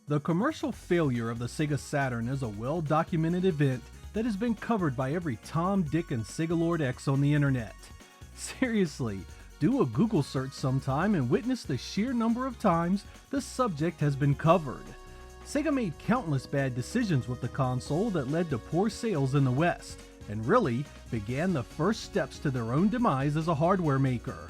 The commercial failure of the Sega Saturn is a well-documented event that has been covered by every Tom, Dick, and Sega Lord X on the internet. Seriously, do a Google search sometime and witness the sheer number of times the subject has been covered. Sega made countless bad decisions with the console that led to poor sales in the West, and really began the first steps to their own demise as a hardware maker.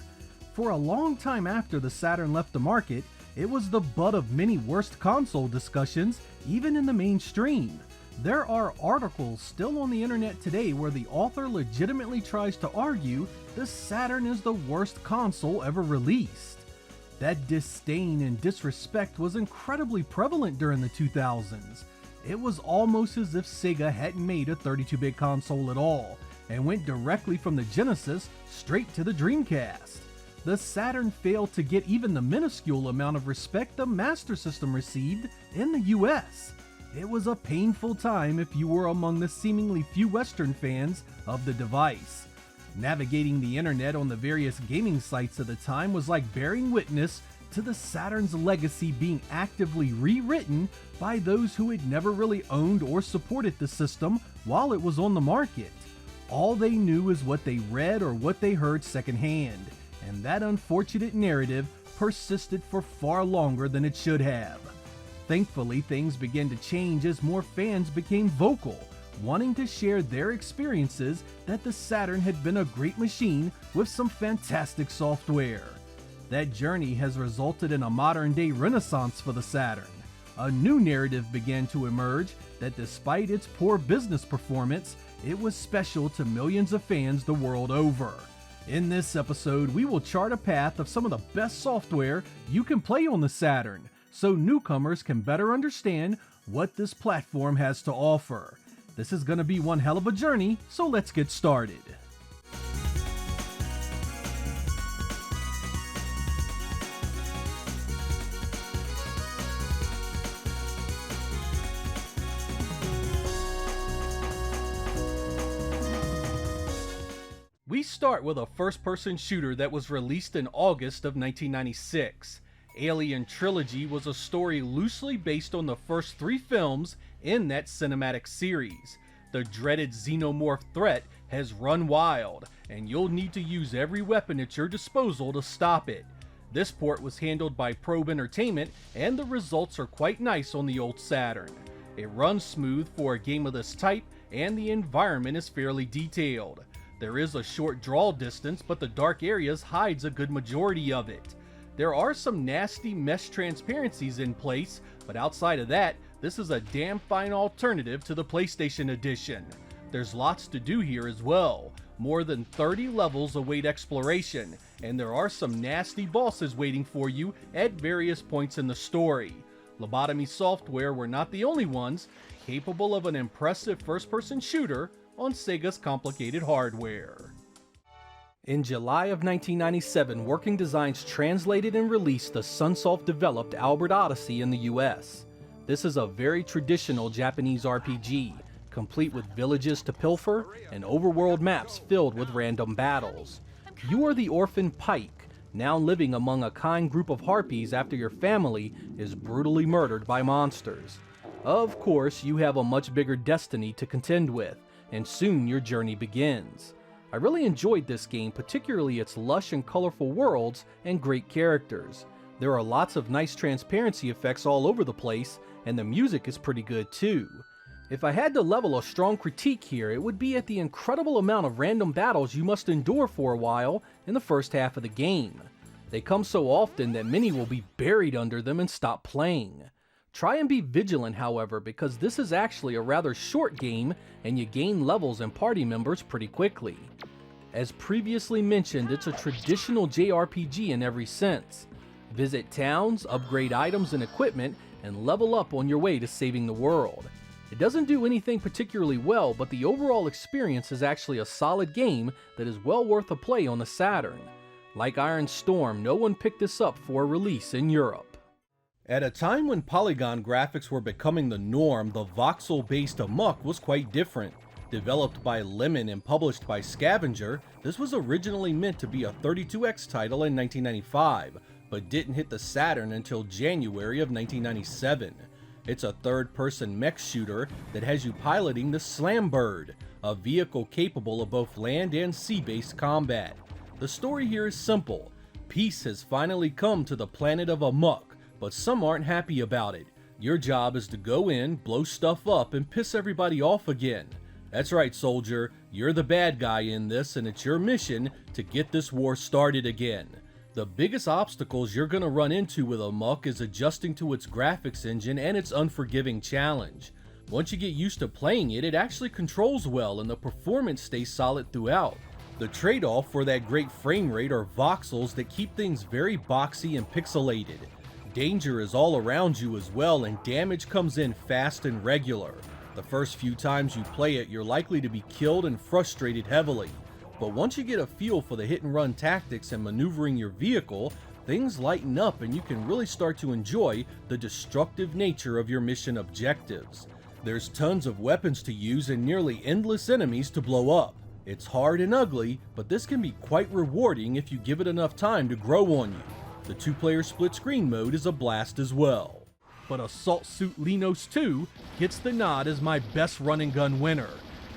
For a long time after the Saturn left the market, it was the butt of many worst console discussions, even in the mainstream. There are articles still on the internet today where the author legitimately tries to argue the Saturn is the worst console ever released. That disdain and disrespect was incredibly prevalent during the 2000s. It was almost as if Sega hadn't made a 32-bit console at all, and went directly from the Genesis straight to the Dreamcast. The Saturn failed to get even the minuscule amount of respect the Master System received in the US. It was a painful time if you were among the seemingly few Western fans of the device. Navigating the internet on the various gaming sites of the time was like bearing witness to the Saturn's legacy being actively rewritten by those who had never really owned or supported the system while it was on the market. All they knew is what they read or what they heard secondhand, and that unfortunate narrative persisted for far longer than it should have. Thankfully, things began to change as more fans became vocal, wanting to share their experiences that the Saturn had been a great machine with some fantastic software. That journey has resulted in a modern-day renaissance for the Saturn. A new narrative began to emerge that despite its poor business performance, it was special to millions of fans the world over. In this episode, we will chart a path of some of the best software you can play on the Saturn, so newcomers can better understand what this platform has to offer. This is going to be one hell of a journey, so let's get started. We start with a first-person shooter that was released in August of 1996. Alien Trilogy was a story loosely based on the first 3 films in that cinematic series. The dreaded xenomorph threat has run wild, and you'll need to use every weapon at your disposal to stop it. This port was handled by Probe Entertainment, and the results are quite nice on the old Saturn. It runs smooth for a game of this type, and the environment is fairly detailed. There is a short draw distance, but the dark areas hides a good majority of it. There are some nasty mesh transparencies in place, but outside of that, this is a damn fine alternative to the PlayStation Edition. There's lots to do here as well. More than 30 levels await exploration, and there are some nasty bosses waiting for you at various points in the story. Lobotomy Software were not the only ones capable of an impressive first-person shooter on Sega's complicated hardware. In July of 1997, Working Designs translated and released the Sunsoft-developed Albert Odyssey in the US. This is a very traditional Japanese RPG, complete with villages to pilfer and overworld maps filled with random battles. You are the orphan Pike, now living among a kind group of harpies after your family is brutally murdered by monsters. Of course, you have a much bigger destiny to contend with, and soon your journey begins. I really enjoyed this game, particularly its lush and colorful worlds and great characters. There are lots of nice transparency effects all over the place, and the music is pretty good too. If I had to level a strong critique here, it would be at the incredible amount of random battles you must endure for a while in the first half of the game. They come so often that many will be buried under them and stop playing. Try and be vigilant, however, because this is actually a rather short game and you gain levels and party members pretty quickly. As previously mentioned, it's a traditional JRPG in every sense. Visit towns, upgrade items and equipment, and level up on your way to saving the world. It doesn't do anything particularly well, but the overall experience is actually a solid game that is well worth a play on the Saturn. Like Iron Storm, no one picked this up for release in Europe. At a time when polygon graphics were becoming the norm, the voxel-based Amok was quite different. Developed by Lemon and published by Scavenger, this was originally meant to be a 32X title in 1995, but didn't hit the Saturn until January of 1997. It's a third-person mech shooter that has you piloting the Slam Bird, a vehicle capable of both land and sea-based combat. The story here is simple. Peace has finally come to the planet of Amok, but some aren't happy about it. Your job is to go in, blow stuff up, and piss everybody off again. That's right, soldier, you're the bad guy in this, and it's your mission to get this war started again. The biggest obstacles you're going to run into with Amok is adjusting to its graphics engine and its unforgiving challenge. Once you get used to playing it, it actually controls well and the performance stays solid throughout. The trade-off for that great frame rate are voxels that keep things very boxy and pixelated. Danger is all around you as well, and damage comes in fast and regular. The first few times you play it, you're likely to be killed and frustrated heavily. But once you get a feel for the hit-and-run tactics and maneuvering your vehicle, things lighten up and you can really start to enjoy the destructive nature of your mission objectives. There's tons of weapons to use and nearly endless enemies to blow up. It's hard and ugly, but this can be quite rewarding if you give it enough time to grow on you. The two-player split-screen mode is a blast as well. But Assault Suit Linos 2 gets the nod as my best run-and-gun winner.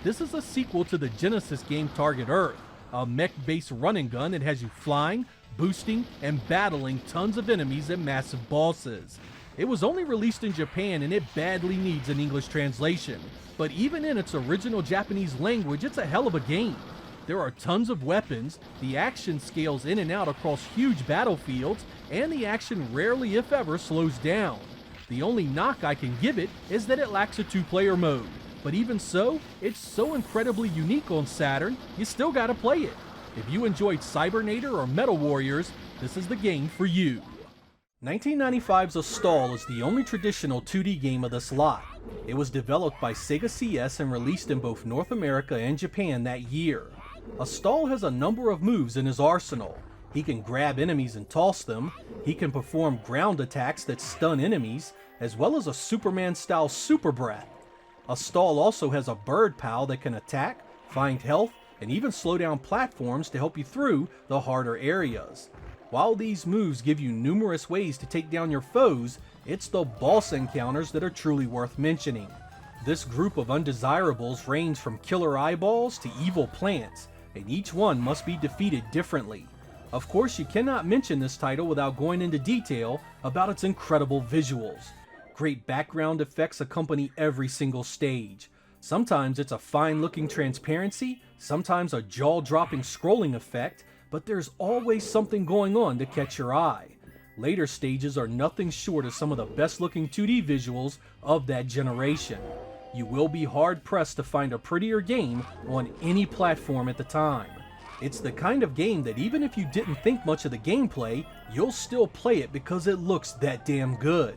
This is a sequel to the Genesis game Target Earth, a mech-based run-and-gun that has you flying, boosting, and battling tons of enemies and massive bosses. It was only released in Japan and it badly needs an English translation, but even in its original Japanese language, it's a hell of a game. There are tons of weapons, the action scales in and out across huge battlefields, and the action rarely if ever slows down. The only knock I can give it is that it lacks a two-player mode. But even so, it's so incredibly unique on Saturn, you still gotta play it. If you enjoyed Cybernator or Metal Warriors, this is the game for you. 1995's Astal is the only traditional 2D game of this lot. It was developed by Sega CS and released in both North America and Japan that year. Astal has a number of moves in his arsenal. He can grab enemies and toss them, he can perform ground attacks that stun enemies, as well as a Superman-style super breath. Astal also has a bird pal that can attack, find health, and even slow down platforms to help you through the harder areas. While these moves give you numerous ways to take down your foes, it's the boss encounters that are truly worth mentioning. This group of undesirables range from killer eyeballs to evil plants, and each one must be defeated differently. Of course, you cannot mention this title without going into detail about its incredible visuals. Great background effects accompany every single stage. Sometimes it's a fine-looking transparency, sometimes a jaw-dropping scrolling effect, but there's always something going on to catch your eye. Later stages are nothing short of some of the best-looking 2D visuals of that generation. You will be hard-pressed to find a prettier game on any platform at the time. It's the kind of game that even if you didn't think much of the gameplay, you'll still play it because it looks that damn good.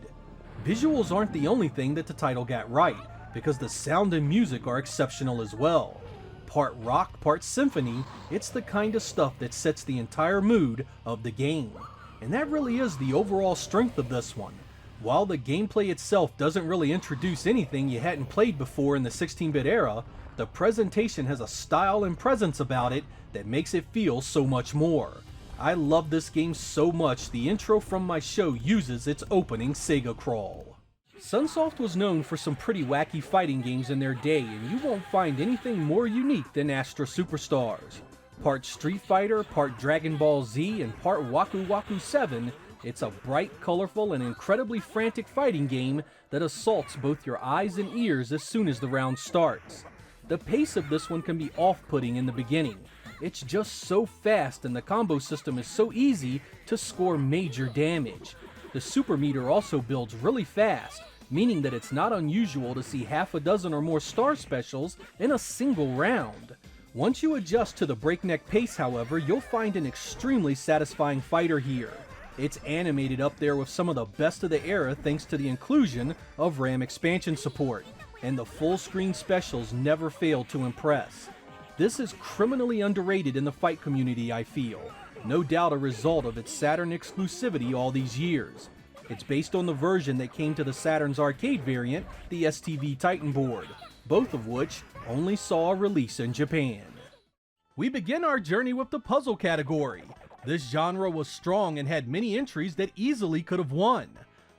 Visuals aren't the only thing that the title got right, because the sound and music are exceptional as well. Part rock, part symphony, it's the kind of stuff that sets the entire mood of the game. And that really is the overall strength of this one. While the gameplay itself doesn't really introduce anything you hadn't played before in the 16-bit era, the presentation has a style and presence about it that makes it feel so much more. I love this game so much the intro from my show uses its opening Sega crawl. Sunsoft was known for some pretty wacky fighting games in their day, and you won't find anything more unique than Astra Superstars. Part Street Fighter, part Dragon Ball Z, and part Waku Waku 7, it's a bright, colorful, and incredibly frantic fighting game that assaults both your eyes and ears as soon as the round starts. The pace of this one can be off-putting in the beginning. It's just so fast and the combo system is so easy to score major damage. The super meter also builds really fast, meaning that it's not unusual to see half a dozen or more star specials in a single round. Once you adjust to the breakneck pace, however, you'll find an extremely satisfying fighter here. It's animated up there with some of the best of the era thanks to the inclusion of RAM expansion support, and the full screen specials never fail to impress. This is criminally underrated in the fight community, I feel. No doubt a result of its Saturn exclusivity all these years. It's based on the version that came to the Saturn's arcade variant, the STV Titan board, both of which only saw a release in Japan. We begin our journey with the puzzle category. This genre was strong and had many entries that easily could have won.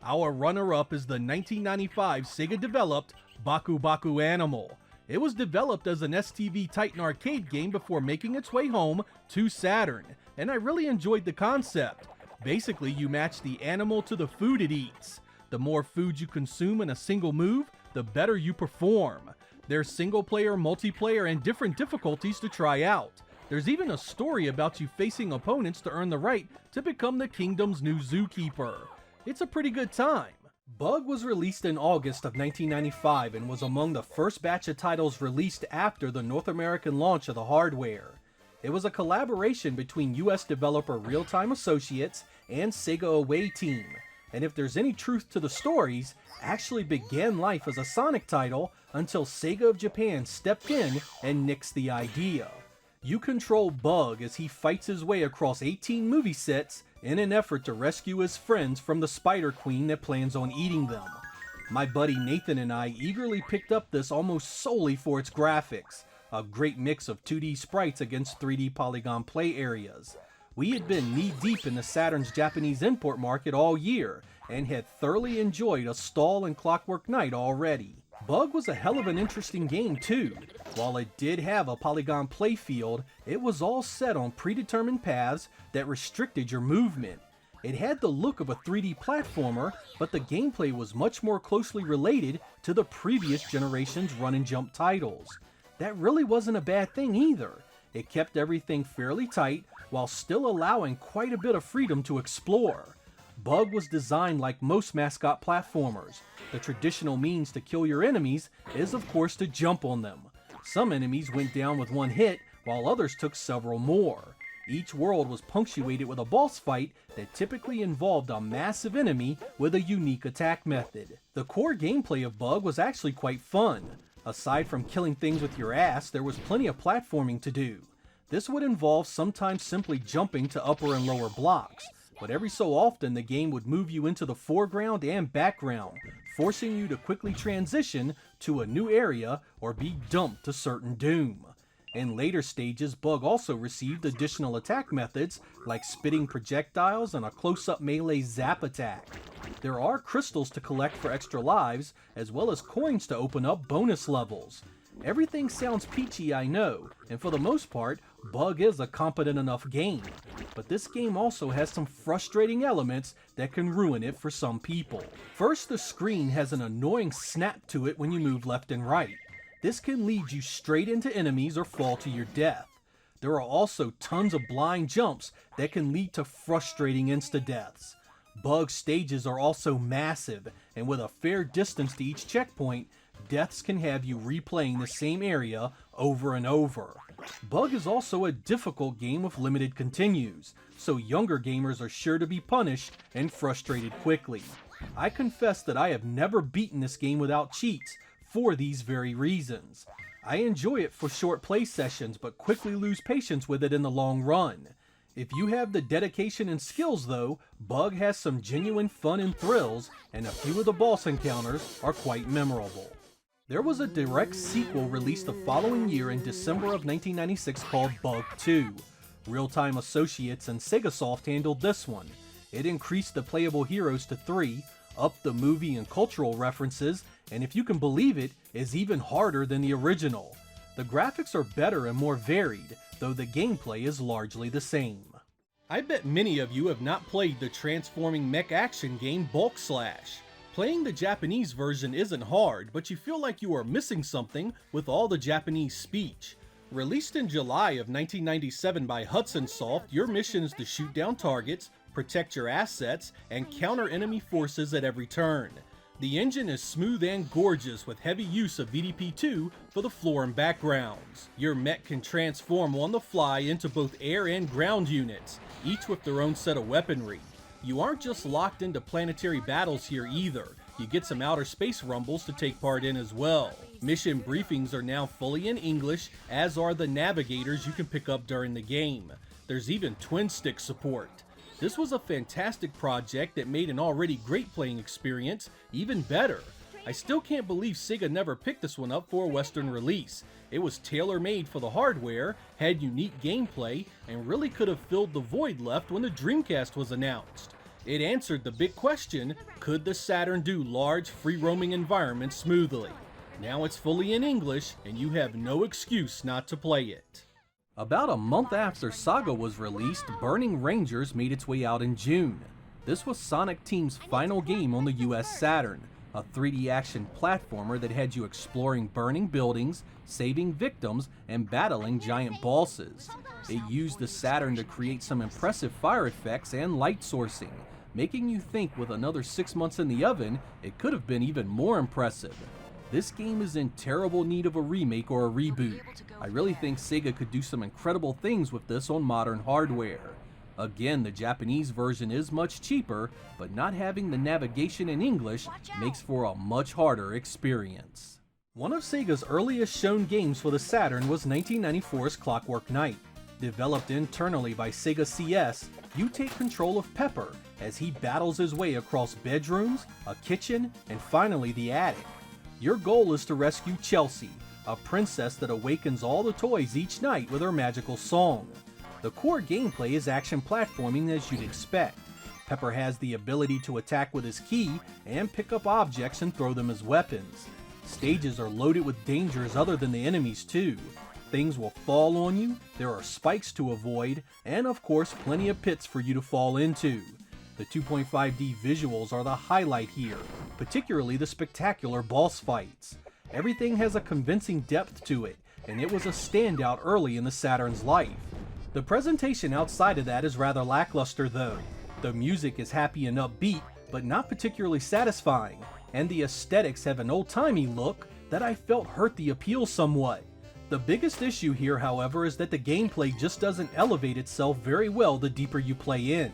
Our runner-up is the 1995 Sega-developed Baku Baku Animal. It was developed as an STV Titan arcade game before making its way home to Saturn, and I really enjoyed the concept. Basically, you match the animal to the food it eats. The more food you consume in a single move, the better you perform. There's single-player, multiplayer, and different difficulties to try out. There's even a story about you facing opponents to earn the right to become the kingdom's new zookeeper. It's a pretty good time. Bug was released in August of 1995 and was among the first batch of titles released after the North American launch of the hardware. It was a collaboration between US developer Real Time Associates and Sega Away Team, and if there's any truth to the stories, actually began life as a Sonic title until Sega of Japan stepped in and nixed the idea. You control Bug as he fights his way across 18 movie sets in an effort to rescue his friends from the Spider Queen that plans on eating them. My buddy Nathan and I eagerly picked up this almost solely for its graphics, a great mix of 2D sprites against 3D polygon play areas. We had been knee-deep in the Saturn's Japanese import market all year, and had thoroughly enjoyed Astal and Clockwork Knight already. Bug was a hell of an interesting game too. While it did have a polygon playfield, it was all set on predetermined paths that restricted your movement. It had the look of a 3D platformer, but the gameplay was much more closely related to the previous generation's run and jump titles. That really wasn't a bad thing either. It kept everything fairly tight while still allowing quite a bit of freedom to explore. Bug was designed like most mascot platformers. The traditional means to kill your enemies is of course to jump on them. Some enemies went down with one hit, while others took several more. Each world was punctuated with a boss fight that typically involved a massive enemy with a unique attack method. The core gameplay of Bug was actually quite fun. Aside from killing things with your ass, there was plenty of platforming to do. This would involve sometimes simply jumping to upper and lower blocks, but every so often the game would move you into the foreground and background, forcing you to quickly transition to a new area or be dumped to certain doom. In later stages, Bug also received additional attack methods like spitting projectiles and a close-up melee zap attack. There are crystals to collect for extra lives, as well as coins to open up bonus levels. Everything sounds peachy, I know, and for the most part, Bug is a competent enough game. But this game also has some frustrating elements that can ruin it for some people. First, the screen has an annoying snap to it when you move left and right. This can lead you straight into enemies or fall to your death. There are also tons of blind jumps that can lead to frustrating insta-deaths. Bug stages are also massive, and with a fair distance to each checkpoint, deaths can have you replaying the same area over and over. Bug is also a difficult game with limited continues, so younger gamers are sure to be punished and frustrated quickly. I confess that I have never beaten this game without cheats for these very reasons. I enjoy it for short play sessions, but quickly lose patience with it in the long run. If you have the dedication and skills though, Bug has some genuine fun and thrills, and a few of the boss encounters are quite memorable. There was a direct sequel released the following year in December of 1996 called Bug 2. Real Time Associates and Segasoft handled this one. It increased the playable heroes to 3, upped the movie and cultural references, and if you can believe it, is even harder than the original. The graphics are better and more varied, though the gameplay is largely the same. I bet many of you have not played the transforming mech action game Bulk Slash. Playing the Japanese version isn't hard, but you feel like you are missing something with all the Japanese speech. Released in July of 1997 by Hudson Soft, your mission is to shoot down targets, protect your assets, and counter enemy forces at every turn. The engine is smooth and gorgeous with heavy use of VDP2 for the floor and backgrounds. Your mech can transform on the fly into both air and ground units, each with their own set of weaponry. You aren't just locked into planetary battles here either. You get some outer space rumbles to take part in as well. Mission briefings are now fully in English, as are the navigators you can pick up during the game. There's even twin stick support. This was a fantastic project that made an already great playing experience even better. I still can't believe Sega never picked this one up for a Western release. It was tailor-made for the hardware, had unique gameplay, and really could have filled the void left when the Dreamcast was announced. It answered the big question, could the Saturn do large, free-roaming environments smoothly? Now it's fully in English, and you have no excuse not to play it. About a month after Saga was released, Burning Rangers made its way out in June. This was Sonic Team's final game on the US Saturn, a 3D action platformer that had you exploring burning buildings, saving victims, and battling giant bosses. It used the Saturn to create some impressive fire effects and light sourcing, making you think with another 6 months in the oven, it could have been even more impressive. This game is in terrible need of a remake or a reboot. I really think Sega could do some incredible things with this on modern hardware. Again, the Japanese version is much cheaper, but not having the navigation in English makes for a much harder experience. One of Sega's earliest shown games for the Saturn was 1994's Clockwork Knight. Developed internally by Sega CS, you take control of Pepper as he battles his way across bedrooms, a kitchen, and finally the attic. Your goal is to rescue Chelsea, a princess that awakens all the toys each night with her magical song. The core gameplay is action platforming as you'd expect. Pepper has the ability to attack with his key and pick up objects and throw them as weapons. Stages are loaded with dangers other than the enemies too. Things will fall on you, there are spikes to avoid, and of course plenty of pits for you to fall into. The 2.5D visuals are the highlight here, particularly the spectacular boss fights. Everything has a convincing depth to it, and it was a standout early in the Saturn's life. The presentation outside of that is rather lackluster though. The music is happy and upbeat, but not particularly satisfying, and the aesthetics have an old-timey look that I felt hurt the appeal somewhat. The biggest issue here, however, is that the gameplay just doesn't elevate itself very well the deeper you play in.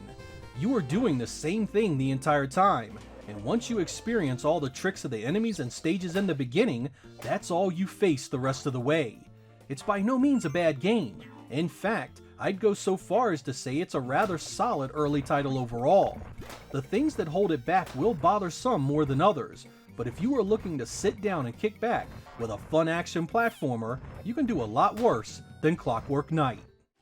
You are doing the same thing the entire time, and once you experience all the tricks of the enemies and stages in the beginning, that's all you face the rest of the way. It's by no means a bad game. In fact, I'd go so far as to say it's a rather solid early title overall. The things that hold it back will bother some more than others, but if you are looking to sit down and kick back with a fun action platformer, you can do a lot worse than Clockwork Knight.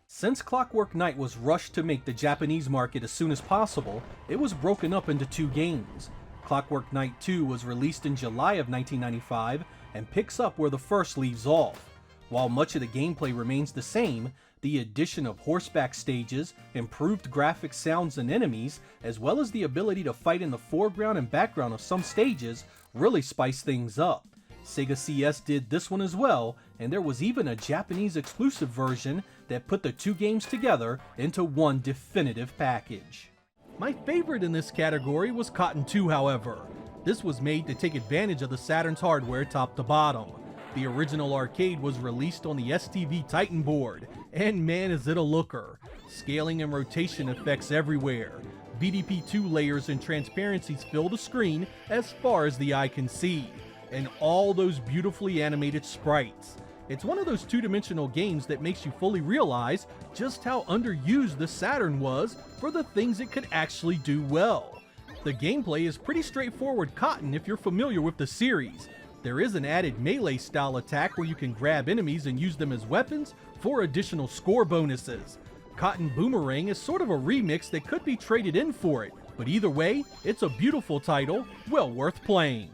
Since Clockwork Knight was rushed to make the Japanese market as soon as possible, it was broken up into 2 games. Clockwork Knight 2 was released in July of 1995 and picks up where the first leaves off. While much of the gameplay remains the same, the addition of horseback stages, improved graphics, sounds, and enemies, as well as the ability to fight in the foreground and background of some stages, really spice things up. Sega CS did this one as well, and there was even a Japanese exclusive version that put the 2 games together into one definitive package. My favorite in this category was Cotton 2, however. This was made to take advantage of the Saturn's hardware top to bottom. The original arcade was released on the STV Titan board, and man is it a looker. Scaling and rotation effects everywhere. BDP2 layers and transparencies fill the screen as far as the eye can see. And all those beautifully animated sprites. It's one of those 2-dimensional games that makes you fully realize just how underused the Saturn was for the things it could actually do well. The gameplay is pretty straightforward Cotton if you're familiar with the series. There is an added melee style attack where you can grab enemies and use them as weapons for additional score bonuses. Cotton Boomerang is sort of a remix that could be traded in for it, but either way, it's a beautiful title, well worth playing.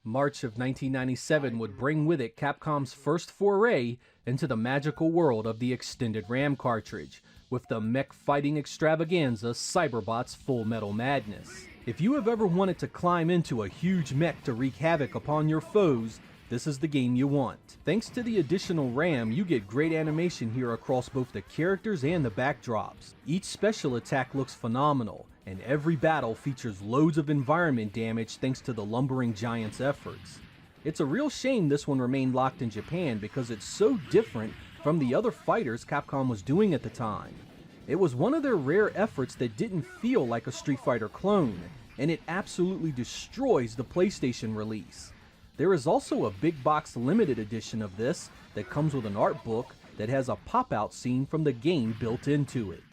March of 1997 would bring with it Capcom's first foray into the magical world of the extended RAM cartridge, with the mech fighting extravaganza Cyberbots Full Metal Madness. If you have ever wanted to climb into a huge mech to wreak havoc upon your foes, this is the game you want. Thanks to the additional RAM, you get great animation here across both the characters and the backdrops. Each special attack looks phenomenal, and every battle features loads of environment damage thanks to the lumbering giant's efforts. It's a real shame this one remained locked in Japan because it's so different from the other fighters Capcom was doing at the time. It was one of their rare efforts that didn't feel like a Street Fighter clone, and it absolutely destroys the PlayStation release. There is also a big box limited edition of this that comes with an art book that has a pop-out scene from the game built into it.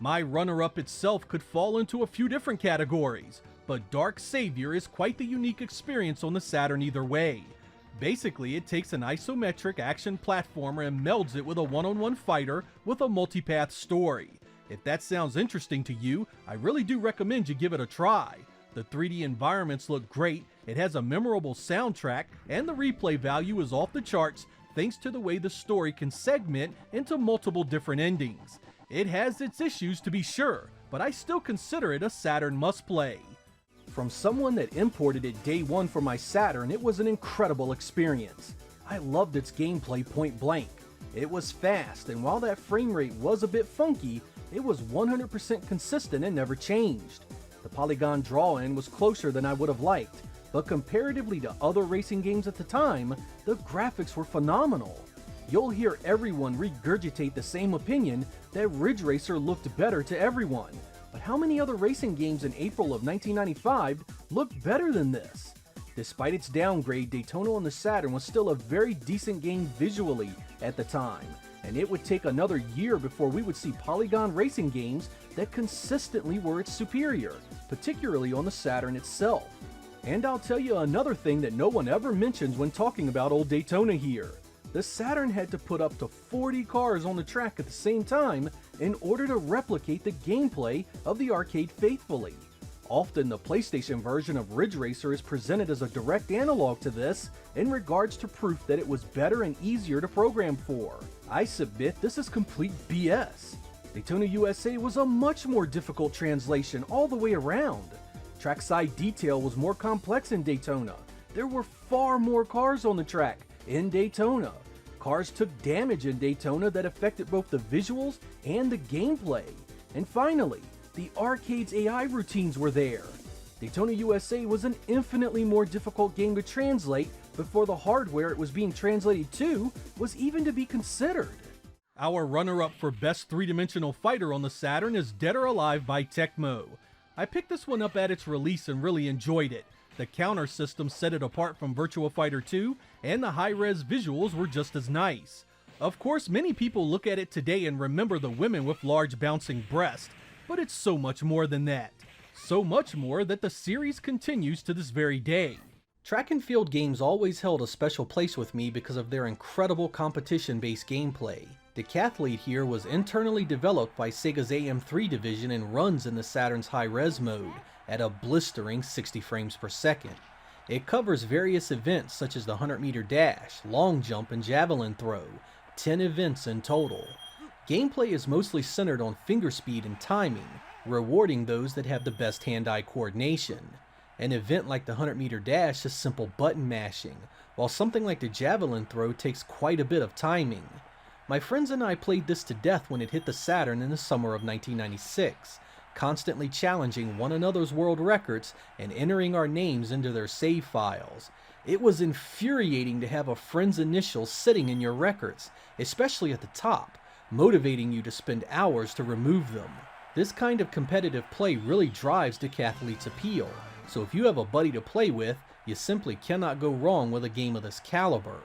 My runner-up itself could fall into a few different categories, but Dark Savior is quite the unique experience on the Saturn either way. Basically, it takes an isometric action platformer and melds it with a one-on-one fighter with a multipath story. If that sounds interesting to you, I really do recommend you give it a try. The 3D environments look great, it has a memorable soundtrack, and the replay value is off the charts thanks to the way the story can segment into multiple different endings. It has its issues to be sure, but I still consider it a Saturn must-play. From someone that imported it day one for my Saturn, it was an incredible experience. I loved its gameplay point blank. It was fast, and while that frame rate was a bit funky, it was 100% consistent and never changed. The polygon draw-in was closer than I would have liked, but comparatively to other racing games at the time, the graphics were phenomenal. You'll hear everyone regurgitate the same opinion that Ridge Racer looked better to everyone, but how many other racing games in April of 1995 looked better than this? Despite its downgrade, Daytona on the Saturn was still a very decent game visually at the time, and it would take another year before we would see polygon racing games that consistently were its superior, particularly on the Saturn itself. And I'll tell you another thing that no one ever mentions when talking about old Daytona here. The Saturn had to put up to 40 cars on the track at the same time in order to replicate the gameplay of the arcade faithfully. Often the PlayStation version of Ridge Racer is presented as a direct analog to this in regards to proof that it was better and easier to program for. I submit this is complete BS. Daytona USA was a much more difficult translation all the way around. Trackside detail was more complex in Daytona. There were far more cars on the track in Daytona. Cars took damage in Daytona that affected both the visuals and the gameplay. And finally, the arcade's AI routines were there. Daytona USA was an infinitely more difficult game to translate before the hardware it was being translated to was even to be considered. Our runner-up for Best 3-Dimensional Fighter on the Saturn is Dead or Alive by Tecmo. I picked this one up at its release and really enjoyed it. The counter system set it apart from Virtua Fighter 2, and the high-res visuals were just as nice. Of course, many people look at it today and remember the women with large bouncing breasts, but it's so much more than that. So much more that the series continues to this very day. Track and field games always held a special place with me because of their incredible competition-based gameplay. Decathlete here was internally developed by Sega's AM3 division and runs in the Saturn's high-res mode at a blistering 60 frames per second. It covers various events such as the 100-meter dash, long jump, and javelin throw, 10 events in total. Gameplay is mostly centered on finger speed and timing, rewarding those that have the best hand-eye coordination. An event like the 100-meter dash is simple button mashing, while something like the javelin throw takes quite a bit of timing. My friends and I played this to death when it hit the Saturn in the summer of 1996, constantly challenging one another's world records and entering our names into their save files. It was infuriating to have a friend's initials sitting in your records, especially at the top, motivating you to spend hours to remove them. This kind of competitive play really drives Decathlete's appeal, so if you have a buddy to play with, you simply cannot go wrong with a game of this caliber.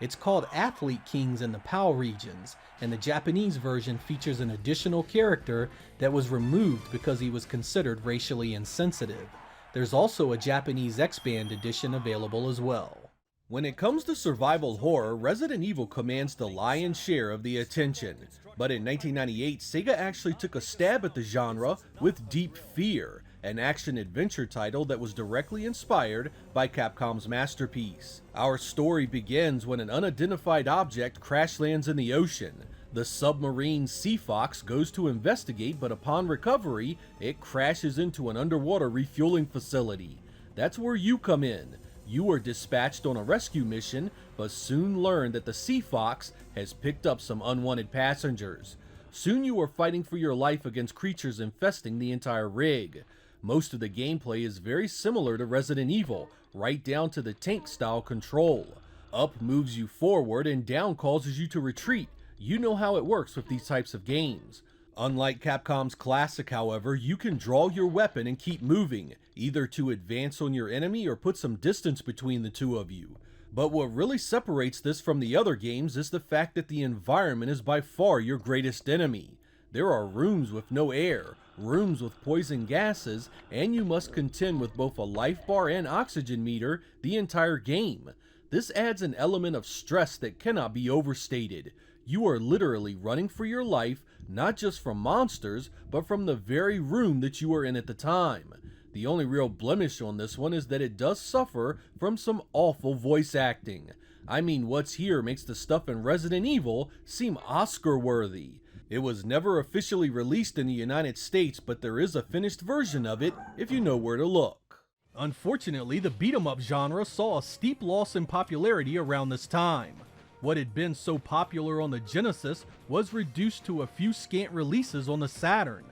It's called Athlete Kings in the PAL regions, and the Japanese version features an additional character that was removed because he was considered racially insensitive. There's also a Japanese X-Band edition available as well. When it comes to survival horror, Resident Evil commands the lion's share of the attention. But in 1998, Sega actually took a stab at the genre with Deep Fear, an action-adventure title that was directly inspired by Capcom's masterpiece. Our story begins when an unidentified object crash lands in the ocean. The submarine Sea Fox goes to investigate, but upon recovery, it crashes into an underwater refueling facility. That's where you come in. You are dispatched on a rescue mission, but soon learn that the Sea Fox has picked up some unwanted passengers. Soon you are fighting for your life against creatures infesting the entire rig. Most of the gameplay is very similar to Resident Evil, right down to the tank-style control. Up moves you forward and down causes you to retreat. You know how it works with these types of games. Unlike Capcom's classic, however, you can draw your weapon and keep moving, either to advance on your enemy or put some distance between the two of you. But what really separates this from the other games is the fact that the environment is by far your greatest enemy. There are rooms with no air, rooms with poison gases, and you must contend with both a life bar and oxygen meter the entire game. This adds an element of stress that cannot be overstated. You are literally running for your life, not just from monsters, but from the very room that you were in at the time. The only real blemish on this one is that it does suffer from some awful voice acting. I mean, what's here makes the stuff in Resident Evil seem Oscar-worthy. It was never officially released in the United States, but there is a finished version of it if you know where to look. Unfortunately, the beat-em-up genre saw a steep loss in popularity around this time. What had been so popular on the Genesis was reduced to a few scant releases on the Saturn.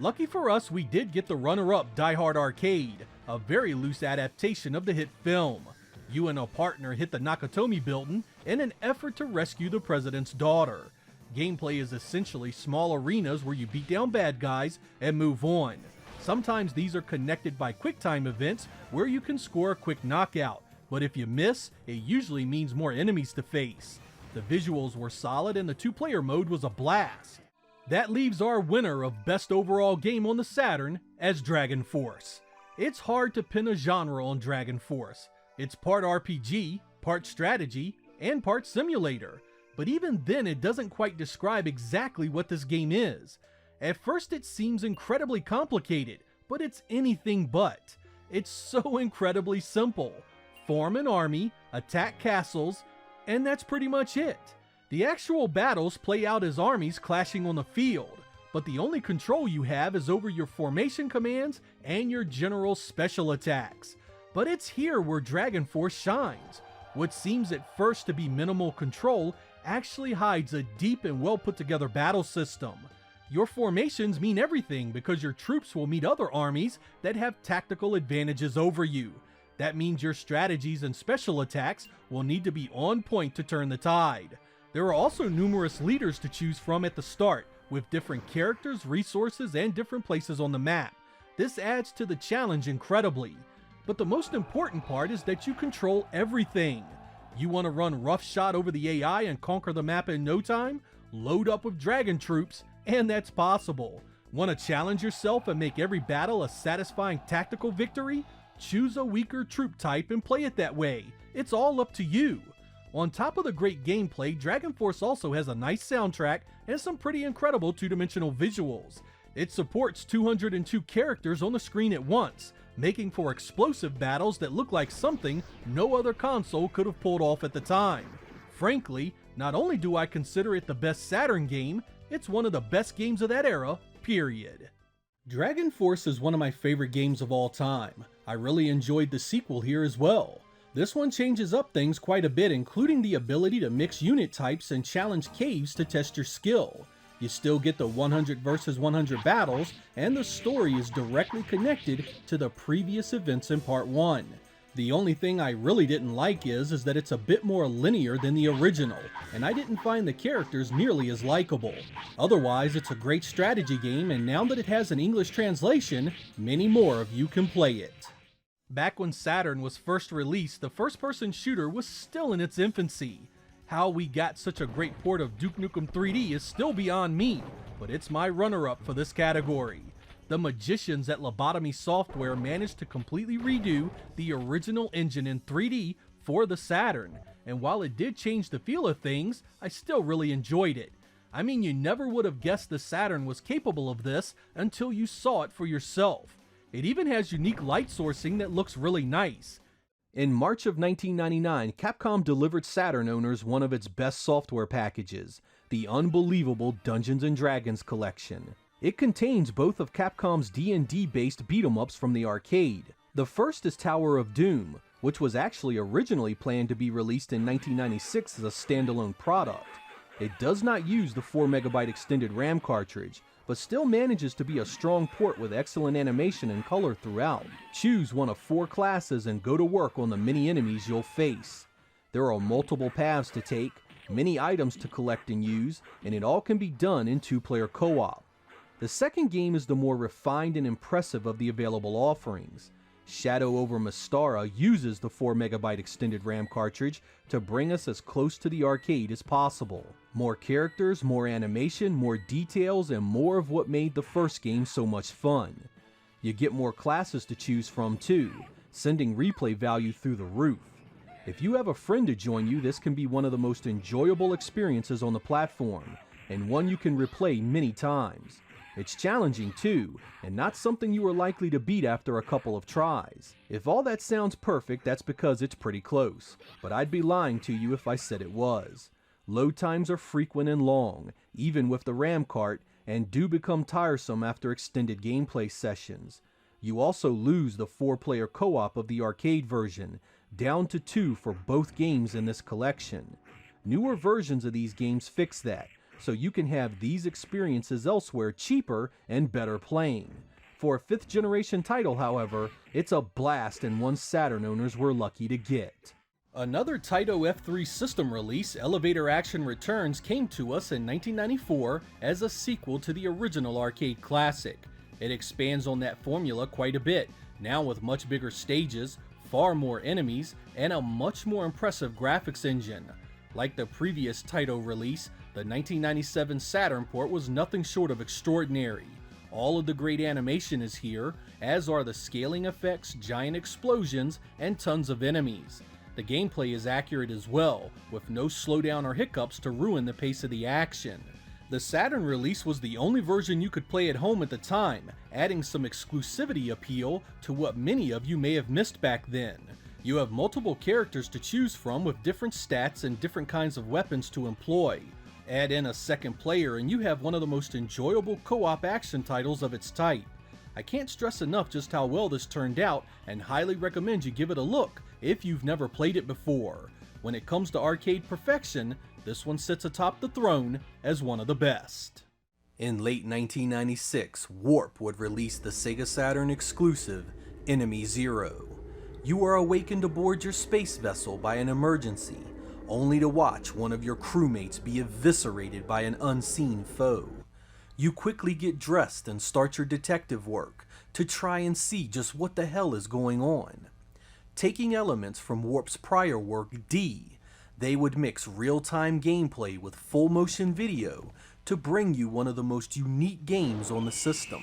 Lucky for us, we did get the runner-up Die Hard Arcade, a very loose adaptation of the hit film. You and a partner hit the Nakatomi building in an effort to rescue the president's daughter. Gameplay is essentially small arenas where you beat down bad guys and move on. Sometimes these are connected by QuickTime events where you can score a quick knockout, but if you miss, it usually means more enemies to face. The visuals were solid and the two-player mode was a blast. That leaves our winner of Best Overall Game on the Saturn as Dragon Force. It's hard to pin a genre on Dragon Force. It's part RPG, part strategy, and part simulator. But even then it doesn't quite describe exactly what this game is. At first it seems incredibly complicated, but it's anything but. It's so incredibly simple. Form an army, attack castles, and that's pretty much it. The actual battles play out as armies clashing on the field, but the only control you have is over your formation commands and your general special attacks. But it's here where Dragon Force shines. What seems at first to be minimal control actually hides a deep and well put together battle system. Your formations mean everything because your troops will meet other armies that have tactical advantages over you. That means your strategies and special attacks will need to be on point to turn the tide. There are also numerous leaders to choose from at the start, with different characters, resources, and different places on the map. This adds to the challenge incredibly. But the most important part is that you control everything. You want to run roughshod over the AI and conquer the map in no time? Load up with dragon troops, and that's possible. Want to challenge yourself and make every battle a satisfying tactical victory? Choose a weaker troop type and play it that way. It's all up to you. On top of the great gameplay, Dragon Force also has a nice soundtrack and some pretty incredible two-dimensional visuals. It supports 202 characters on the screen at once, making for explosive battles that look like something no other console could have pulled off at the time. Frankly, not only do I consider it the best Saturn game, it's one of the best games of that era, period. Dragon Force is one of my favorite games of all time. I really enjoyed the sequel here as well. This one changes up things quite a bit, including the ability to mix unit types and challenge caves to test your skill. You still get the 100 versus 100 battles, and the story is directly connected to the previous events in Part 1. The only thing I really didn't like is that it's a bit more linear than the original, and I didn't find the characters nearly as likable. Otherwise, it's a great strategy game, and now that it has an English translation, many more of you can play it. Back when Saturn was first released, the first-person shooter was still in its infancy. How we got such a great port of Duke Nukem 3D is still beyond me, but it's my runner-up for this category. The magicians at Lobotomy Software managed to completely redo the original engine in 3D for the Saturn, and while it did change the feel of things, I still really enjoyed it. I mean, you never would have guessed the Saturn was capable of this until you saw it for yourself. It even has unique light sourcing that looks really nice. In March of 1999, Capcom delivered Saturn owners one of its best software packages, the unbelievable Dungeons & Dragons collection. It contains both of Capcom's D&D based beat-em-ups from the arcade. The first is Tower of Doom, which was actually originally planned to be released in 1996 as a standalone product. It does not use the 4MB extended RAM cartridge, but still manages to be a strong port with excellent animation and color throughout. Choose one of 4 classes and go to work on the many enemies you'll face. There are multiple paths to take, many items to collect and use, and it all can be done in 2-player co-op. The second game is the more refined and impressive of the available offerings. Shadow over Mystara uses the 4MB extended RAM cartridge to bring us as close to the arcade as possible. More characters, more animation, more details, and more of what made the first game so much fun. You get more classes to choose from too, sending replay value through the roof. If you have a friend to join you, this can be one of the most enjoyable experiences on the platform, and one you can replay many times. It's challenging too, and not something you are likely to beat after a couple of tries. If all that sounds perfect, that's because it's pretty close, but I'd be lying to you if I said it was. Load times are frequent and long, even with the RAM cart, and do become tiresome after extended gameplay sessions. You also lose the 4-player co-op of the arcade version, down to 2 for both games in this collection. Newer versions of these games fix that, so you can have these experiences elsewhere cheaper and better playing. For a 5th generation title, however, it's a blast and one Saturn owners were lucky to get. Another Taito F3 system release, Elevator Action Returns, came to us in 1994 as a sequel to the original arcade classic. It expands on that formula quite a bit, now with much bigger stages, far more enemies, and a much more impressive graphics engine. Like the previous Taito release, the 1997 Saturn port was nothing short of extraordinary. All of the great animation is here, as are the scaling effects, giant explosions, and tons of enemies. The gameplay is accurate as well, with no slowdown or hiccups to ruin the pace of the action. The Saturn release was the only version you could play at home at the time, adding some exclusivity appeal to what many of you may have missed back then. You have multiple characters to choose from with different stats and different kinds of weapons to employ. Add in a second player and you have one of the most enjoyable co-op action titles of its type. I can't stress enough just how well this turned out, and highly recommend you give it a look if you've never played it before. When it comes to arcade perfection, this one sits atop the throne as one of the best. In late 1996, Warp would release the Sega Saturn exclusive, Enemy Zero. You are awakened aboard your space vessel by an emergency, only to watch one of your crewmates be eviscerated by an unseen foe. You quickly get dressed and start your detective work to try and see just what the hell is going on. Taking elements from Warp's prior work, D, they would mix real-time gameplay with full motion video to bring you one of the most unique games on the system.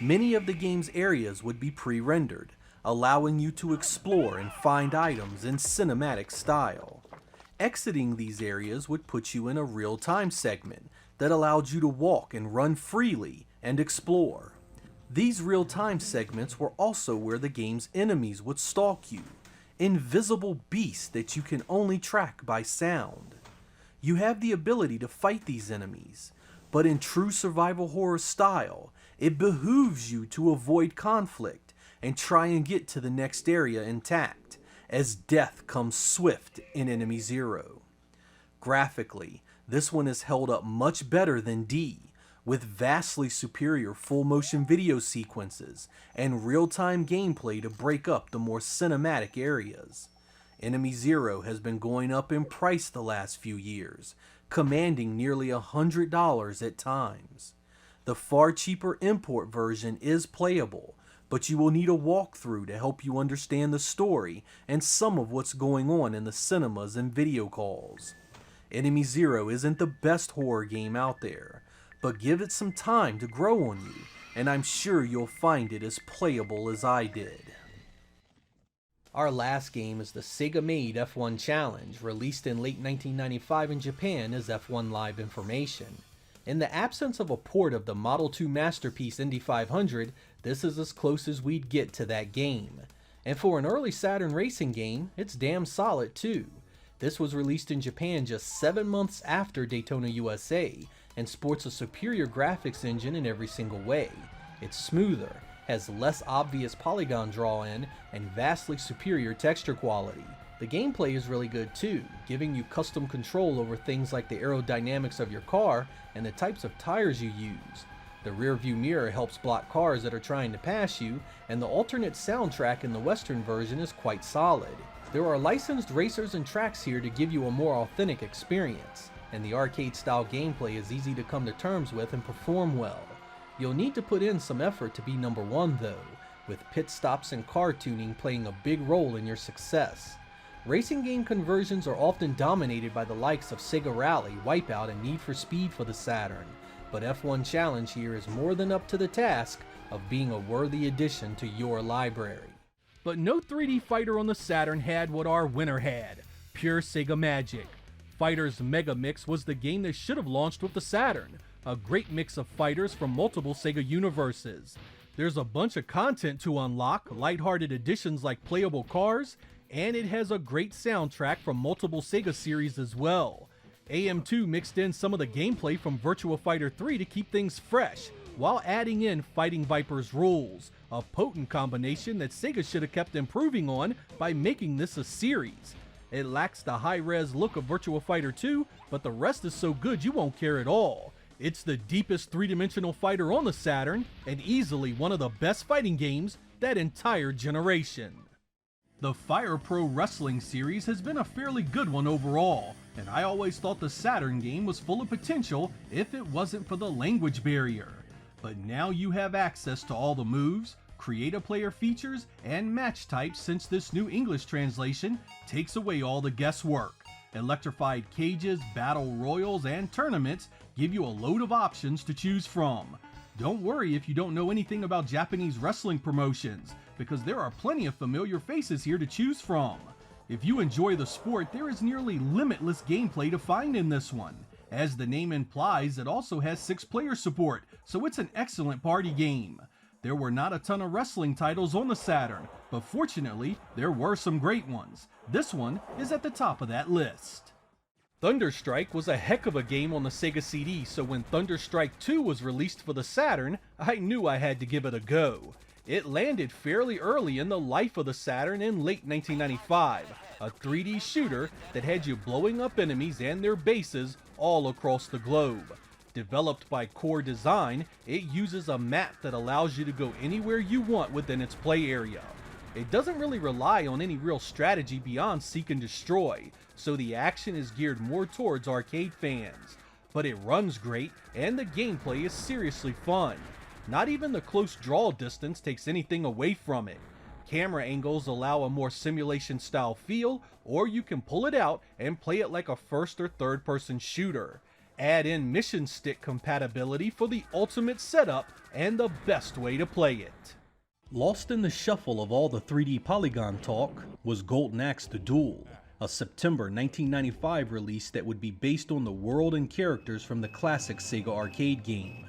Many of the game's areas would be pre-rendered, allowing you to explore and find items in cinematic style. Exiting these areas would put you in a real-time segment that allowed you to walk and run freely and explore. These real-time segments were also where the game's enemies would stalk you, invisible beasts that you can only track by sound. You have the ability to fight these enemies, but in true survival horror style, it behooves you to avoid conflict and try and get to the next area intact, as death comes swift in Enemy Zero. Graphically, this one is held up much better than D, with vastly superior full motion video sequences and real-time gameplay to break up the more cinematic areas. Enemy Zero has been going up in price the last few years, commanding nearly $100 at times. The far cheaper import version is playable, but you will need a walkthrough to help you understand the story and some of what's going on in the cinemas and video calls. Enemy Zero isn't the best horror game out there, but give it some time to grow on you, and I'm sure you'll find it as playable as I did. Our last game is the Sega-made F1 Challenge, released in late 1995 in Japan as F1 Live Information. In the absence of a port of the Model 2 masterpiece Indy 500, this is as close as we'd get to that game. And for an early Saturn racing game, it's damn solid too. This was released in Japan just 7 months after Daytona USA, and sports a superior graphics engine in every single way. It's smoother, has less obvious polygon draw-in, and vastly superior texture quality. The gameplay is really good too, giving you custom control over things like the aerodynamics of your car and the types of tires you use. The rear view mirror helps block cars that are trying to pass you, and the alternate soundtrack in the Western version is quite solid. There are licensed racers and tracks here to give you a more authentic experience, and the arcade-style gameplay is easy to come to terms with and perform well. You'll need to put in some effort to be number one though, with pit stops and car tuning playing a big role in your success. Racing game conversions are often dominated by the likes of Sega Rally, Wipeout, and Need for Speed for the Saturn, but F1 Challenge here is more than up to the task of being a worthy addition to your library. But no 3D fighter on the Saturn had what our winner had, pure Sega magic. Fighters Mega Mix was the game that should have launched with the Saturn, a great mix of fighters from multiple Sega universes. There's a bunch of content to unlock, lighthearted additions like playable cars, and it has a great soundtrack from multiple Sega series as well. AM2 mixed in some of the gameplay from Virtua Fighter 3 to keep things fresh, while adding in Fighting Viper's rules, a potent combination that Sega should have kept improving on by making this a series. It lacks the high-res look of Virtua Fighter 2, but the rest is so good you won't care at all. It's the deepest three-dimensional fighter on the Saturn, and easily one of the best fighting games that entire generation. The Fire Pro Wrestling series has been a fairly good one overall, and I always thought the Saturn game was full of potential if it wasn't for the language barrier. But now you have access to all the moves, create-a-player features, and match types since this new English translation takes away all the guesswork. Electrified cages, battle royals, and tournaments give you a load of options to choose from. Don't worry if you don't know anything about Japanese wrestling promotions, because there are plenty of familiar faces here to choose from. If you enjoy the sport, there is nearly limitless gameplay to find in this one. As the name implies, it also has 6-player support, so it's an excellent party game. There were not a ton of wrestling titles on the Saturn, but fortunately, there were some great ones. This one is at the top of that list. Thunderstrike was a heck of a game on the Sega CD, so when Thunderstrike 2 was released for the Saturn, I knew I had to give it a go. It landed fairly early in the life of the Saturn in late 1995, a 3D shooter that had you blowing up enemies and their bases all across the globe. Developed by Core Design, it uses a map that allows you to go anywhere you want within its play area. It doesn't really rely on any real strategy beyond seek and destroy, so the action is geared more towards arcade fans. But it runs great, and the gameplay is seriously fun. Not even the close draw distance takes anything away from it. Camera angles allow a more simulation style feel, or you can pull it out and play it like a first or third person shooter. Add in mission stick compatibility for the ultimate setup and the best way to play it. Lost in the shuffle of all the 3D polygon talk was Golden Axe the Duel, a September 1995 release that would be based on the world and characters from the classic Sega arcade game.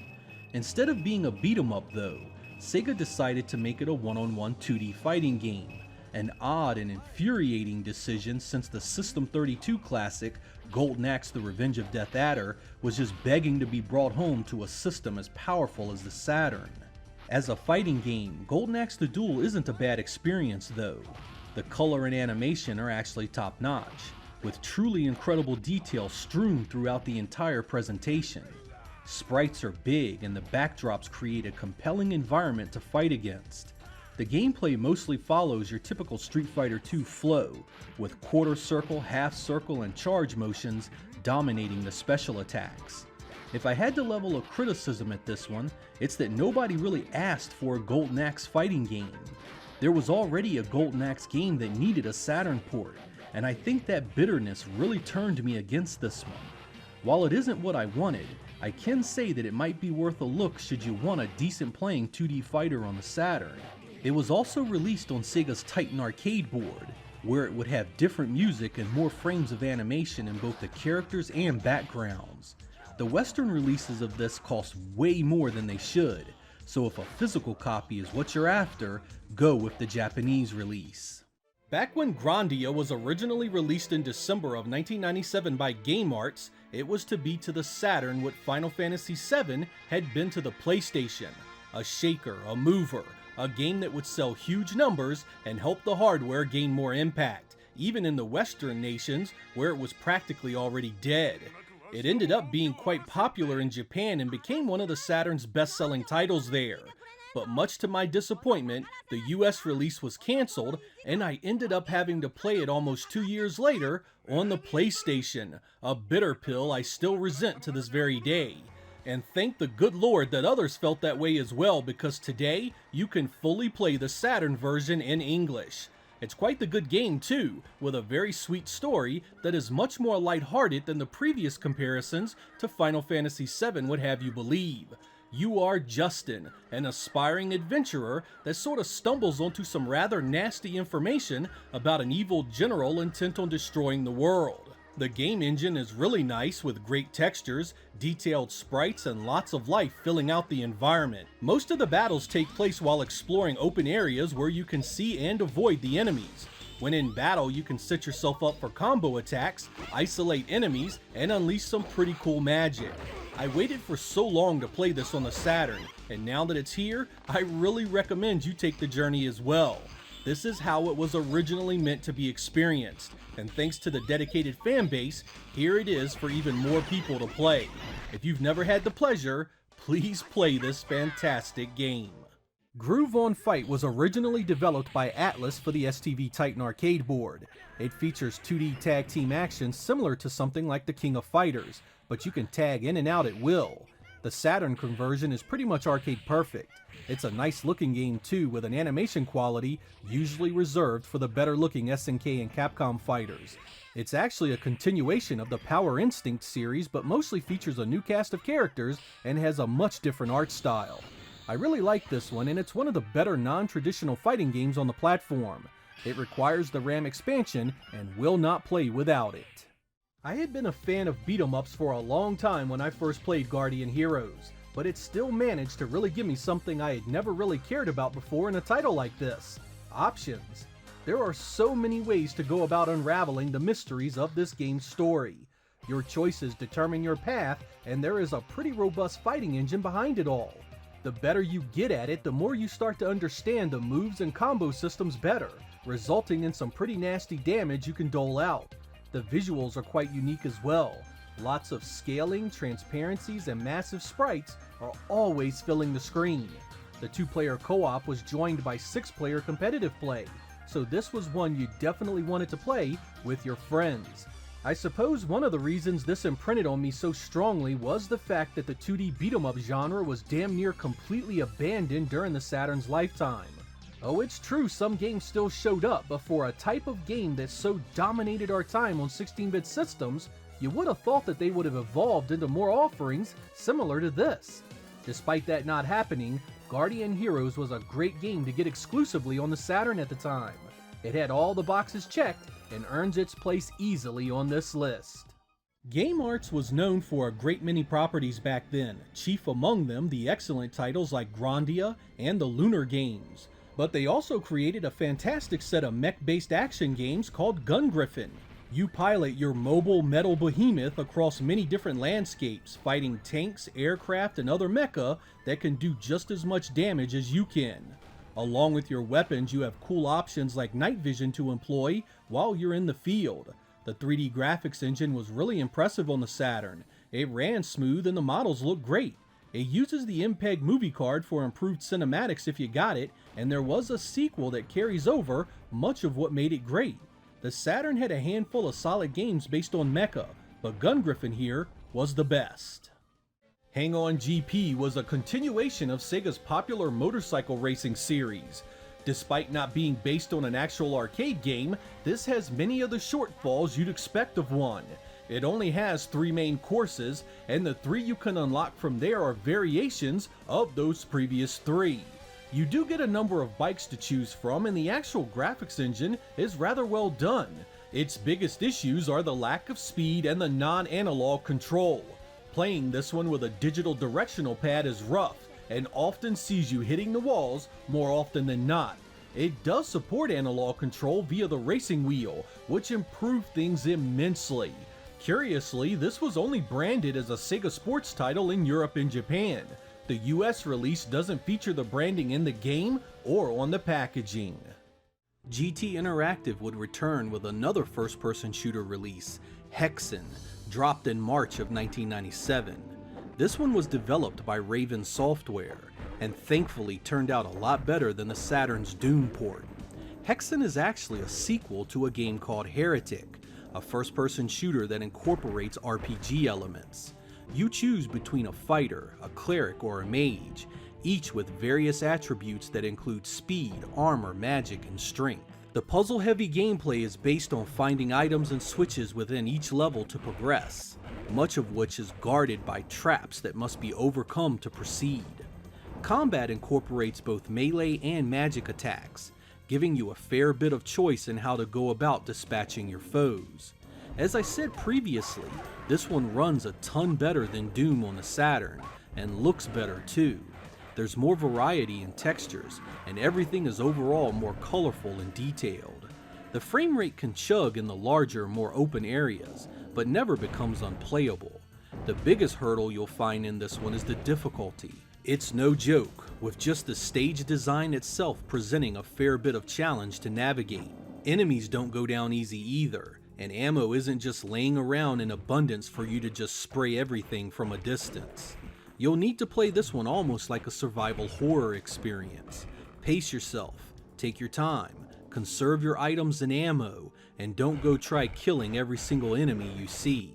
Instead of being a beat-em-up though, Sega decided to make it a one-on-one 2D fighting game, an odd and infuriating decision since the System 32 classic Golden Axe The Revenge of Death Adder was just begging to be brought home to a system as powerful as the Saturn. As a fighting game, Golden Axe The Duel isn't a bad experience though. The color and animation are actually top-notch, with truly incredible detail strewn throughout the entire presentation. Sprites are big and the backdrops create a compelling environment to fight against. The gameplay mostly follows your typical Street Fighter II flow, with quarter circle, half circle, and charge motions dominating the special attacks. If I had to level a criticism at this one, it's that nobody really asked for a Golden Axe fighting game. There was already a Golden Axe game that needed a Saturn port, and I think that bitterness really turned me against this one. While it isn't what I wanted, I can say that it might be worth a look should you want a decent playing 2D fighter on the Saturn. It was also released on Sega's Titan arcade board, where it would have different music and more frames of animation in both the characters and backgrounds. The Western releases of this cost way more than they should, so if a physical copy is what you're after, go with the Japanese release. Back when Grandia was originally released in December of 1997 by Game Arts, it was to be to the Saturn what Final Fantasy VII had been to the PlayStation. A shaker, a mover, a game that would sell huge numbers and help the hardware gain more impact, even in the Western nations where it was practically already dead. It ended up being quite popular in Japan and became one of the Saturn's best-selling titles there. But much to my disappointment, the US release was cancelled, and I ended up having to play it almost 2 years later on the PlayStation, a bitter pill I still resent to this very day. And thank the good Lord that others felt that way as well, because today you can fully play the Saturn version in English. It's quite the good game too, with a very sweet story that is much more lighthearted than the previous comparisons to Final Fantasy VII would have you believe. You are Justin, an aspiring adventurer that sort of stumbles onto some rather nasty information about an evil general intent on destroying the world. The game engine is really nice with great textures, detailed sprites, and lots of life filling out the environment. Most of the battles take place while exploring open areas where you can see and avoid the enemies. When in battle, you can set yourself up for combo attacks, isolate enemies, and unleash some pretty cool magic. I waited for so long to play this on the Saturn, and now that it's here, I really recommend you take the journey as well. This is how it was originally meant to be experienced, and thanks to the dedicated fan base, here it is for even more people to play. If you've never had the pleasure, please play this fantastic game. Groove on Fight was originally developed by Atlas for the STV Titan arcade board. It features 2D tag team action similar to something like the King of Fighters, but you can tag in and out at will. The Saturn conversion is pretty much arcade perfect. It's a nice looking game too, with an animation quality usually reserved for the better looking SNK and Capcom fighters. It's actually a continuation of the Power Instinct series, but mostly features a new cast of characters and has a much different art style. I really like this one, and it's one of the better non-traditional fighting games on the platform. It requires the RAM expansion and will not play without it. I had been a fan of beat-em-ups for a long time when I first played Guardian Heroes, but it still managed to really give me something I had never really cared about before in a title like this: options. There are so many ways to go about unraveling the mysteries of this game's story. Your choices determine your path, and there is a pretty robust fighting engine behind it all. The better you get at it, the more you start to understand the moves and combo systems better, resulting in some pretty nasty damage you can dole out. The visuals are quite unique as well. Lots of scaling, transparencies, and massive sprites are always filling the screen. The 2-player co-op was joined by 6-player competitive play, so this was one you definitely wanted to play with your friends. I suppose one of the reasons this imprinted on me so strongly was the fact that the 2D beat-em-up genre was damn near completely abandoned during the Saturn's lifetime. Oh, it's true some games still showed up, but for a type of game that so dominated our time on 16-bit systems, you would have thought that they would have evolved into more offerings similar to this. Despite that not happening, Guardian Heroes was a great game to get exclusively on the Saturn at the time. It had all the boxes checked and earns its place easily on this list. Game Arts was known for a great many properties back then, chief among them the excellent titles like Grandia and the Lunar games. But they also created a fantastic set of mech-based action games called Gun Griffin. You pilot your mobile metal behemoth across many different landscapes, fighting tanks, aircraft, and other mecha that can do just as much damage as you can. Along with your weapons, you have cool options like night vision to employ while you're in the field. The 3D graphics engine was really impressive on the Saturn. It ran smooth and the models looked great. It uses the MPEG movie card for improved cinematics if you got it, and there was a sequel that carries over much of what made it great. The Saturn had a handful of solid games based on mecha, but Gun Griffin here was the best. Hang On GP was a continuation of Sega's popular motorcycle racing series. Despite not being based on an actual arcade game, this has many of the shortfalls you'd expect of one. It only has 3 main courses, and the 3 you can unlock from there are variations of those previous 3. You do get a number of bikes to choose from, and the actual graphics engine is rather well done. Its biggest issues are the lack of speed and the non-analog control. Playing this one with a digital directional pad is rough, and often sees you hitting the walls more often than not. It does support analog control via the racing wheel, which improved things immensely. Curiously, this was only branded as a Sega Sports title in Europe and Japan. The US release doesn't feature the branding in the game or on the packaging. GT Interactive would return with another first-person shooter release, Hexen, dropped in March of 1997. This one was developed by Raven Software, and thankfully turned out a lot better than the Saturn's Doom port. Hexen is actually a sequel to a game called Heretic, a first-person shooter that incorporates RPG elements. You choose between a fighter, a cleric, or a mage, each with various attributes that include speed, armor, magic, and strength. The puzzle-heavy gameplay is based on finding items and switches within each level to progress, much of which is guarded by traps that must be overcome to proceed. Combat incorporates both melee and magic attacks, giving you a fair bit of choice in how to go about dispatching your foes. As I said previously, this one runs a ton better than Doom on the Saturn, and looks better too. There's more variety in textures, and everything is overall more colorful and detailed. The frame rate can chug in the larger, more open areas, but never becomes unplayable. The biggest hurdle you'll find in this one is the difficulty. It's no joke, with just the stage design itself presenting a fair bit of challenge to navigate. Enemies don't go down easy either, and ammo isn't just laying around in abundance for you to just spray everything from a distance. You'll need to play this one almost like a survival horror experience. Pace yourself, take your time, conserve your items and ammo, and don't go try killing every single enemy you see.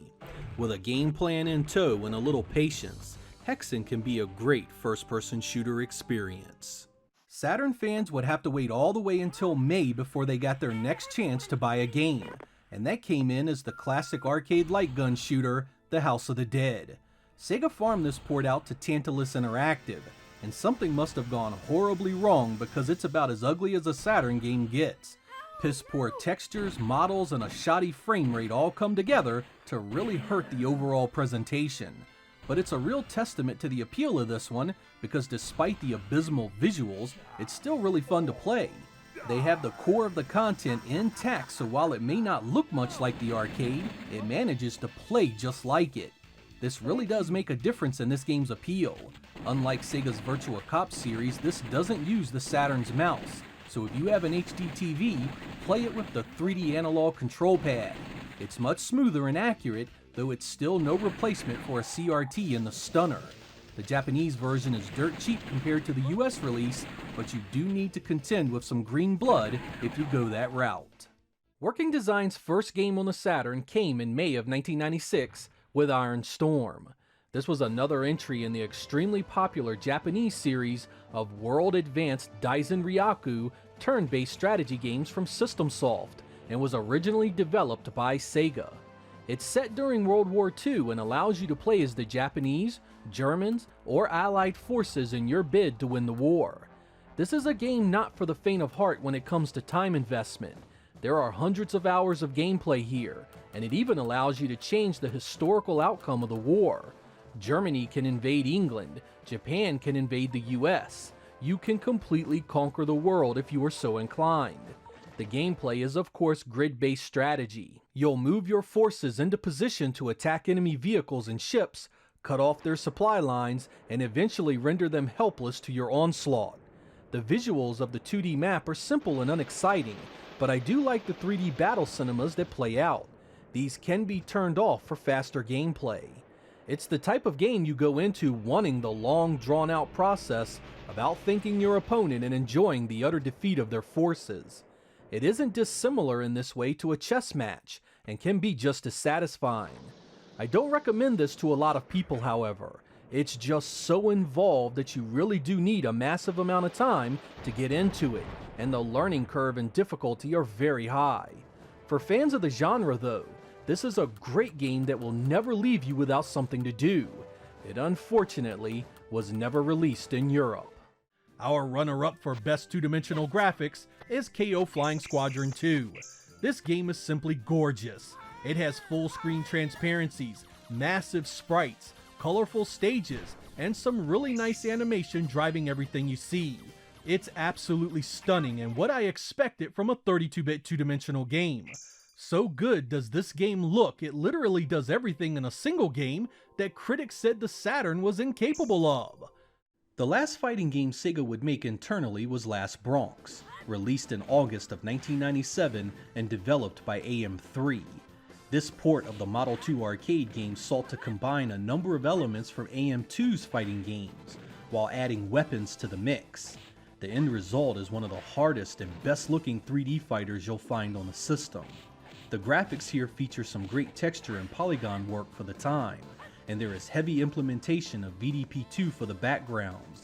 With a game plan in tow and a little patience, Hexen can be a great first-person shooter experience. Saturn fans would have to wait all the way until May before they got their next chance to buy a game, and that came in as the classic arcade light gun shooter, The House of the Dead. Sega farmed this port out to Tantalus Interactive, and something must have gone horribly wrong because it's about as ugly as a Saturn game gets. Piss poor textures, models, and a shoddy frame rate all come together to really hurt the overall presentation. But it's a real testament to the appeal of this one, because despite the abysmal visuals, it's still really fun to play. They have the core of the content intact, so while it may not look much like the arcade, it manages to play just like it. This really does make a difference in this game's appeal. Unlike Sega's Virtua Cop series, this doesn't use the Saturn's mouse, so if you have an HD TV, play it with the 3D analog control pad. It's much smoother and accurate, though it's still no replacement for a CRT in the Stunner. The Japanese version is dirt cheap compared to the US release, but you do need to contend with some green blood if you go that route. Working Design's first game on the Saturn came in May of 1996 with Iron Storm. This was another entry in the extremely popular Japanese series of World Advanced Daisen Ryaku turn-based strategy games from System Soft, and was originally developed by Sega. It's set during World War II and allows you to play as the Japanese, Germans, or Allied forces in your bid to win the war. This is a game not for the faint of heart when it comes to time investment. There are hundreds of hours of gameplay here, and it even allows you to change the historical outcome of the war. Germany can invade England, Japan can invade the US. You can completely conquer the world if you are so inclined. The gameplay is of course grid-based strategy. You'll move your forces into position to attack enemy vehicles and ships, cut off their supply lines, and eventually render them helpless to your onslaught. The visuals of the 2D map are simple and unexciting, but I do like the 3D battle cinemas that play out. These can be turned off for faster gameplay. It's the type of game you go into wanting the long, drawn-out process of outthinking your opponent and enjoying the utter defeat of their forces. It isn't dissimilar in this way to a chess match, and can be just as satisfying. I don't recommend this to a lot of people, however. It's just so involved that you really do need a massive amount of time to get into it, and the learning curve and difficulty are very high. For fans of the genre though, this is a great game that will never leave you without something to do. It unfortunately was never released in Europe. Our runner-up for best two-dimensional graphics is KO Flying Squadron 2. This game is simply gorgeous. It has full-screen transparencies, massive sprites, colorful stages, and some really nice animation driving everything you see. It's absolutely stunning and what I expected from a 32-bit two-dimensional game. So good does this game look, it literally does everything in a single game that critics said the Saturn was incapable of. The last fighting game Sega would make internally was Last Bronx, released in August of 1997 and developed by AM3. This port of the Model 2 arcade game sought to combine a number of elements from AM2's fighting games, while adding weapons to the mix. The end result is one of the hardest and best looking 3D fighters you'll find on the system. The graphics here feature some great texture and polygon work for the time, and there is heavy implementation of VDP2 for the backgrounds.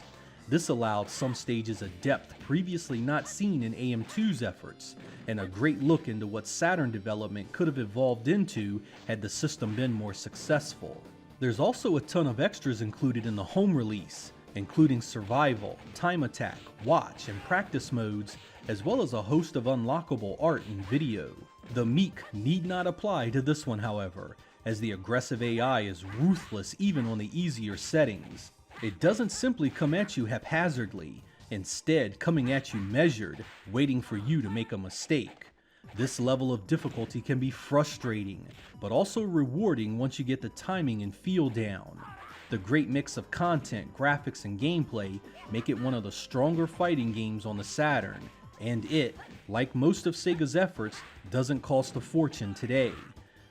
This allowed some stages a depth previously not seen in AM2's efforts, and a great look into what Saturn development could have evolved into had the system been more successful. There's also a ton of extras included in the home release, including survival, time attack, watch, and practice modes, as well as a host of unlockable art and video. The meek need not apply to this one, however, as the aggressive AI is ruthless even on the easier settings. It doesn't simply come at you haphazardly, instead coming at you measured, waiting for you to make a mistake. This level of difficulty can be frustrating, but also rewarding once you get the timing and feel down. The great mix of content, graphics, and gameplay make it one of the stronger fighting games on the Saturn, and it, like most of Sega's efforts, doesn't cost a fortune today.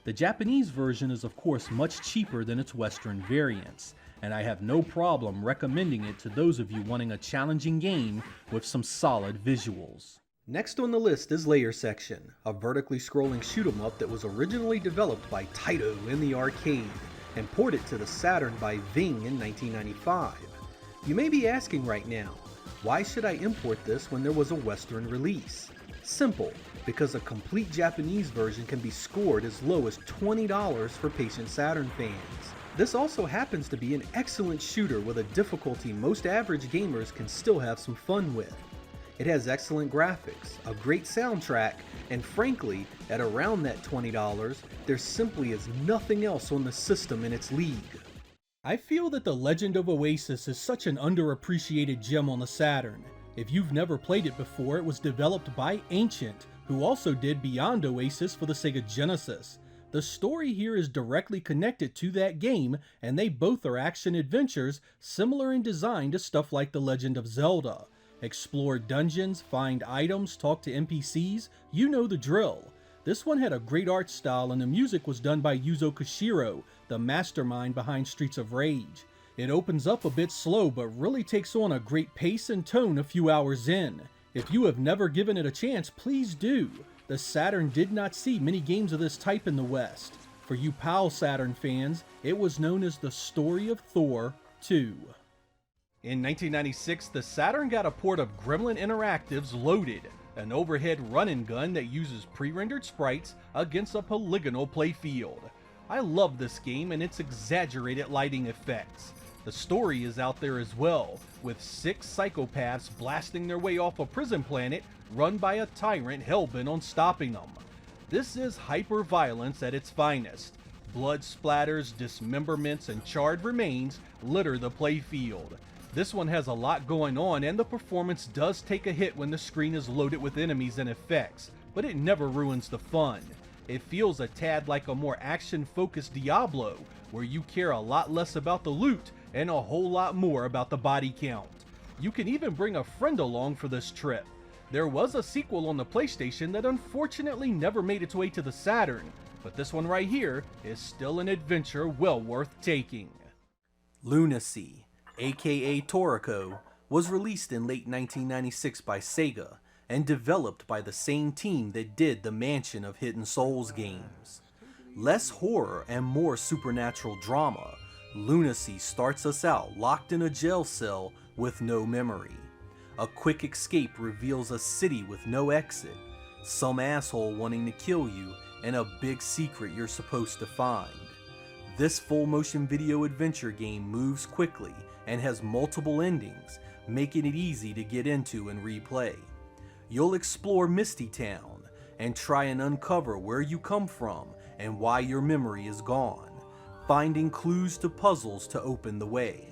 The Japanese version is of course much cheaper than its Western variants, and I have no problem recommending it to those of you wanting a challenging game with some solid visuals. Next on the list is Layer Section, a vertically scrolling shoot 'em up that was originally developed by Taito in the arcade, and ported to the Saturn by Ving in 1995. You may be asking right now, why should I import this when there was a Western release? Simple, because a complete Japanese version can be scored as low as $20 for patient Saturn fans. This also happens to be an excellent shooter with a difficulty most average gamers can still have some fun with. It has excellent graphics, a great soundtrack, and frankly, at around that $20, there simply is nothing else on the system in its league. I feel that The Legend of Oasis is such an underappreciated gem on the Saturn. If you've never played it before, it was developed by Ancient, who also did Beyond Oasis for the Sega Genesis. The story here is directly connected to that game, and they both are action-adventures similar in design to stuff like The Legend of Zelda. Explore dungeons, find items, talk to NPCs, you know the drill. This one had a great art style, and the music was done by Yuzo Koshiro, the mastermind behind Streets of Rage. It opens up a bit slow, but really takes on a great pace and tone a few hours in. If you have never given it a chance, please do. The Saturn did not see many games of this type in the West. For you PAL Saturn fans, it was known as the Story of Thor 2. In 1996, the Saturn got a port of Gremlin Interactive's Loaded, an overhead run-and gun that uses pre-rendered sprites against a polygonal playfield. I love this game and its exaggerated lighting effects. The story is out there as well, with 6 psychopaths blasting their way off a prison planet run by a tyrant hellbent on stopping them. This is hyper-violence at its finest. Blood splatters, dismemberments, and charred remains litter the playfield. This one has a lot going on, and the performance does take a hit when the screen is loaded with enemies and effects, but it never ruins the fun. It feels a tad like a more action-focused Diablo, where you care a lot less about the loot and a whole lot more about the body count. You can even bring a friend along for this trip. There was a sequel on the PlayStation that unfortunately never made its way to the Saturn, but this one right here is still an adventure well worth taking. Lunacy, aka Toriko, was released in late 1996 by Sega and developed by the same team that did the Mansion of Hidden Souls games. Less horror and more supernatural drama, Lunacy starts us out locked in a jail cell with no memory. A quick escape reveals a city with no exit, some asshole wanting to kill you, and a big secret you're supposed to find. This full motion video adventure game moves quickly and has multiple endings, making it easy to get into and replay. You'll explore Misty Town and try and uncover where you come from and why your memory is gone, finding clues to puzzles to open the way.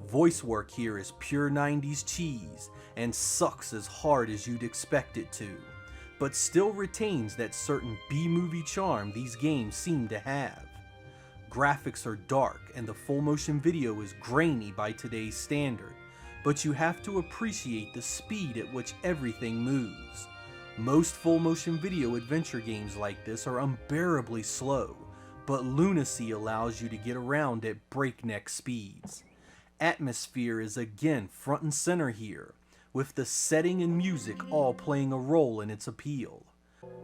Voice work here is pure 90s cheese and sucks as hard as you'd expect it to, but still retains that certain B-movie charm these games seem to have. Graphics are dark and the full motion video is grainy by today's standard, but you have to appreciate the speed at which everything moves. Most full motion video adventure games like this are unbearably slow, but Lunacy allows you to get around at breakneck speeds. Atmosphere is again front and center here, with the setting and music all playing a role in its appeal.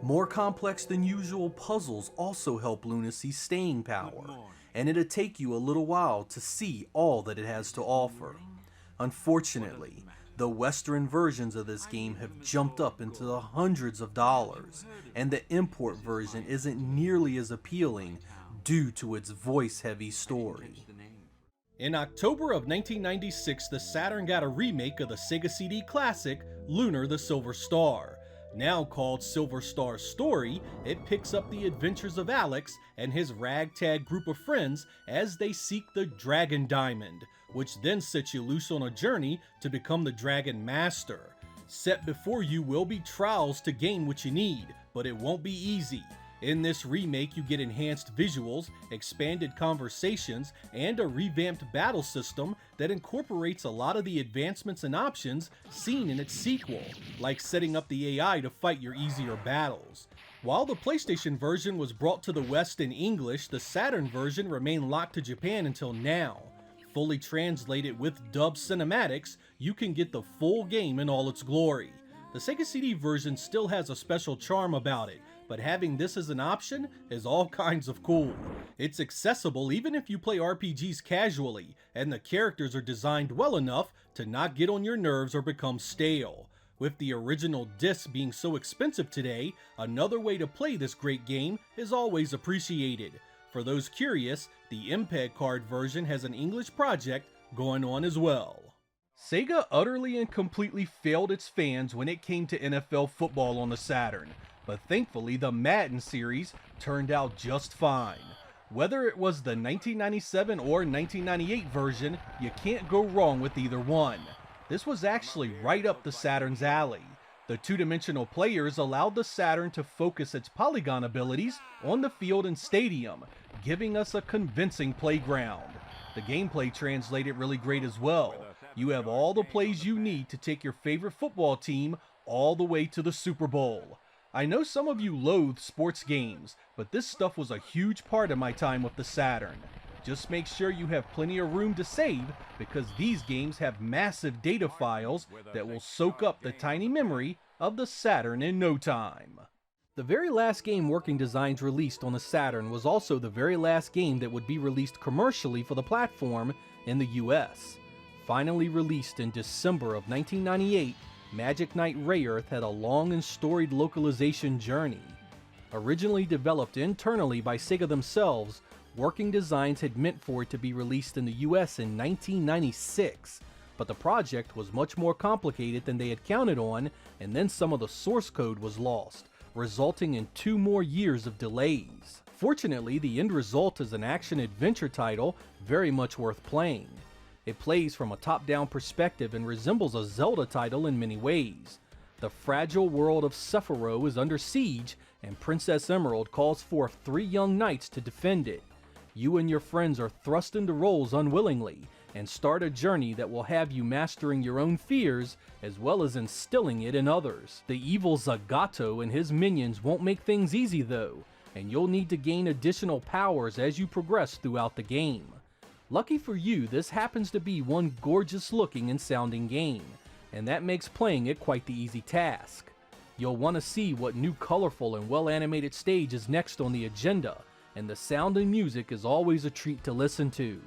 More complex than usual puzzles also help Lunacy's staying power, and it'll take you a little while to see all that it has to offer. Unfortunately, the Western versions of this game have jumped up into the hundreds of dollars, and the import version isn't nearly as appealing due to its voice-heavy story. In October of 1996, the Saturn got a remake of the Sega CD classic, Lunar the Silver Star. Now called Silver Star Story, it picks up the adventures of Alex and his ragtag group of friends as they seek the Dragon Diamond, which then sets you loose on a journey to become the Dragon Master. Set before you will be trials to gain what you need, but it won't be easy. In this remake, you get enhanced visuals, expanded conversations, and a revamped battle system that incorporates a lot of the advancements and options seen in its sequel, like setting up the AI to fight your easier battles. While the PlayStation version was brought to the West in English, the Saturn version remained locked to Japan until now. Fully translated with dubbed cinematics, you can get the full game in all its glory. The Sega CD version still has a special charm about it, but having this as an option is all kinds of cool. It's accessible even if you play RPGs casually, and the characters are designed well enough to not get on your nerves or become stale. With the original disc being so expensive today, another way to play this great game is always appreciated. For those curious, the MPEG card version has an English project going on as well. Sega utterly and completely failed its fans when it came to NFL football on the Saturn, but thankfully the Madden series turned out just fine. Whether it was the 1997 or 1998 version, you can't go wrong with either one. This was actually right up the Saturn's alley. The two-dimensional players allowed the Saturn to focus its polygon abilities on the field and stadium, giving us a convincing playground. The gameplay translated really great as well. You have all the plays you need to take your favorite football team all the way to the Super Bowl. I know some of you loathe sports games, but this stuff was a huge part of my time with the Saturn. Just make sure you have plenty of room to save, because these games have massive data files that will soak up the tiny memory of the Saturn in no time. The very last game Working Designs released on the Saturn was also the very last game that would be released commercially for the platform in the US. Finally released in December of 1998, Magic Knight Rayearth had a long and storied localization journey. Originally developed internally by Sega themselves, Working Designs had meant for it to be released in the US in 1996, but the project was much more complicated than they had counted on, and then some of the source code was lost, resulting in 2 more years of delays. Fortunately, the end result is an action-adventure title very much worth playing. It plays from a top-down perspective and resembles a Zelda title in many ways. The fragile world of Sephiroth is under siege, and Princess Emerald calls forth 3 young knights to defend it. You and your friends are thrust into roles unwillingly, and start a journey that will have you mastering your own fears, as well as instilling it in others. The evil Zagato and his minions won't make things easy though, and you'll need to gain additional powers as you progress throughout the game. Lucky for you, this happens to be one gorgeous looking and sounding game, and that makes playing it quite the easy task. You'll want to see what new colorful and well animated stage is next on the agenda, and the sound and music is always a treat to listen to.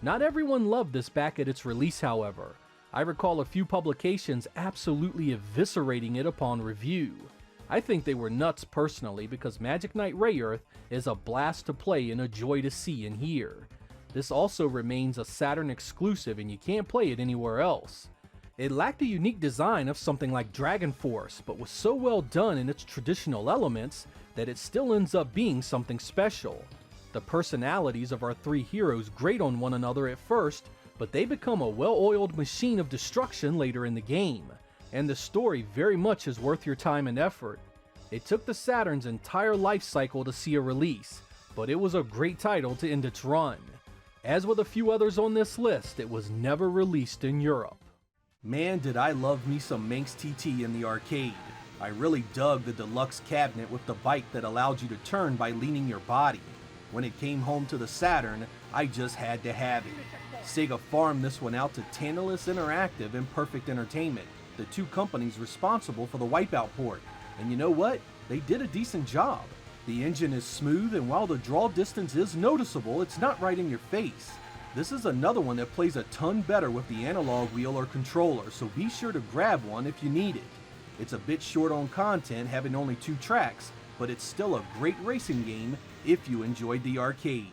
Not everyone loved this back at its release, however. I recall a few publications absolutely eviscerating it upon review. I think they were nuts personally, because Magic Knight Rayearth is a blast to play and a joy to see and hear. This also remains a Saturn exclusive and you can't play it anywhere else. It lacked the unique design of something like Dragon Force, but was so well done in its traditional elements that it still ends up being something special. The personalities of our 3 heroes grate on one another at first, but they become a well-oiled machine of destruction later in the game, and the story very much is worth your time and effort. It took the Saturn's entire life cycle to see a release, but it was a great title to end its run. As with a few others on this list, it was never released in Europe. Man, did I love me some Manx TT in the arcade. I really dug the deluxe cabinet with the bike that allowed you to turn by leaning your body. When it came home to the Saturn, I just had to have it. Sega farmed this one out to Tantalus Interactive and Perfect Entertainment, the 2 companies responsible for the Wipeout port. And you know what? They did a decent job. The engine is smooth, and while the draw distance is noticeable, it's not right in your face. This is another one that plays a ton better with the analog wheel or controller, so be sure to grab one if you need it. It's a bit short on content, having only 2 tracks, but it's still a great racing game if you enjoyed the arcade.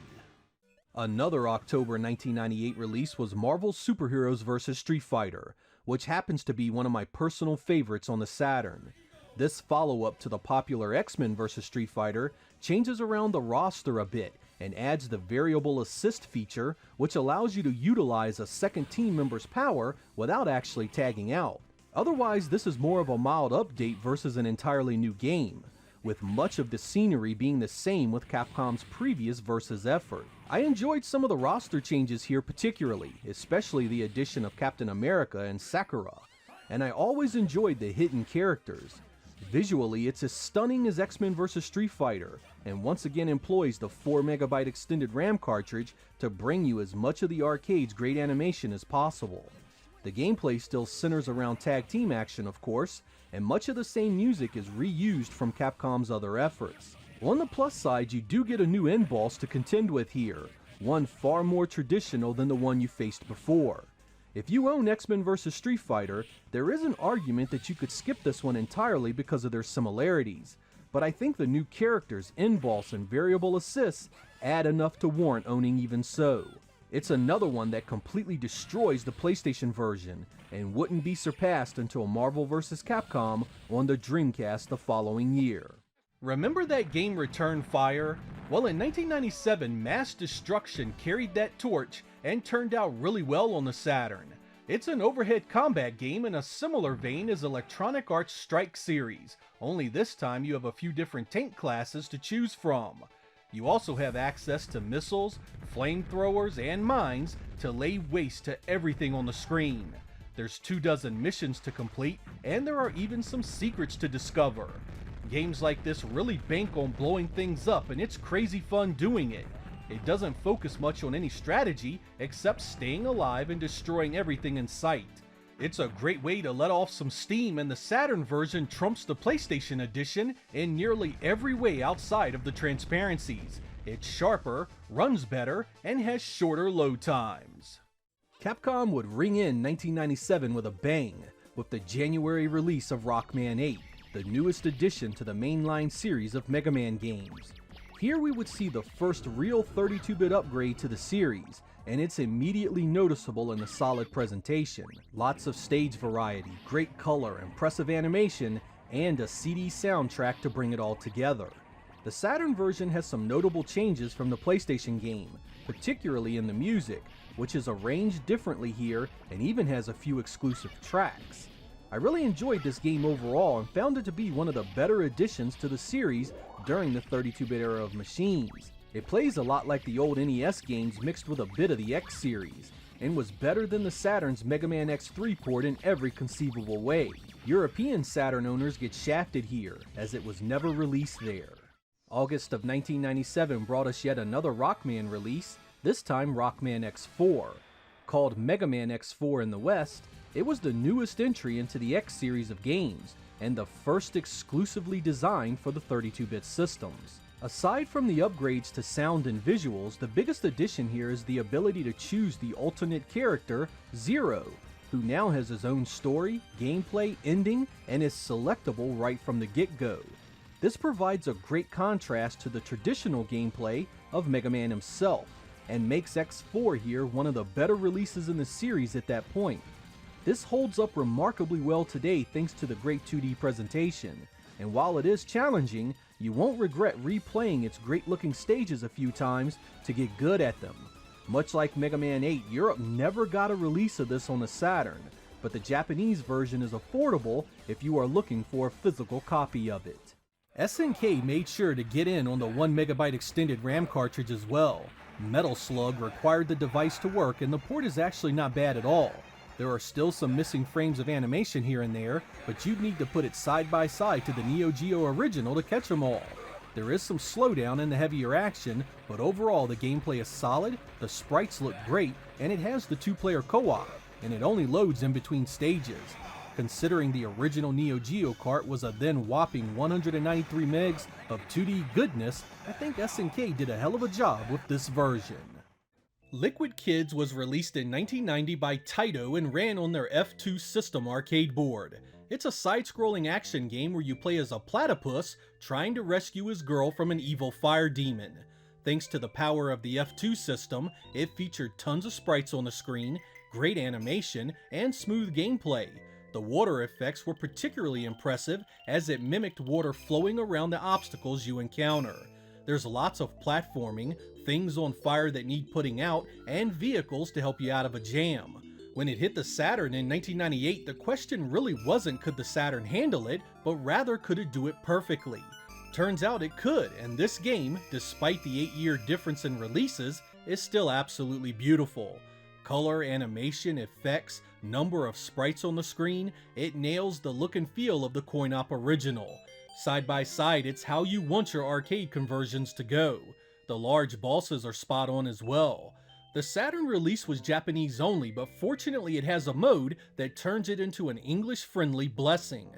Another October 1998 release was Marvel's Superheroes vs. Street Fighter, which happens to be one of my personal favorites on the Saturn. This follow-up to the popular X-Men vs. Street Fighter changes around the roster a bit and adds the variable assist feature, which allows you to utilize a second team member's power without actually tagging out. Otherwise, this is more of a mild update versus an entirely new game, with much of the scenery being the same with Capcom's previous Versus effort. I enjoyed some of the roster changes here particularly, especially the addition of Captain America and Sakura, and I always enjoyed the hidden characters. Visually, it's as stunning as X-Men vs. Street Fighter, and once again employs the 4MB extended RAM cartridge to bring you as much of the arcade's great animation as possible. The gameplay still centers around tag team action, of course, and much of the same music is reused from Capcom's other efforts. On the plus side, you do get a new end boss to contend with here, one far more traditional than the one you faced before. If you own X-Men vs. Street Fighter, there is an argument that you could skip this one entirely because of their similarities, but I think the new characters, end boss, and variable assists add enough to warrant owning even so. It's another one that completely destroys the PlayStation version, and wouldn't be surpassed until Marvel vs. Capcom on the Dreamcast the following year. Remember that game Return Fire? Well, in 1997, Mass Destruction carried that torch and turned out really well on the Saturn. It's an overhead combat game in a similar vein as Electronic Arts' Strike series, only this time you have a few different tank classes to choose from. You also have access to missiles, flamethrowers, and mines to lay waste to everything on the screen. There's 24 missions to complete, and there are even some secrets to discover. Games like this really bank on blowing things up, and it's crazy fun doing it. It doesn't focus much on any strategy, except staying alive and destroying everything in sight. It's a great way to let off some steam, and the Saturn version trumps the PlayStation edition in nearly every way outside of the transparencies. It's sharper, runs better, and has shorter load times. Capcom would ring in 1997 with a bang, with the January release of Rockman 8, the newest addition to the mainline series of Mega Man games. Here we would see the first real 32-bit upgrade to the series, and it's immediately noticeable in the solid presentation. Lots of stage variety, great color, impressive animation, and a CD soundtrack to bring it all together. The Saturn version has some notable changes from the PlayStation game, particularly in the music, which is arranged differently here and even has a few exclusive tracks. I really enjoyed this game overall and found it to be one of the better additions to the series during the 32-bit era of machines. It plays a lot like the old NES games mixed with a bit of the X series, and was better than the Saturn's Mega Man X3 port in every conceivable way. European Saturn owners get shafted here, as it was never released there. August of 1997 brought us yet another Rockman release, this time Rockman X4. Called Mega Man X4 in the West, it was the newest entry into the X series of games, and the first exclusively designed for the 32-bit systems. Aside from the upgrades to sound and visuals, the biggest addition here is the ability to choose the alternate character, Zero, who now has his own story, gameplay, ending, and is selectable right from the get-go. This provides a great contrast to the traditional gameplay of Mega Man himself, and makes X4 here one of the better releases in the series at that point. This holds up remarkably well today thanks to the great 2D presentation, and while it is challenging, you won't regret replaying its great looking stages a few times to get good at them. Much like Mega Man 8, Europe never got a release of this on the Saturn, but the Japanese version is affordable if you are looking for a physical copy of it. SNK made sure to get in on the 1MB extended RAM cartridge as well. Metal Slug required the device to work, and the port is actually not bad at all. There are still some missing frames of animation here and there, but you'd need to put it side by side to the Neo Geo original to catch them all. There is some slowdown in the heavier action, but overall the gameplay is solid, the sprites look great, and it has the 2-player co-op, and it only loads in between stages. Considering the original Neo Geo cart was a then whopping 193 megs of 2D goodness, I think SNK did a hell of a job with this version. Liquid Kids was released in 1990 by Taito and ran on their F2 system arcade board. It's a side-scrolling action game where you play as a platypus trying to rescue his girl from an evil fire demon. Thanks to the power of the F2 system, it featured tons of sprites on the screen, great animation, and smooth gameplay. The water effects were particularly impressive as it mimicked water flowing around the obstacles you encounter. There's lots of platforming, things on fire that need putting out, and vehicles to help you out of a jam. When it hit the Saturn in 1998, the question really wasn't could the Saturn handle it, but rather could it do it perfectly. Turns out it could, and this game, despite the 8-year difference in releases, is still absolutely beautiful. Color, animation, effects, number of sprites on the screen, it nails the look and feel of the coin-op original. Side by side, it's how you want your arcade conversions to go. The large bosses are spot on as well. The Saturn release was Japanese only, but fortunately it has a mode that turns it into an English-friendly blessing.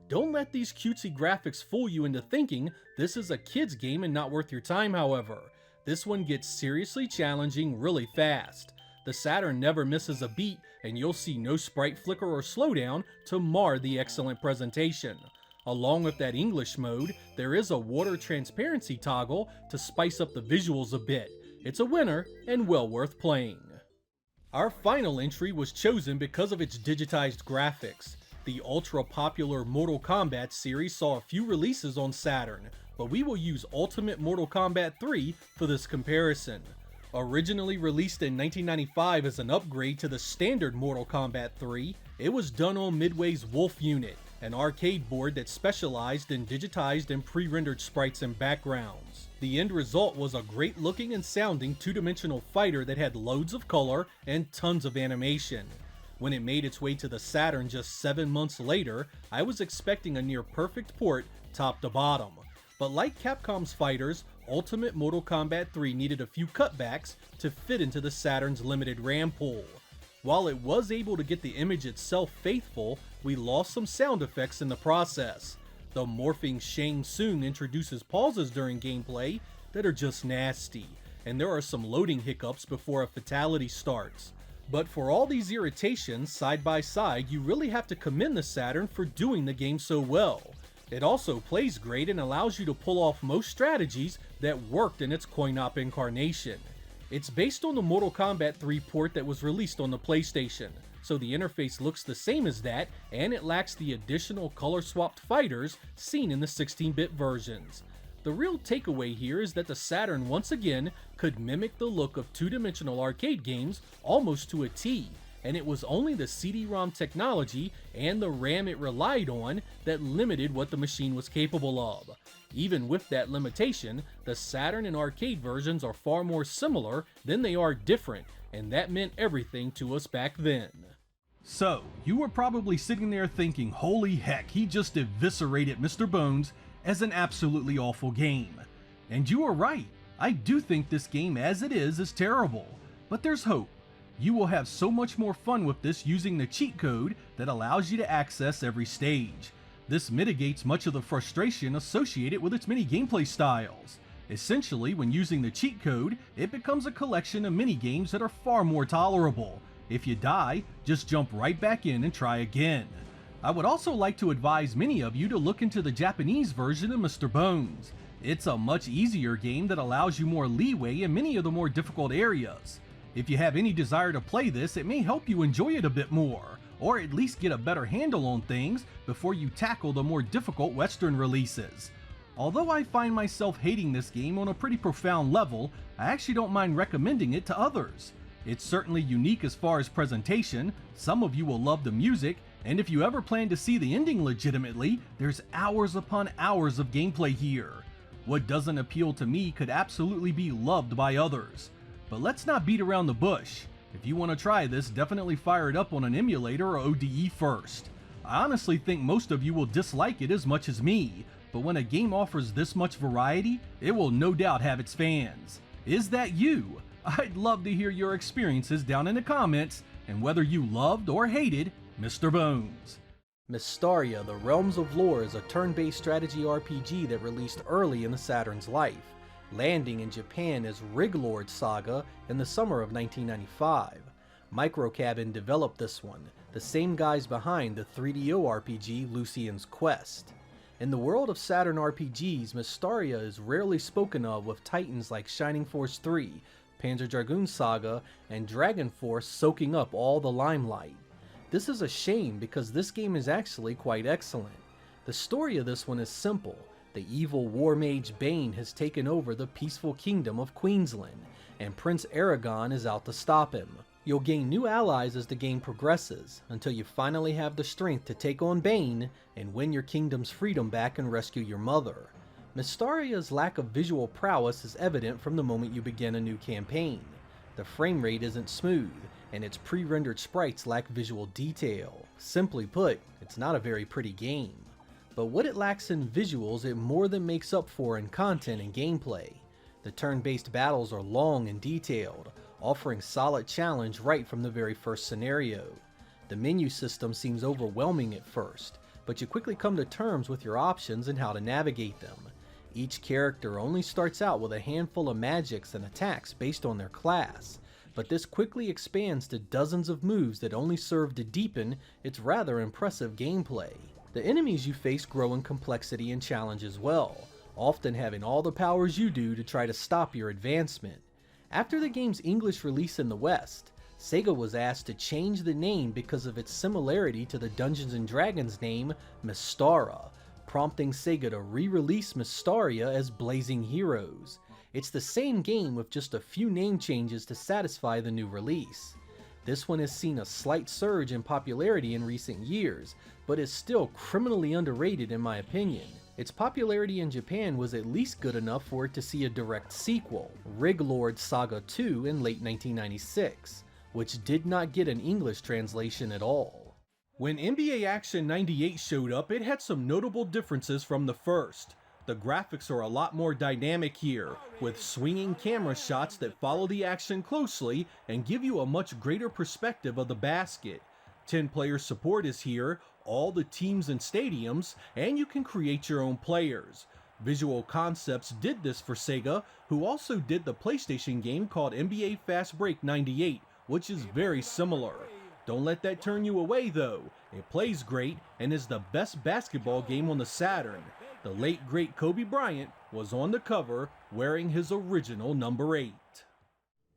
Don't let these cutesy graphics fool you into thinking this is a kid's game and not worth your time, however. This one gets seriously challenging really fast. The Saturn never misses a beat, and you'll see no sprite flicker or slowdown to mar the excellent presentation. Along with that English mode, there is a water transparency toggle to spice up the visuals a bit. It's a winner and well worth playing. Our final entry was chosen because of its digitized graphics. The ultra-popular Mortal Kombat series saw a few releases on Saturn, but we will use Ultimate Mortal Kombat 3 for this comparison. Originally released in 1995 as an upgrade to the standard Mortal Kombat 3, it was done on Midway's Wolf unit, an arcade board that specialized in digitized and pre-rendered sprites and backgrounds. The end result was a great looking and sounding two-dimensional fighter that had loads of color and tons of animation. When it made its way to the Saturn just 7 months later, I was expecting a near perfect port top to bottom. But like Capcom's fighters, Ultimate Mortal Kombat 3 needed a few cutbacks to fit into the Saturn's limited RAM pool. While it was able to get the image itself faithful, we lost some sound effects in the process. The morphing Shang Tsung introduces pauses during gameplay that are just nasty, and there are some loading hiccups before a fatality starts. But for all these irritations, side by side, you really have to commend the Saturn for doing the game so well. It also plays great and allows you to pull off most strategies that worked in its coin-op incarnation. It's based on the Mortal Kombat 3 port that was released on the PlayStation, so the interface looks the same as that, and it lacks the additional color-swapped fighters seen in the 16-bit versions. The real takeaway here is that the Saturn once again could mimic the look of two-dimensional arcade games almost to a T, and it was only the CD-ROM technology and the RAM it relied on that limited what the machine was capable of. Even with that limitation, the Saturn and arcade versions are far more similar than they are different, and that meant everything to us back then. So, you were probably sitting there thinking, holy heck, he just eviscerated Mr. Bones as an absolutely awful game. And you are right, I do think this game as it is terrible, but there's hope. You will have so much more fun with this using the cheat code that allows you to access every stage. This mitigates much of the frustration associated with its many gameplay styles. Essentially, when using the cheat code, it becomes a collection of mini-games that are far more tolerable. If you die, just jump right back in and try again. I would also like to advise many of you to look into the Japanese version of Mr. Bones. It's a much easier game that allows you more leeway in many of the more difficult areas. If you have any desire to play this, it may help you enjoy it a bit more, or at least get a better handle on things before you tackle the more difficult Western releases. Although I find myself hating this game on a pretty profound level, I actually don't mind recommending it to others. It's certainly unique as far as presentation, some of you will love the music, and if you ever plan to see the ending legitimately, there's hours upon hours of gameplay here. What doesn't appeal to me could absolutely be loved by others. But let's not beat around the bush. If you want to try this, definitely fire it up on an emulator or ODE first. I honestly think most of you will dislike it as much as me, but when a game offers this much variety, it will no doubt have its fans. Is that you? I'd love to hear your experiences down in the comments, and whether you loved or hated Mr. Bones. Mystaria: The Realms of Lore is a turn-based strategy RPG that released early in the Saturn's life. landing in Japan as Rig Lord Saga in the summer of 1995. Microcabin developed this one, the same guys behind the 3DO RPG Lucian's Quest. In the world of Saturn RPGs, Mystaria is rarely spoken of, with titles like Shining Force 3, Panzer Dragoon Saga, and Dragon Force soaking up all the limelight. This is a shame because this game is actually quite excellent. The story of this one is simple. The evil war mage Bane has taken over the peaceful kingdom of Queensland, and Prince Aragon is out to stop him. You'll gain new allies as the game progresses, until you finally have the strength to take on Bane and win your kingdom's freedom back and rescue your mother. Mystaria's lack of visual prowess is evident from the moment you begin a new campaign. The frame rate isn't smooth, and its pre-rendered sprites lack visual detail. Simply put, it's not a very pretty game. But what it lacks in visuals, it more than makes up for in content and gameplay. The turn-based battles are long and detailed, offering solid challenge right from the very first scenario. The menu system seems overwhelming at first, but you quickly come to terms with your options and how to navigate them. Each character only starts out with a handful of magics and attacks based on their class, but this quickly expands to dozens of moves that only serve to deepen its rather impressive gameplay. The enemies you face grow in complexity and challenge as well, often having all the powers you do to try to stop your advancement. After the game's English release in the West, Sega was asked to change the name because of its similarity to the Dungeons & Dragons name Mystara, prompting Sega to re-release Mystaria as Blazing Heroes. It's the same game with just a few name changes to satisfy the new release. This one has seen a slight surge in popularity in recent years, but is still criminally underrated in my opinion. Its popularity in Japan was at least good enough for it to see a direct sequel, Rig Lord Saga 2, in late 1996, which did not get an English translation at all. When NBA Action 98 showed up, it had some notable differences from the first. The graphics are a lot more dynamic here, with swinging camera shots that follow the action closely and give you a much greater perspective of the basket. 10-player support is here, all the teams and stadiums, and you can create your own players. Visual Concepts did this for Sega, who also did the PlayStation game called NBA Fast Break 98, which is very similar. Don't let that turn you away though. It plays great and is the best basketball game on the Saturn. The late great Kobe Bryant was on the cover wearing his original number 8.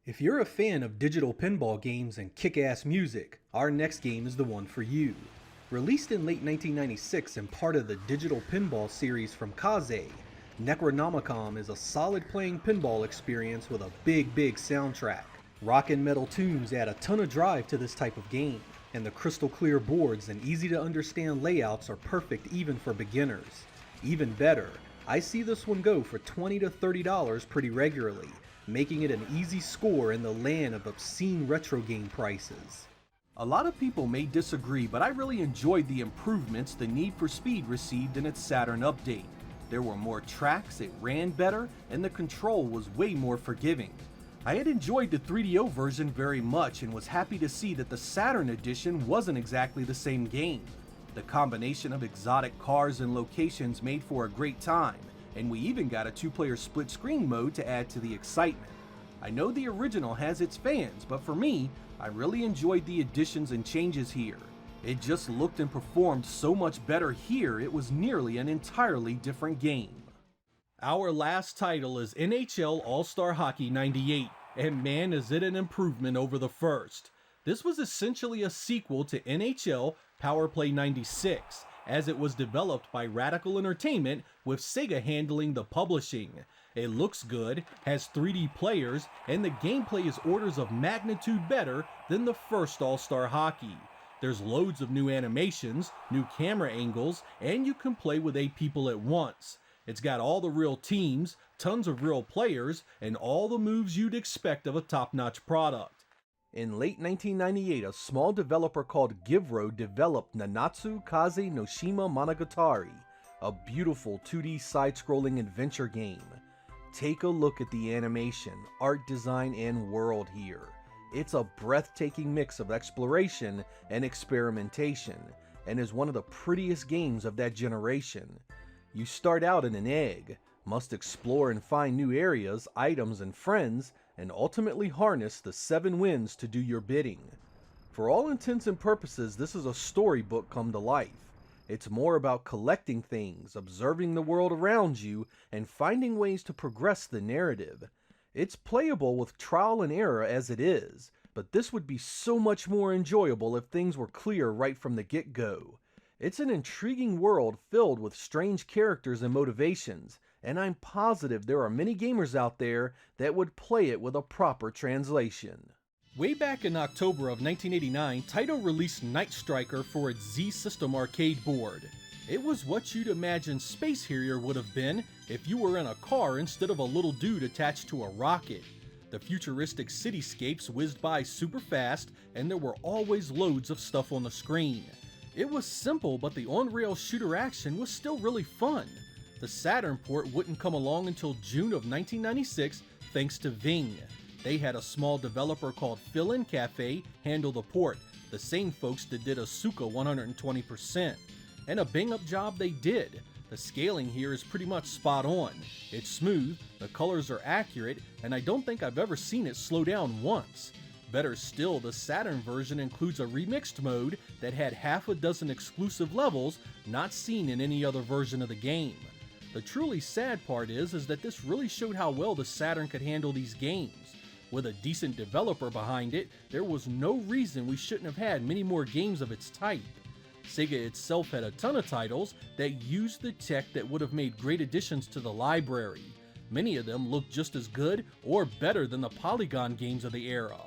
If you're a fan of digital pinball games and kick-ass music, our next game is the one for you. Released in late 1996 and part of the digital pinball series from Kaze, Necronomicon is a solid playing pinball experience with a big soundtrack. Rock and metal tunes add a ton of drive to this type of game, and the crystal clear boards and easy to understand layouts are perfect even for beginners. Even better, I see this one go for $20 to $30 pretty regularly, making it an easy score in the land of obscene retro game prices. A lot of people may disagree, but I really enjoyed the improvements the Need for Speed received in its Saturn update. There were more tracks, it ran better, and the control was way more forgiving. I had enjoyed the 3DO version very much and was happy to see that the Saturn edition wasn't exactly the same game. The combination of exotic cars and locations made for a great time, and we even got a 2-player split screen mode to add to the excitement. I know the original has its fans, but for me, I really enjoyed the additions and changes here. It just looked and performed so much better here, it was nearly an entirely different game. Our last title is NHL All-Star Hockey 98, and man is it an improvement over the first. This was essentially a sequel to NHL Power Play 96, as it was developed by Radical Entertainment with Sega handling the publishing. It looks good, has 3D players, and the gameplay is orders of magnitude better than the first All-Star Hockey. There's loads of new animations, new camera angles, and you can play with 8 people at once. It's got all the real teams, tons of real players, and all the moves you'd expect of a top-notch product. In late 1998, a small developer called Givro developed Nanatsu Kaze no Shima Monogatari, a beautiful 2D side-scrolling adventure game. Take a look at the animation, art design, and world here. It's a breathtaking mix of exploration and experimentation, and is one of the prettiest games of that generation. You start out in an egg, must explore and find new areas, items, and friends, and ultimately harness the 7 winds to do your bidding. For all intents and purposes, this is a storybook come to life. It's more about collecting things, observing the world around you, and finding ways to progress the narrative. It's playable with trial and error as it is, but this would be so much more enjoyable if things were clear right from the get-go. It's an intriguing world filled with strange characters and motivations, and I'm positive there are many gamers out there that would play it with a proper translation. Way back in October of 1989, Taito released Night Striker for its Z System arcade board. It was what you'd imagine Space Harrier would have been if you were in a car instead of a little dude attached to a rocket. The futuristic cityscapes whizzed by super fast, and there were always loads of stuff on the screen. It was simple, but the on-rail shooter action was still really fun. The Saturn port wouldn't come along until June of 1996 thanks to Ving. They had a small developer called Fill-In Cafe handle the port, the same folks that did Asuka 120%. And a bang-up job they did. The scaling here is pretty much spot on. It's smooth, the colors are accurate, and I don't think I've ever seen it slow down once. Better still, the Saturn version includes a remixed mode that had half a dozen exclusive levels not seen in any other version of the game. The truly sad part is that this really showed how well the Saturn could handle these games. With a decent developer behind it, there was no reason we shouldn't have had many more games of its type. Sega itself had a ton of titles that used the tech that would have made great additions to the library. Many of them looked just as good or better than the Polygon games of the era.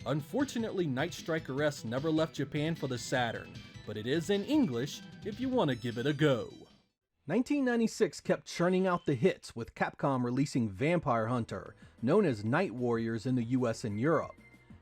Unfortunately, Night Striker S never left Japan for the Saturn, but it is in English if you want to give it a go. 1996 kept churning out the hits, with Capcom releasing Vampire Hunter, known as Night Warriors in the US and Europe.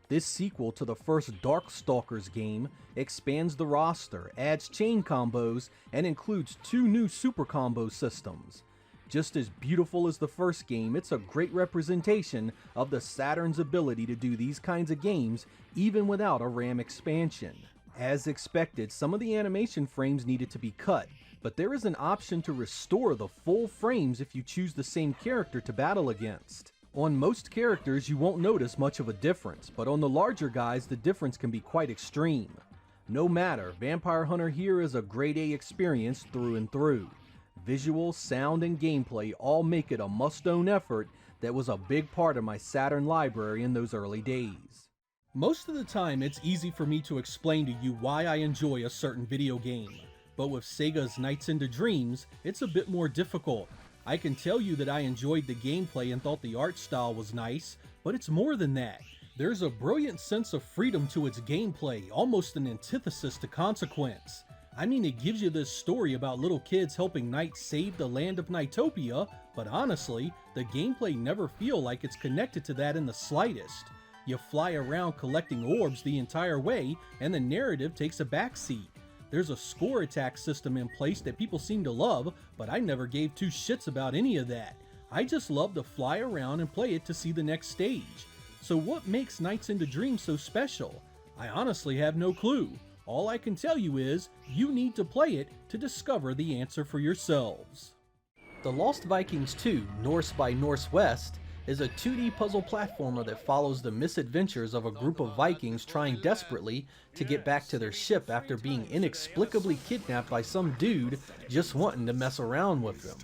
This sequel to the first Darkstalkers game expands the roster, adds chain combos, and includes 2 new super combo systems. Just as beautiful as the first game, it's a great representation of the Saturn's ability to do these kinds of games even without a RAM expansion. As expected, some of the animation frames needed to be cut, but there is an option to restore the full frames if you choose the same character to battle against. On most characters you won't notice much of a difference, but on the larger guys the difference can be quite extreme. No matter, Vampire Hunter here is a grade A experience through and through. Visuals, sound, and gameplay all make it a must-own effort that was a big part of my Saturn library in those early days. Most of the time it's easy for me to explain to you why I enjoy a certain video game, but with Sega's Nights into Dreams, it's a bit more difficult. I can tell you that I enjoyed the gameplay and thought the art style was nice, but it's more than that. There's a brilliant sense of freedom to its gameplay, almost an antithesis to Consequence. I mean, it gives you this story about little kids helping Knight save the land of Nightopia, but honestly, the gameplay never feel like it's connected to that in the slightest. You fly around collecting orbs the entire way, and the narrative takes a backseat. There's a score attack system in place that people seem to love, but I never gave 2 shits about any of that. I just love to fly around and play it to see the next stage. So what makes Nights into Dreams so special? I honestly have no clue. All I can tell you is, you need to play it to discover the answer for yourselves. The Lost Vikings 2, Norse by Northwest, is a 2D puzzle platformer that follows the misadventures of a group of Vikings trying desperately to get back to their ship after being inexplicably kidnapped by some dude just wanting to mess around with them.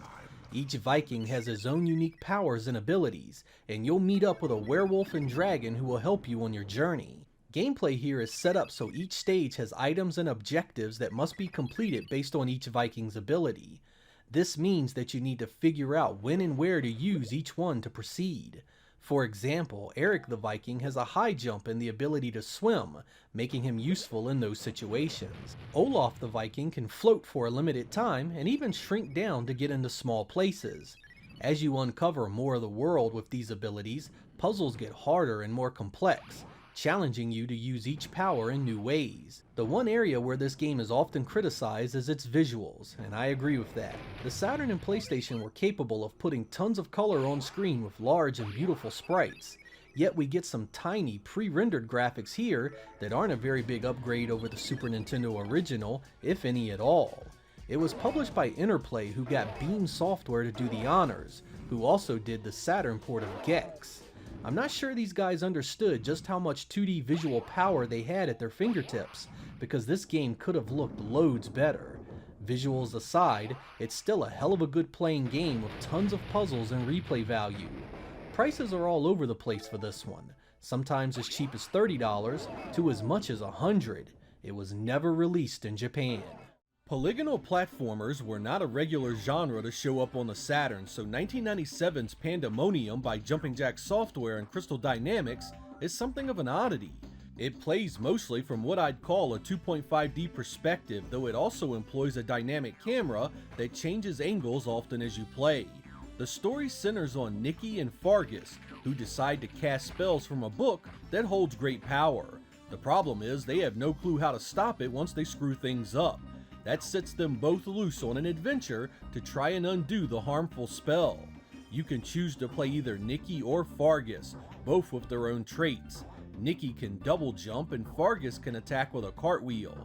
Each Viking has his own unique powers and abilities, and you'll meet up with a werewolf and dragon who will help you on your journey. Gameplay here is set up so each stage has items and objectives that must be completed based on each Viking's ability. This means that you need to figure out when and where to use each one to proceed. For example, Eric the Viking has a high jump and the ability to swim, making him useful in those situations. Olaf the Viking can float for a limited time and even shrink down to get into small places. As you uncover more of the world with these abilities, puzzles get harder and more complex, challenging you to use each power in new ways. The one area where this game is often criticized is its visuals, and I agree with that. The Saturn and PlayStation were capable of putting tons of color on screen with large and beautiful sprites, yet we get some tiny pre-rendered graphics here that aren't a very big upgrade over the Super Nintendo original, if any at all. It was published by Interplay, who got Beam Software to do the honors, who also did the Saturn port of Gex. I'm not sure these guys understood just how much 2D visual power they had at their fingertips, because this game could have looked loads better. Visuals aside, it's still a hell of a good playing game with tons of puzzles and replay value. Prices are all over the place for this one, sometimes as cheap as $30 to as much as $100. It was never released in Japan. Polygonal platformers were not a regular genre to show up on the Saturn, so 1997's Pandemonium by Jumping Jack Software and Crystal Dynamics is something of an oddity. It plays mostly from what I'd call a 2.5D perspective, though it also employs a dynamic camera that changes angles often as you play. The story centers on Nikki and Fargus, who decide to cast spells from a book that holds great power. The problem is they have no clue how to stop it once they screw things up. That sets them both loose on an adventure to try and undo the harmful spell. You can choose to play either Nikki or Fargus, both with their own traits. Nikki can double jump and Fargus can attack with a cartwheel.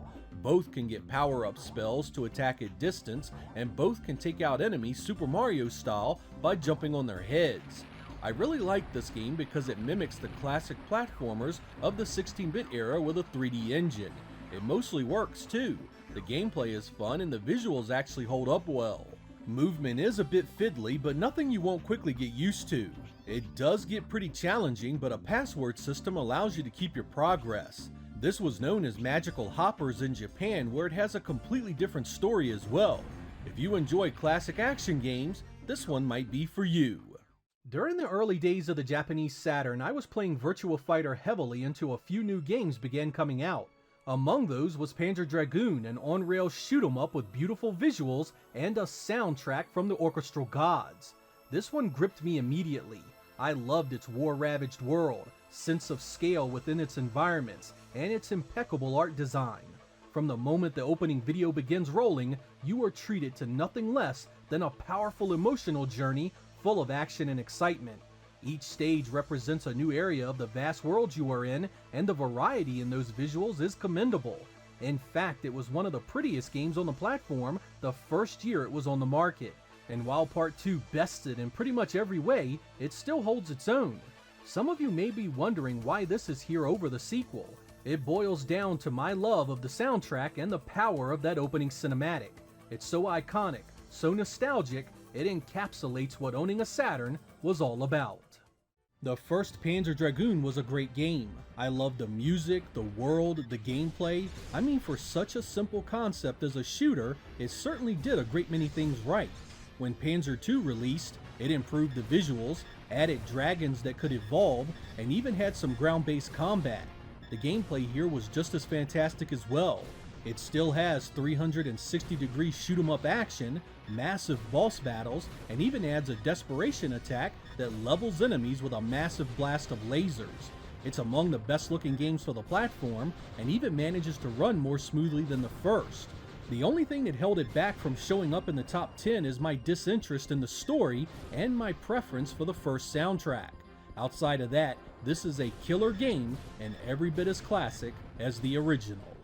Both can get power-up spells to attack at distance, and both can take out enemies Super Mario style by jumping on their heads. I really like this game because it mimics the classic platformers of the 16-bit era with a 3D engine. It mostly works too. The gameplay is fun and the visuals actually hold up well. Movement is a bit fiddly, but nothing you won't quickly get used to. It does get pretty challenging, but a password system allows you to keep your progress. This was known as Magical Hoppers in Japan, where it has a completely different story as well. If you enjoy classic action games, this one might be for you. During the early days of the Japanese Saturn, I was playing Virtua Fighter heavily until a few new games began coming out. Among those was Panzer Dragoon, an on-rails shoot-'em-up with beautiful visuals and a soundtrack from the orchestral gods. This one gripped me immediately. I loved its war-ravaged world, sense of scale within its environments, and its impeccable art design. From the moment the opening video begins rolling, you are treated to nothing less than a powerful emotional journey full of action and excitement. Each stage represents a new area of the vast world you are in, and the variety in those visuals is commendable. In fact, it was one of the prettiest games on the platform the first year it was on the market. And while Part 2 bested in pretty much every way, it still holds its own. Some of you may be wondering why this is here over the sequel. It boils down to my love of the soundtrack and the power of that opening cinematic. It's so iconic, so nostalgic, it encapsulates what owning a Saturn was all about. The first Panzer Dragoon was a great game. I loved the music, the world, the gameplay. I mean, for such a simple concept as a shooter, it certainly did a great many things right. When Panzer II released, it improved the visuals, added dragons that could evolve, and even had some ground-based combat. The gameplay here was just as fantastic as well. It still has 360-degree shoot-'em-up action, massive boss battles, and even adds a desperation attack that levels enemies with a massive blast of lasers. It's among the best-looking games for the platform, and even manages to run more smoothly than the first. The only thing that held it back from showing up in the top 10 is my disinterest in the story and my preference for the first soundtrack. Outside of that, this is a killer game and every bit as classic as the original.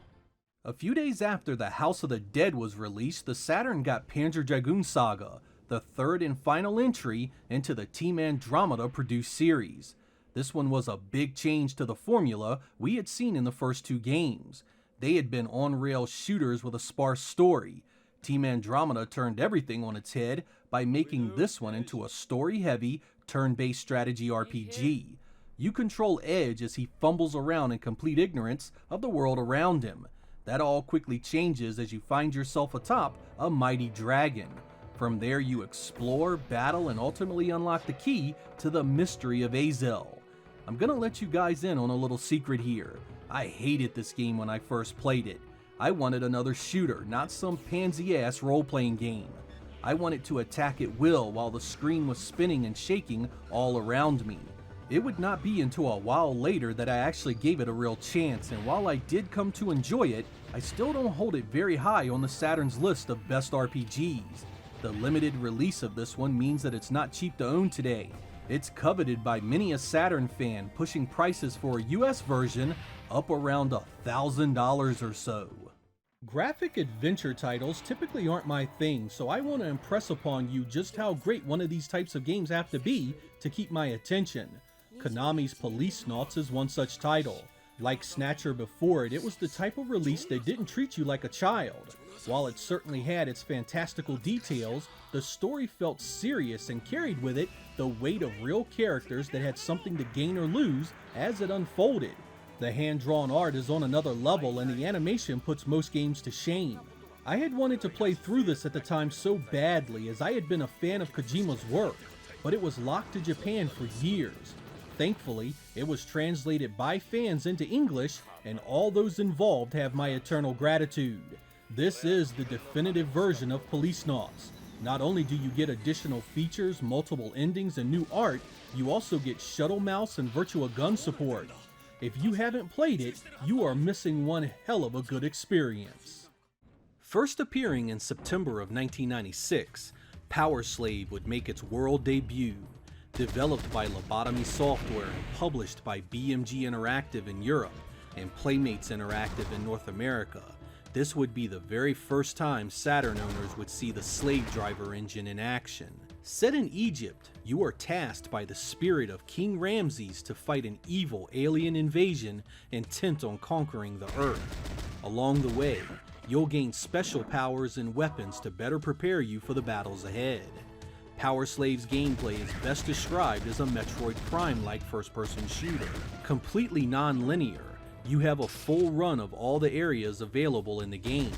A few days after the House of the Dead was released, the Saturn got Panzer Dragoon Saga, the third and final entry into the Team Andromeda produced series. This one was a big change to the formula we had seen in the first two games. They had been on-rail shooters with a sparse story. Team Andromeda turned everything on its head by making this one into a story-heavy, turn-based strategy RPG. You control Edge as he fumbles around in complete ignorance of the world around him. That all quickly changes as you find yourself atop a mighty dragon. From there you explore, battle, and ultimately unlock the key to the mystery of Astal. I'm gonna let you guys in on a little secret here. I hated this game when I first played it. I wanted another shooter, not some pansy-ass role-playing game. I wanted to attack at will while the screen was spinning and shaking all around me. It would not be until a while later that I actually gave it a real chance, and while I did come to enjoy it, I still don't hold it very high on the Saturn's list of best RPGs. The limited release of this one means that it's not cheap to own today. It's coveted by many a Saturn fan, pushing prices for a US version up around $1,000 or so. Graphic adventure titles typically aren't my thing, so I want to impress upon you just how great one of these types of games have to be to keep my attention. Konami's Policenauts is one such title. Like Snatcher before it, it was the type of release that didn't treat you like a child. While it certainly had its fantastical details, the story felt serious and carried with it the weight of real characters that had something to gain or lose as it unfolded. The hand-drawn art is on another level and the animation puts most games to shame. I had wanted to play through this at the time so badly as I had been a fan of Kojima's work, but it was locked to Japan for years. Thankfully, it was translated by fans into English, and all those involved have my eternal gratitude. This is the definitive version of Policenauts. Not only do you get additional features, multiple endings, and new art, you also get shuttle mouse and Virtua Gun support. If you haven't played it, you are missing one hell of a good experience. First appearing in September of 1996, Power Slave would make its world debut. Developed by Lobotomy Software and published by BMG Interactive in Europe and Playmates Interactive in North America, this would be the very first time Saturn owners would see the slave driver engine in action. Set in Egypt, you are tasked by the spirit of King Ramses to fight an evil alien invasion intent on conquering the Earth. Along the way, you'll gain special powers and weapons to better prepare you for the battles ahead. Power Slave's gameplay is best described as a Metroid Prime-like first-person shooter. Completely non-linear, you have a full run of all the areas available in the game.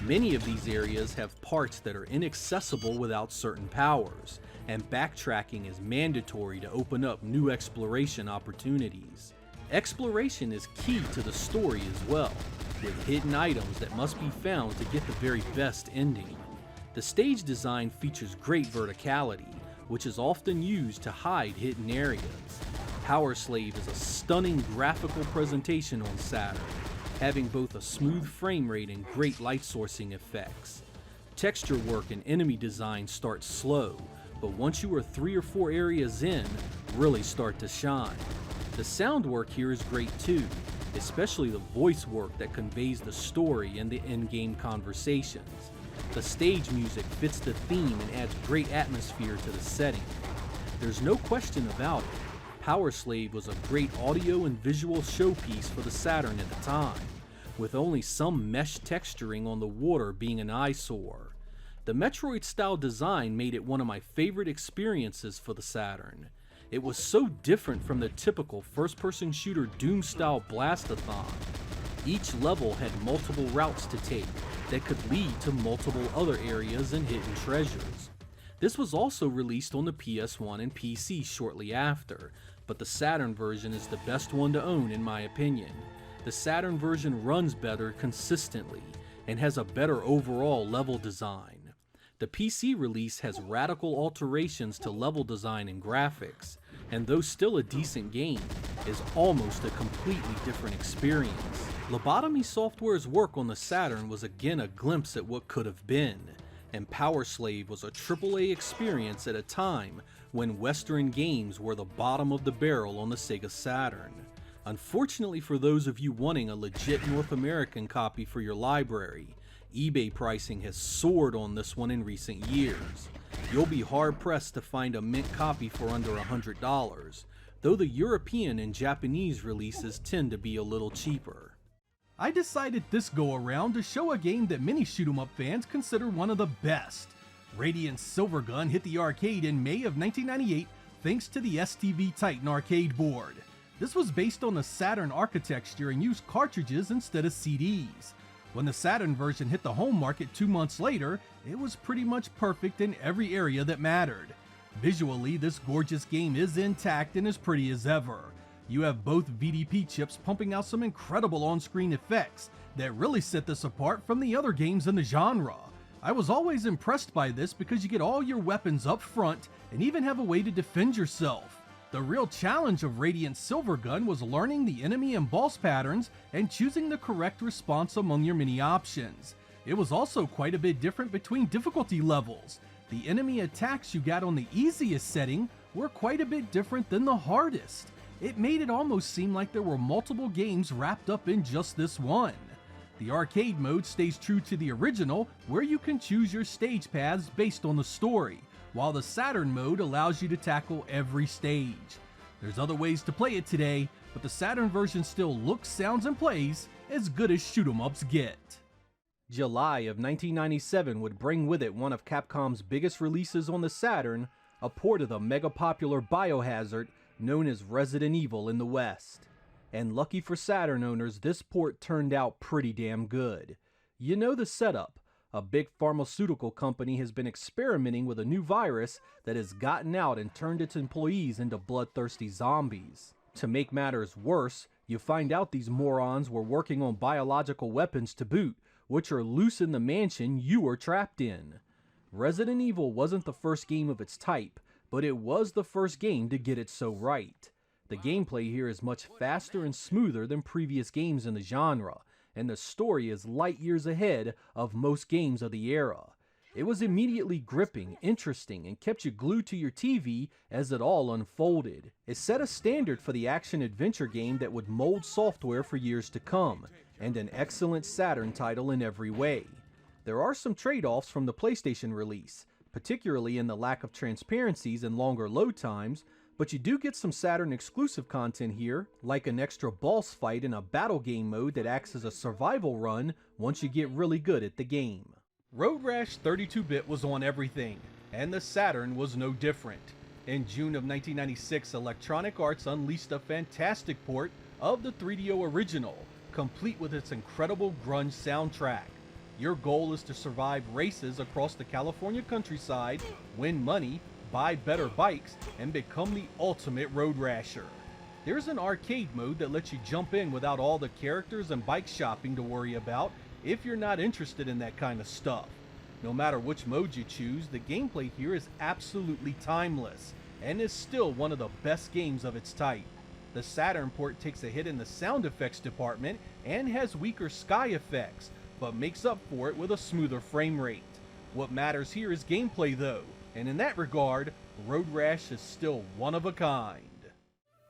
Many of these areas have parts that are inaccessible without certain powers, and backtracking is mandatory to open up new exploration opportunities. Exploration is key to the story as well, with hidden items that must be found to get the very best ending. The stage design features great verticality, which is often used to hide hidden areas. Power Slave is a stunning graphical presentation on Saturn, having both a smooth frame rate and great light sourcing effects. Texture work and enemy design start slow, but once you are 3 or 4 areas in, really start to shine. The sound work here is great too, especially the voice work that conveys the story and the in-game conversations. The stage music fits the theme and adds great atmosphere to the setting. There's no question about it, Power Slave was a great audio and visual showpiece for the Saturn at the time, with only some mesh texturing on the water being an eyesore. The Metroid-style design made it one of my favorite experiences for the Saturn. It was so different from the typical first-person shooter Doom-style blastathon. Each level had multiple routes to take that could lead to multiple other areas and hidden treasures. This was also released on the PS1 and PC shortly after, but the Saturn version is the best one to own in my opinion. The Saturn version runs better consistently and has a better overall level design. The PC release has radical alterations to level design and graphics, and though still a decent game, is almost a completely different experience. Lobotomy Software's work on the Saturn was again a glimpse at what could have been, and Power Slave was a AAA experience at a time when Western games were the bottom of the barrel on the Sega Saturn. Unfortunately for those of you wanting a legit North American copy for your library, eBay pricing has soared on this one in recent years. You'll be hard-pressed to find a mint copy for under $100, though the European and Japanese releases tend to be a little cheaper. I decided this go-around to show a game that many shoot-'em-up fans consider one of the best. Radiant Silvergun hit the arcade in May of 1998 thanks to the STV Titan arcade board. This was based on the Saturn architecture and used cartridges instead of CDs. When the Saturn version hit the home market 2 months later, it was pretty much perfect in every area that mattered. Visually, this gorgeous game is intact and as pretty as ever. You have both VDP chips pumping out some incredible on-screen effects that really set this apart from the other games in the genre. I was always impressed by this because you get all your weapons up front and even have a way to defend yourself. The real challenge of Radiant Silvergun was learning the enemy and boss patterns and choosing the correct response among your many options. It was also quite a bit different between difficulty levels. The enemy attacks you got on the easiest setting were quite a bit different than the hardest. It made it almost seem like there were multiple games wrapped up in just this one. The arcade mode stays true to the original, where you can choose your stage paths based on the story, while the Saturn mode allows you to tackle every stage. There's other ways to play it today, but the Saturn version still looks, sounds, and plays as good as shoot 'em ups get. July of 1997 would bring with it one of Capcom's biggest releases on the Saturn, a port of the mega popular Biohazard known as Resident Evil in the West. And lucky for Saturn owners, this port turned out pretty damn good. You know the setup. A big pharmaceutical company has been experimenting with a new virus that has gotten out and turned its employees into bloodthirsty zombies. To make matters worse, you find out these morons were working on biological weapons to boot, which are loose in the mansion you are trapped in. Resident Evil wasn't the first game of its type, but it was the first game to get it so right. The gameplay here is much faster and smoother than previous games in the genre, and the story is light years ahead of most games of the era. It was immediately gripping, interesting, and kept you glued to your TV as it all unfolded. It set a standard for the action-adventure game that would mold software for years to come, and an excellent Saturn title in every way. There are some trade-offs from the PlayStation release, particularly in the lack of transparencies and longer load times, but you do get some Saturn exclusive content here, like an extra boss fight in a battle game mode that acts as a survival run once you get really good at the game. Road Rash 32-bit was on everything, and the Saturn was no different. In June of 1996, Electronic Arts unleashed a fantastic port of the 3DO original, complete with its incredible grunge soundtrack. Your goal is to survive races across the California countryside, win money, buy better bikes, and become the ultimate road rasher. There's an arcade mode that lets you jump in without all the characters and bike shopping to worry about if you're not interested in that kind of stuff. No matter which mode you choose, the gameplay here is absolutely timeless, and is still one of the best games of its type. The Saturn port takes a hit in the sound effects department and has weaker sky effects, but makes up for it with a smoother frame rate. What matters here is gameplay though, and in that regard, Road Rash is still one of a kind.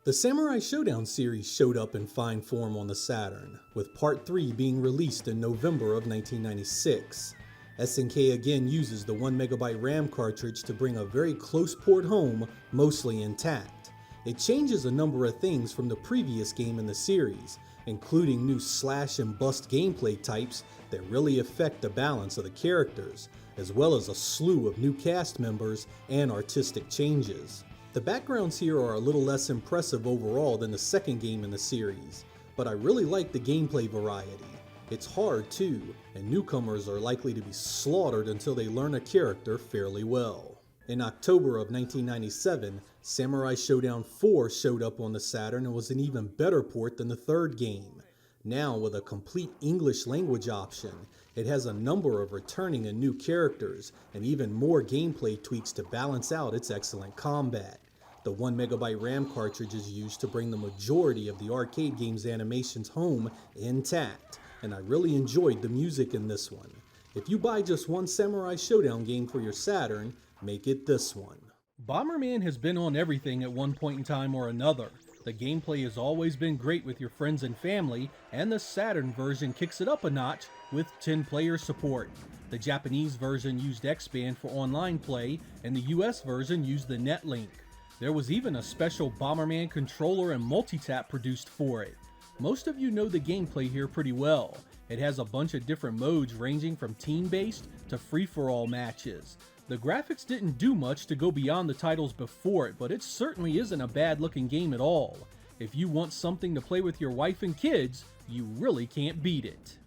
The Samurai Showdown series showed up in fine form on the Saturn, with Part 3 being released in November of 1996. SNK again uses the 1MB RAM cartridge to bring a very close port home, mostly intact. It changes a number of things from the previous game in the series, including new slash and bust gameplay types that really affect the balance of the characters, as well as a slew of new cast members and artistic changes. The backgrounds here are a little less impressive overall than the second game in the series, but I really like the gameplay variety. It's hard too, and newcomers are likely to be slaughtered until they learn a character fairly well. In October of 1997, Samurai Showdown 4 showed up on the Saturn and was an even better port than the third game. Now with a complete English language option, it has a number of returning and new characters, and even more gameplay tweaks to balance out its excellent combat. The 1MB RAM cartridge is used to bring the majority of the arcade game's animations home intact, and I really enjoyed the music in this one. If you buy just one Samurai Showdown game for your Saturn, make it this one. Bomberman has been on everything at one point in time or another. The gameplay has always been great with your friends and family, and the Saturn version kicks it up a notch with 10-player support. The Japanese version used X-Band for online play, and the US version used the Netlink. There was even a special Bomberman controller and multi-tap produced for it. Most of you know the gameplay here pretty well. It has a bunch of different modes ranging from team-based to free-for-all matches. The graphics didn't do much to go beyond the titles before it, but it certainly isn't a bad-looking game at all. If you want something to play with your wife and kids, you really can't beat it.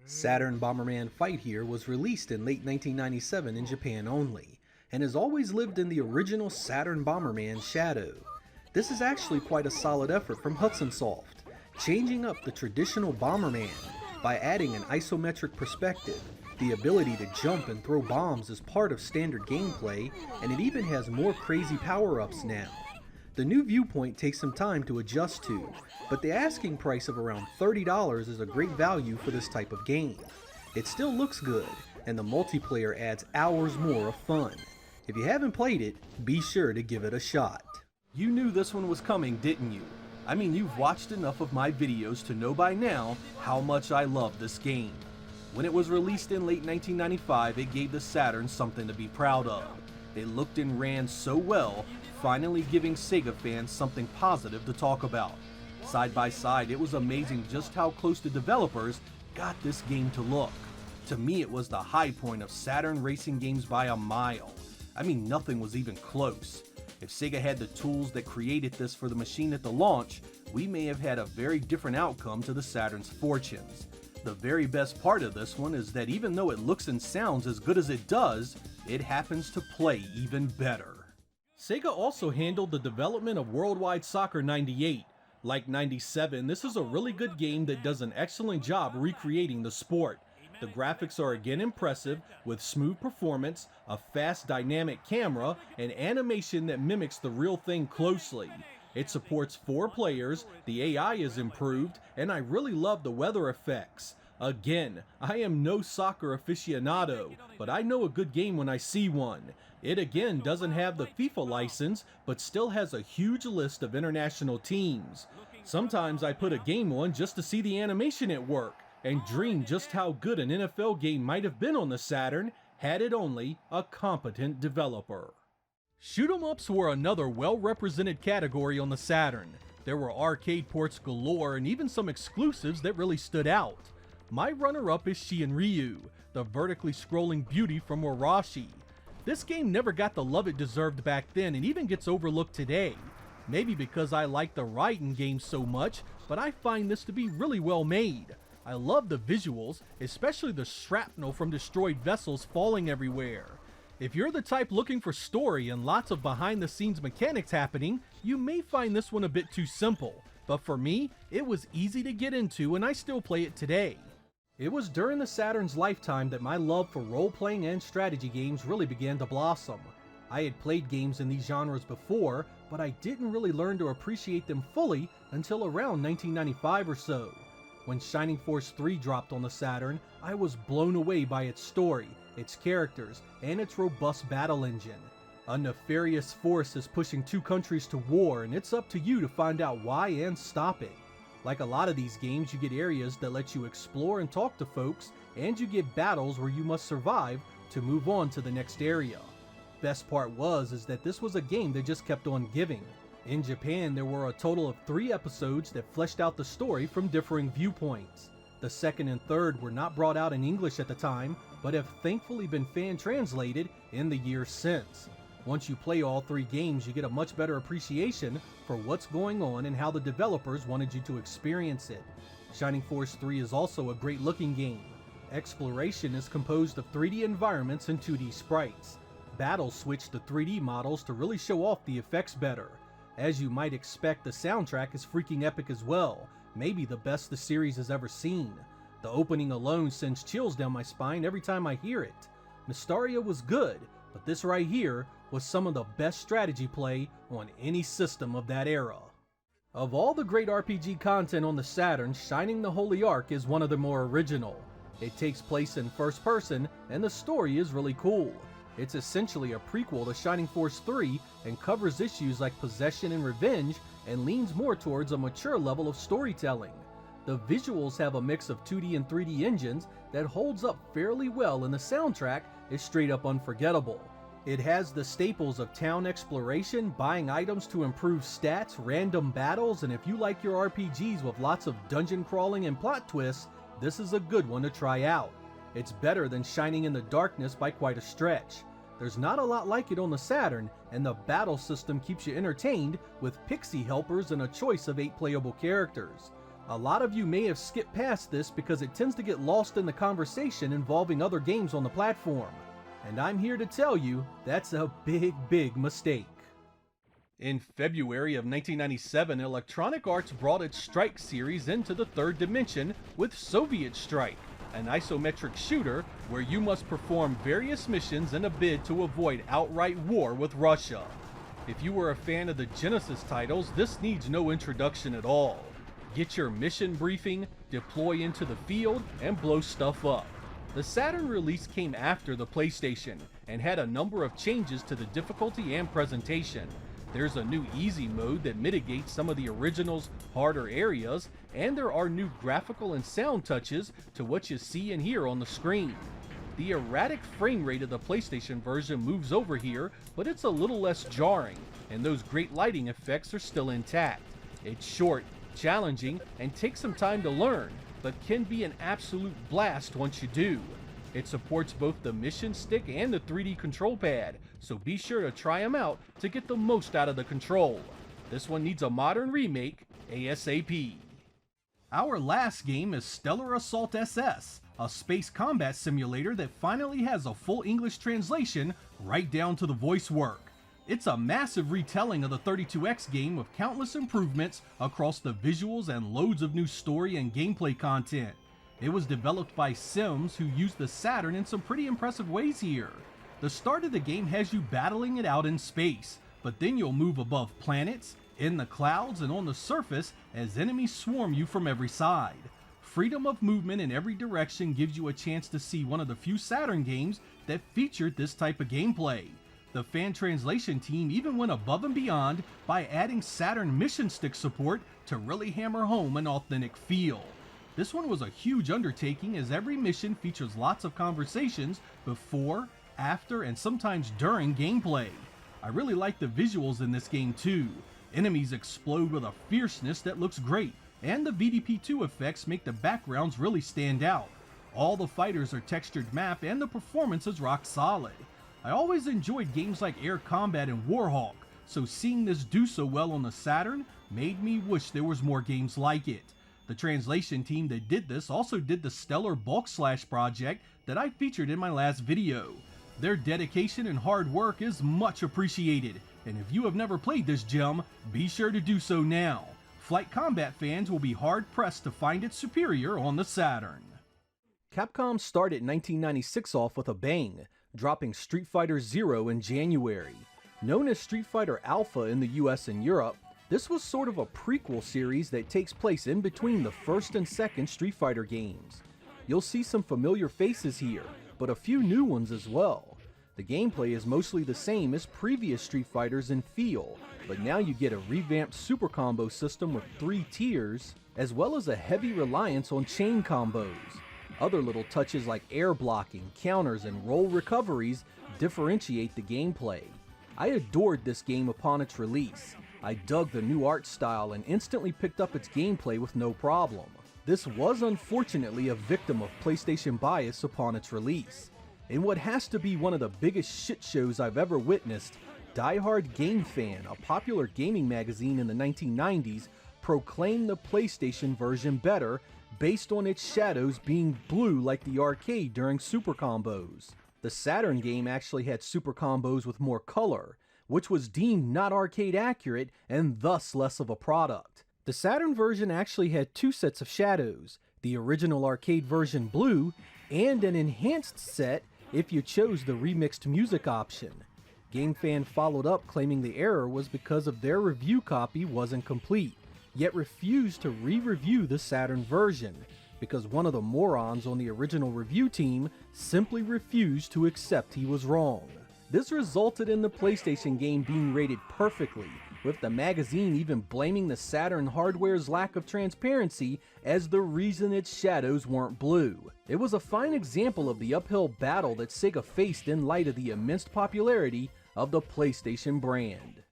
Saturn Bomberman Fight Here was released in late 1997 in Japan only, and has always lived in the original Saturn Bomberman shadow. This is actually quite a solid effort from Hudson Soft, changing up the traditional Bomberman by adding an isometric perspective. The ability to jump and throw bombs is part of standard gameplay, and it even has more crazy power-ups now. The new viewpoint takes some time to adjust to, but the asking price of around $30 is a great value for this type of game. It still looks good, and the multiplayer adds hours more of fun. If you haven't played it, be sure to give it a shot. You knew this one was coming, didn't you? I mean, you've watched enough of my videos to know by now how much I love this game. When it was released in late 1995, it gave the Saturn something to be proud of. It looked and ran so well, finally giving Sega fans something positive to talk about. Side by side, it was amazing just how close the developers got this game to look. To me, it was the high point of Saturn racing games by a mile. I mean, nothing was even close. If Sega had the tools that created this for the machine at the launch, we may have had a very different outcome to the Saturn's fortunes. The very best part of this one is that even though it looks and sounds as good as it does, it happens to play even better. Sega also handled the development of Worldwide Soccer 98. Like 97, this is a really good game that does an excellent job recreating the sport. The graphics are again impressive, with smooth performance, a fast dynamic camera, and animation that mimics the real thing closely. It supports 4 players, the AI is improved, and I really love the weather effects. Again, I am no soccer aficionado, but I know a good game when I see one. It again doesn't have the FIFA license, but still has a huge list of international teams. Sometimes I put a game on just to see the animation at work, and dream just how good an NFL game might have been on the Saturn had it only a competent developer. Shoot 'em ups were another well-represented category on the Saturn. There were arcade ports galore and even some exclusives that really stood out. My runner-up is Ryu, the vertically scrolling beauty from Warashi. This game never got the love it deserved back then and even gets overlooked today. Maybe because I like the Raiden game so much, but I find this to be really well made. I love the visuals, especially the shrapnel from destroyed vessels falling everywhere. If you're the type looking for story and lots of behind-the-scenes mechanics happening, you may find this one a bit too simple, but for me, it was easy to get into and I still play it today. It was during the Saturn's lifetime that my love for role-playing and strategy games really began to blossom. I had played games in these genres before, but I didn't really learn to appreciate them fully until around 1995 or so. When Shining Force 3 dropped on the Saturn, I was blown away by its story, its characters, and its robust battle engine. A nefarious force is pushing 2 countries to war, and it's up to you to find out why and stop it. Like a lot of these games, you get areas that let you explore and talk to folks, and you get battles where you must survive to move on to the next area. Best part is that this was a game that just kept on giving. In Japan, there were a total of 3 episodes that fleshed out the story from differing viewpoints. The second and third were not brought out in English at the time, but have thankfully been fan-translated in the years since. Once you play all 3 games, you get a much better appreciation for what's going on and how the developers wanted you to experience it. Shining Force 3 is also a great-looking game. Exploration is composed of 3D environments and 2D sprites. Battles switch to 3D models to really show off the effects better. As you might expect, the soundtrack is freaking epic as well, maybe the best the series has ever seen. The opening alone sends chills down my spine every time I hear it. Mysteria was good, but this right here was some of the best strategy play on any system of that era. Of all the great RPG content on the Saturn, Shining the Holy Ark is one of the more original. It takes place in first person, and the story is really cool. It's essentially a prequel to Shining Force 3 and covers issues like possession and revenge and leans more towards a mature level of storytelling. The visuals have a mix of 2D and 3D engines that holds up fairly well, and the soundtrack is straight up unforgettable. It has the staples of town exploration, buying items to improve stats, random battles, and if you like your RPGs with lots of dungeon crawling and plot twists, this is a good one to try out. It's better than Shining in the Darkness by quite a stretch. There's not a lot like it on the Saturn, and the battle system keeps you entertained with pixie helpers and a choice of 8 playable characters. A lot of you may have skipped past this because it tends to get lost in the conversation involving other games on the platform. And I'm here to tell you, that's a big mistake. In February of 1997, Electronic Arts brought its Strike series into the 3rd dimension with Soviet Strike, an isometric shooter where you must perform various missions in a bid to avoid outright war with Russia. If you were a fan of the Genesis titles, this needs no introduction at all. Get your mission briefing, deploy into the field, and blow stuff up. The Saturn release came after the PlayStation and had a number of changes to the difficulty and presentation. There's a new easy mode that mitigates some of the original's harder areas, and there are new graphical and sound touches to what you see and hear on the screen. The erratic frame rate of the PlayStation version moves over here, but it's a little less jarring, and those great lighting effects are still intact. It's short, challenging, and takes some time to learn, but can be an absolute blast once you do. It supports both the mission stick and the 3D control pad, so be sure to try them out to get the most out of the control. This one needs a modern remake ASAP. Our last game is Stellar Assault SS, a space combat simulator that finally has a full English translation right down to the voice work. It's a massive retelling of the 32X game with countless improvements across the visuals and loads of new story and gameplay content. It was developed by Sims, who used the Saturn in some pretty impressive ways here. The start of the game has you battling it out in space, but then you'll move above planets, in the clouds, and on the surface as enemies swarm you from every side. Freedom of movement in every direction gives you a chance to see one of the few Saturn games that featured this type of gameplay. The fan translation team even went above and beyond by adding Saturn mission stick support to really hammer home an authentic feel. This one was a huge undertaking, as every mission features lots of conversations before, after, and sometimes during gameplay. I really like the visuals in this game too. Enemies explode with a fierceness that looks great, and the VDP2 effects make the backgrounds really stand out. All the fighters are textured map, and the performance is rock solid. I always enjoyed games like Air Combat and Warhawk, so seeing this do so well on the Saturn made me wish there was more games like it. The translation team that did this also did the stellar Bulk Slash project that I featured in my last video. Their dedication and hard work is much appreciated, and if you have never played this gem, be sure to do so now. Flight Combat fans will be hard pressed to find it superior on the Saturn. Capcom started 1996 off with a bang, dropping Street Fighter Zero in January. Known as Street Fighter Alpha in the US and Europe, this was sort of a prequel series that takes place in between the first and second Street Fighter games. You'll see some familiar faces here, but a few new ones as well. The gameplay is mostly the same as previous Street Fighters in feel, but now you get a revamped super combo system with 3 tiers, as well as a heavy reliance on chain combos. Other little touches like air blocking, counters, and roll recoveries differentiate the gameplay. I adored this game upon its release. I dug the new art style and instantly picked up its gameplay with no problem. This was unfortunately a victim of PlayStation bias upon its release. In what has to be one of the biggest shit shows I've ever witnessed, Die Hard Game Fan, a popular gaming magazine in the 1990s, proclaimed the PlayStation version better based on its shadows being blue like the arcade during super combos. The Saturn game actually had super combos with more color, which was deemed not arcade accurate and thus less of a product. The Saturn version actually had 2 sets of shadows, the original arcade version blue, and an enhanced set if you chose the remixed music option. GameFan followed up claiming the error was because of their review copy wasn't complete, yet refused to re-review the Saturn version, because one of the morons on the original review team simply refused to accept he was wrong. This resulted in the PlayStation game being rated perfectly, with the magazine even blaming the Saturn hardware's lack of transparency as the reason its shadows weren't blue. It was a fine example of the uphill battle that Sega faced in light of the immense popularity of the PlayStation brand.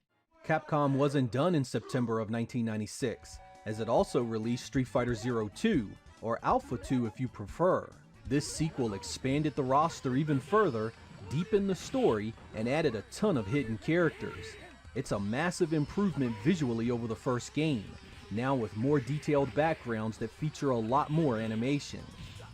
Capcom wasn't done in September of 1996, as it also released Street Fighter Zero 2, or Alpha 2 if you prefer. This sequel expanded the roster even further, deepened the story, and added a ton of hidden characters. It's a massive improvement visually over the first game, now with more detailed backgrounds that feature a lot more animation.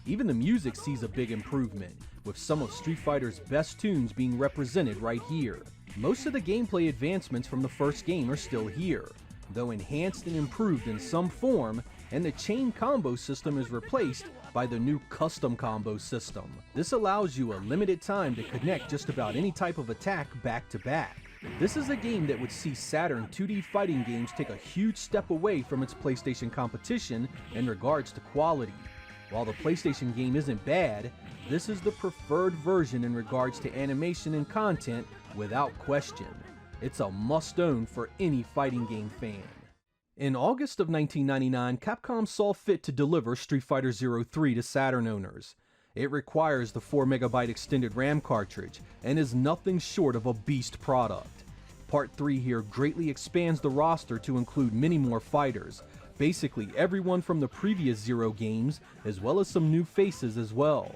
Even the music sees a big improvement, with some of Street Fighter's best tunes being represented right here. Most of the gameplay advancements from the first game are still here, though enhanced and improved in some form, and the chain combo system is replaced by the new custom combo system. This allows you a limited time to connect just about any type of attack back to back. This is a game that would see Saturn 2D fighting games take a huge step away from its PlayStation competition in regards to quality. While the PlayStation game isn't bad, this is the preferred version in regards to animation and content without question. It's a must-own for any fighting game fan. In August of 1999, Capcom saw fit to deliver Street Fighter 03 to Saturn owners. It requires the 4MB extended RAM cartridge and is nothing short of a beast product. Part 3 here greatly expands the roster to include many more fighters, basically everyone from the previous Zero games, as well as some new faces as well.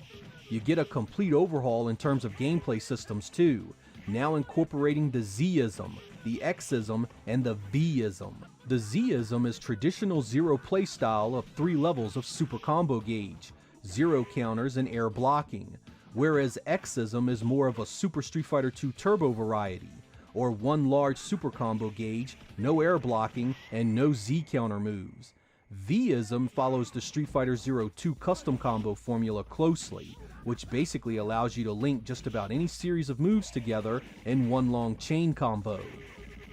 You get a complete overhaul in terms of gameplay systems too, now incorporating the Z-ism, the X-ism, and the V-ism. The Z-ism is traditional Zero playstyle of 3 levels of super combo gauge, zero counters, and air blocking, whereas X-ism is more of a Super Street Fighter II Turbo variety, or 1 large super combo gauge, no air blocking, and no Z counter moves. V-ism follows the Street Fighter 2 custom combo formula closely, which basically allows you to link just about any series of moves together in one long chain combo.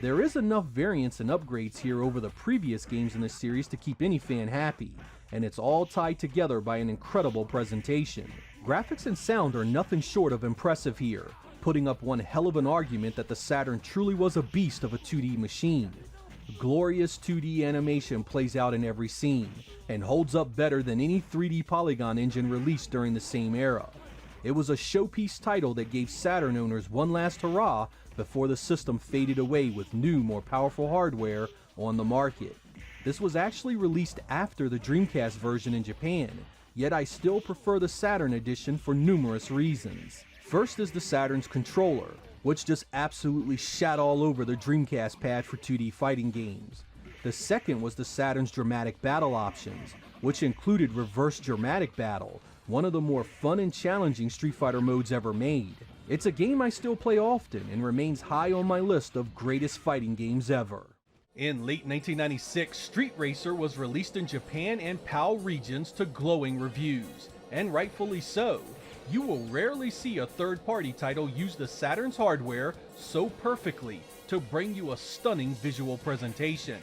There is enough variance and upgrades here over the previous games in this series to keep any fan happy, and it's all tied together by an incredible presentation. Graphics and sound are nothing short of impressive here, putting up one hell of an argument that the Saturn truly was a beast of a 2D machine. Glorious 2D animation plays out in every scene, and holds up better than any 3D polygon engine released during the same era. It was a showpiece title that gave Saturn owners one last hurrah before the system faded away with new, more powerful hardware on the market. This was actually released after the Dreamcast version in Japan, yet I still prefer the Saturn edition for numerous reasons. First is the Saturn's controller, which just absolutely shat all over the Dreamcast pad for 2D fighting games. The second was the Saturn's dramatic battle options, which included Reverse Dramatic Battle, one of the more fun and challenging Street Fighter modes ever made. It's a game I still play often and remains high on my list of greatest fighting games ever. In late 1996, Street Racer was released in Japan and PAL regions to glowing reviews, and rightfully so. You will rarely see a third-party title use the Saturn's hardware so perfectly to bring you a stunning visual presentation.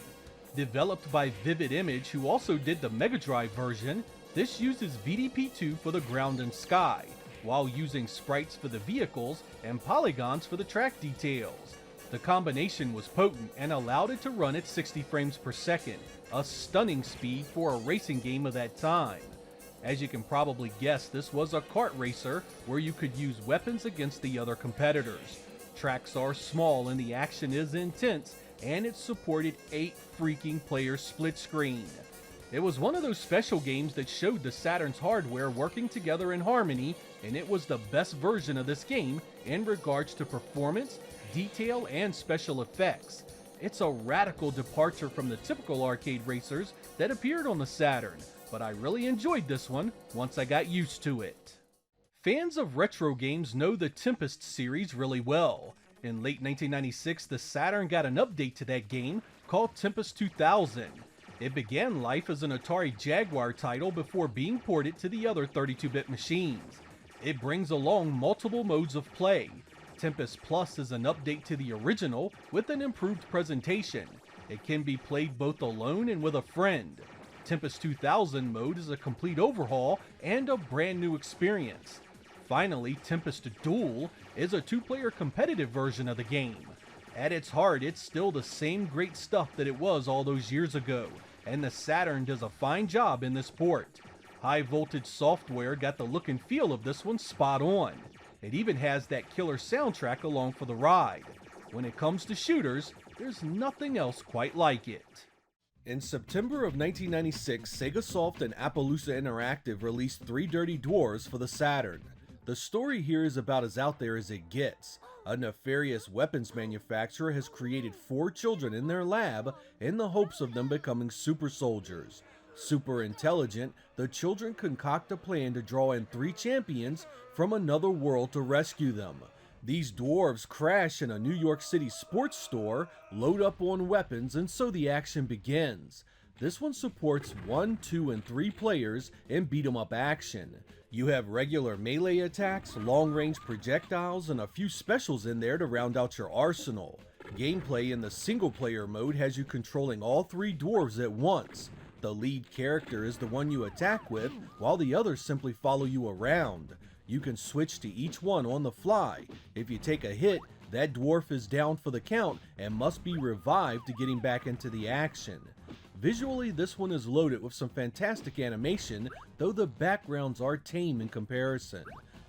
Developed by Vivid Image, who also did the Mega Drive version, this uses VDP2 for the ground and sky, while using sprites for the vehicles and polygons for the track details. The combination was potent and allowed it to run at 60 frames per second, a stunning speed for a racing game of that time. As you can probably guess, this was a kart racer where you could use weapons against the other competitors. Tracks are small and the action is intense, and it supported 8 freaking player split screen. It was one of those special games that showed the Saturn's hardware working together in harmony, and it was the best version of this game in regards to performance, detail, and special effects. It's a radical departure from the typical arcade racers that appeared on the Saturn, but I really enjoyed this one once I got used to it. Fans of retro games know the Tempest series really well. In late 1996, the Saturn got an update to that game called Tempest 2000. It began life as an Atari Jaguar title before being ported to the other 32-bit machines. It brings along multiple modes of play. Tempest Plus is an update to the original with an improved presentation. It can be played both alone and with a friend. Tempest 2000 mode is a complete overhaul and a brand new experience. Finally, Tempest Duel is a 2-player competitive version of the game. At its heart, it's still the same great stuff that it was all those years ago, and the Saturn does a fine job in this port. High voltage software got the look and feel of this one spot on. It even has that killer soundtrack along for the ride. When it comes to shooters, there's nothing else quite like it. In September of 1996, Sega Soft and Appaloosa Interactive released 3 Dirty Dwarves for the Saturn. The story here is about as out there as it gets. A nefarious weapons manufacturer has created 4 children in their lab in the hopes of them becoming super soldiers. Super intelligent, the children concoct a plan to draw in 3 champions from another world to rescue them. These dwarves crash in a New York City sports store, load up on weapons, and so the action begins. This one supports 1, 2, and 3 players in beat-em-up action. You have regular melee attacks, long-range projectiles, and a few specials in there to round out your arsenal. Gameplay in the single-player mode has you controlling all 3 dwarves at once. The lead character is the one you attack with, while the others simply follow you around. You can switch to each one on the fly. If you take a hit, That dwarf is down for the count and must be revived to get him back into the action. Visually, this one is loaded with some fantastic animation, though the backgrounds are tame in comparison.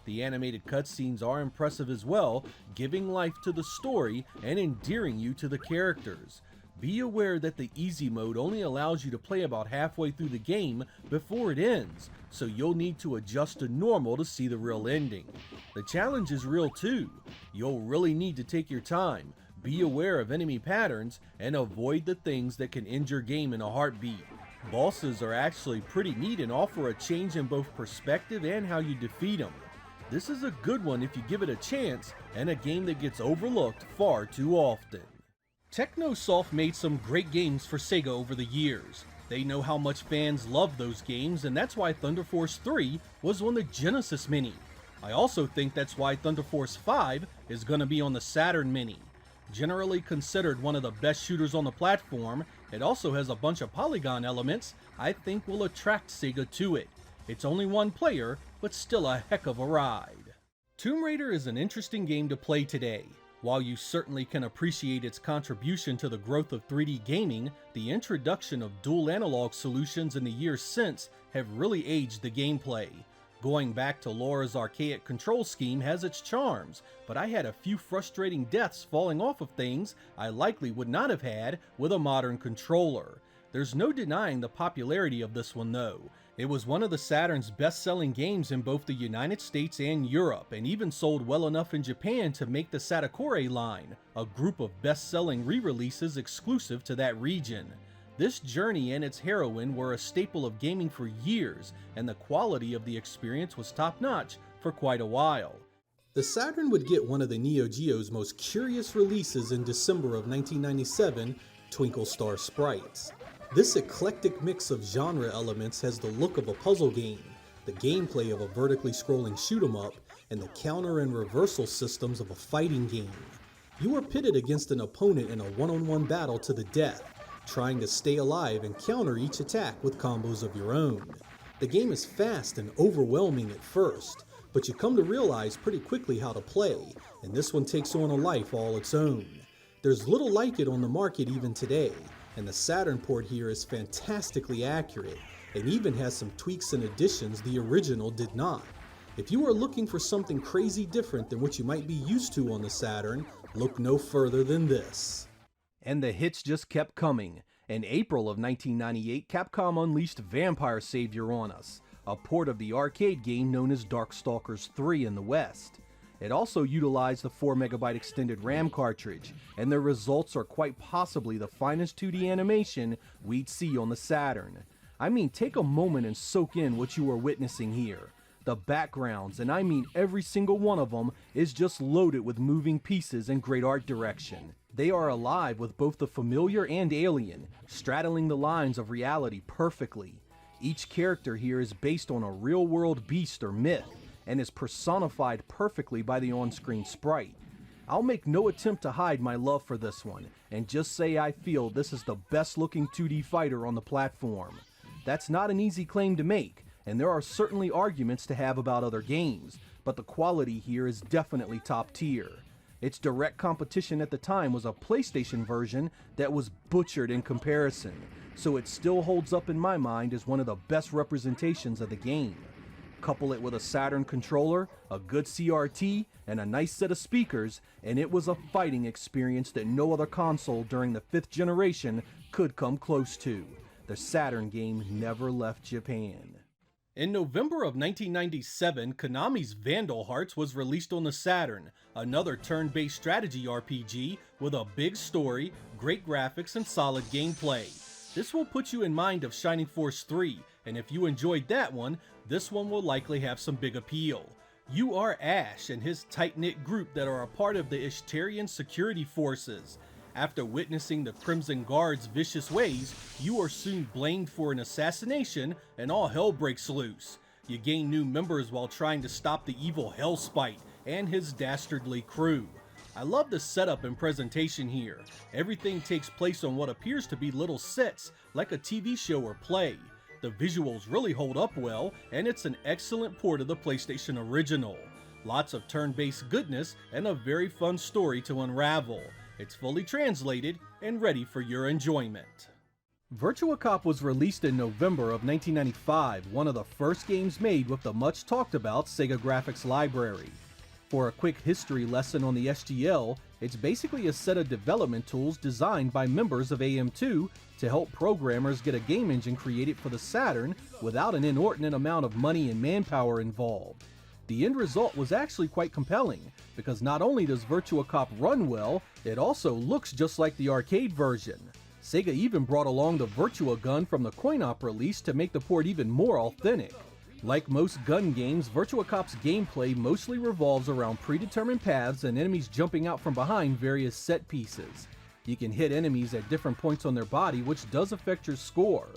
The animated cutscenes are impressive as well, giving life to the story and endearing you to the characters. Be aware that the easy mode only allows you to play about halfway through the game before it ends, so you'll need to adjust to normal to see the real ending. The challenge is real too. You'll really need to take your time, be aware of enemy patterns, and avoid the things that can end your game in a heartbeat. Bosses are actually pretty neat and offer a change in both perspective and how you defeat them. This is a good one if you give it a chance, and a game that gets overlooked far too often. Technosoft made some great games for Sega over the years. They know how much fans love those games, and that's why Thunder Force 3 was on the Genesis Mini. I also think that's why Thunder Force 5 is going to be on the Saturn Mini. Generally considered one of the best shooters on the platform, it also has a bunch of polygon elements I think will attract Sega to it. It's only one player, but still a heck of a ride. Tomb Raider is an interesting game to play today. While you certainly can appreciate its contribution to the growth of 3D gaming, the introduction of dual analog solutions in the years since have really aged the gameplay. Going back to Laura's archaic control scheme has its charms, but I had a few frustrating deaths falling off of things I likely would not have had with a modern controller. There's no denying the popularity of this one though. It was one of the Saturn's best-selling games in both the United States and Europe, and even sold well enough in Japan to make the Satakore line, a group of best-selling re-releases exclusive to that region. This journey and its heroine were a staple of gaming for years, and the quality of the experience was top-notch for quite a while. The Saturn would get one of the Neo Geo's most curious releases in December of 1997, Twinkle Star Sprites. This eclectic mix of genre elements has the look of a puzzle game, the gameplay of a vertically scrolling shoot-'em-up, and the counter and reversal systems of a fighting game. You are pitted against an opponent in a one-on-one battle to the death, trying to stay alive and counter each attack with combos of your own. The game is fast and overwhelming at first, but you come to realize pretty quickly how to play, and this one takes on a life all its own. There's little like it on the market even today, and the Saturn port here is fantastically accurate, and even has some tweaks and additions the original did not. If you are looking for something crazy different than what you might be used to on the Saturn, look no further than this. And the hits just kept coming. In April of 1998, Capcom unleashed Vampire Savior on us, a port of the arcade game known as Darkstalkers 3 in the West. It also utilized the 4MB extended RAM cartridge, and the results are quite possibly the finest 2D animation we'd see on the Saturn. I mean, take a moment and soak in what you are witnessing here. The backgrounds, and I mean every single one of them, is just loaded with moving pieces and great art direction. They are alive with both the familiar and alien, straddling the lines of reality perfectly. Each character here is based on a real-world beast or myth, and is personified perfectly by the on-screen sprite. I'll make no attempt to hide my love for this one, and just say I feel this is the best looking 2D fighter on the platform. That's not an easy claim to make, and there are certainly arguments to have about other games, but the quality here is definitely top tier. Its direct competition at the time was a PlayStation version that was butchered in comparison, so it still holds up in my mind as one of the best representations of the game. Couple it with a Saturn controller, a good CRT, and a nice set of speakers, and it was a fighting experience that no other console during the 5th generation could come close to. The Saturn game never left Japan. In November of 1997, Konami's Vandal Hearts was released on the Saturn, another turn-based strategy RPG with a big story, great graphics, and solid gameplay. This will put you in mind of Shining Force 3, and if you enjoyed that one, this one will likely have some big appeal. You are Ash and his tight-knit group that are a part of the Ishtarian security forces. After witnessing the Crimson Guard's vicious ways, you are soon blamed for an assassination and all hell breaks loose. You gain new members while trying to stop the evil Hellspite and his dastardly crew. I love the setup and presentation here. Everything takes place on what appears to be little sets, like a TV show or play. The visuals really hold up well, and it's an excellent port of the PlayStation original. Lots of turn-based goodness and a very fun story to unravel. It's fully translated and ready for your enjoyment. Virtua Cop was released in November of 1995, one of the first games made with the much talked about Sega graphics library. For a quick history lesson on the SGL, it's basically a set of development tools designed by members of AM2 to help programmers get a game engine created for the Saturn without an inordinate amount of money and manpower involved. The end result was actually quite compelling, because not only does Virtua Cop run well, it also looks just like the arcade version. Sega even brought along the Virtua gun from the coin-op release to make the port even more authentic. Like most gun games, Virtua Cop's gameplay mostly revolves around predetermined paths and enemies jumping out from behind various set pieces. You can hit enemies at different points on their body, which does affect your score.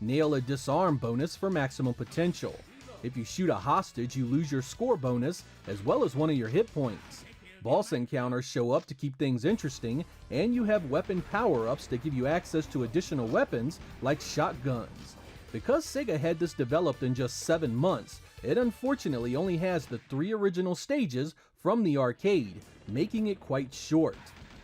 Nail a disarm bonus for maximum potential. If you shoot a hostage, you lose your score bonus as well as one of your hit points. Boss encounters show up to keep things interesting, and you have weapon power-ups that give you access to additional weapons like shotguns. Because Sega had this developed in just 7 months, it unfortunately only has the 3 original stages from the arcade, making it quite short.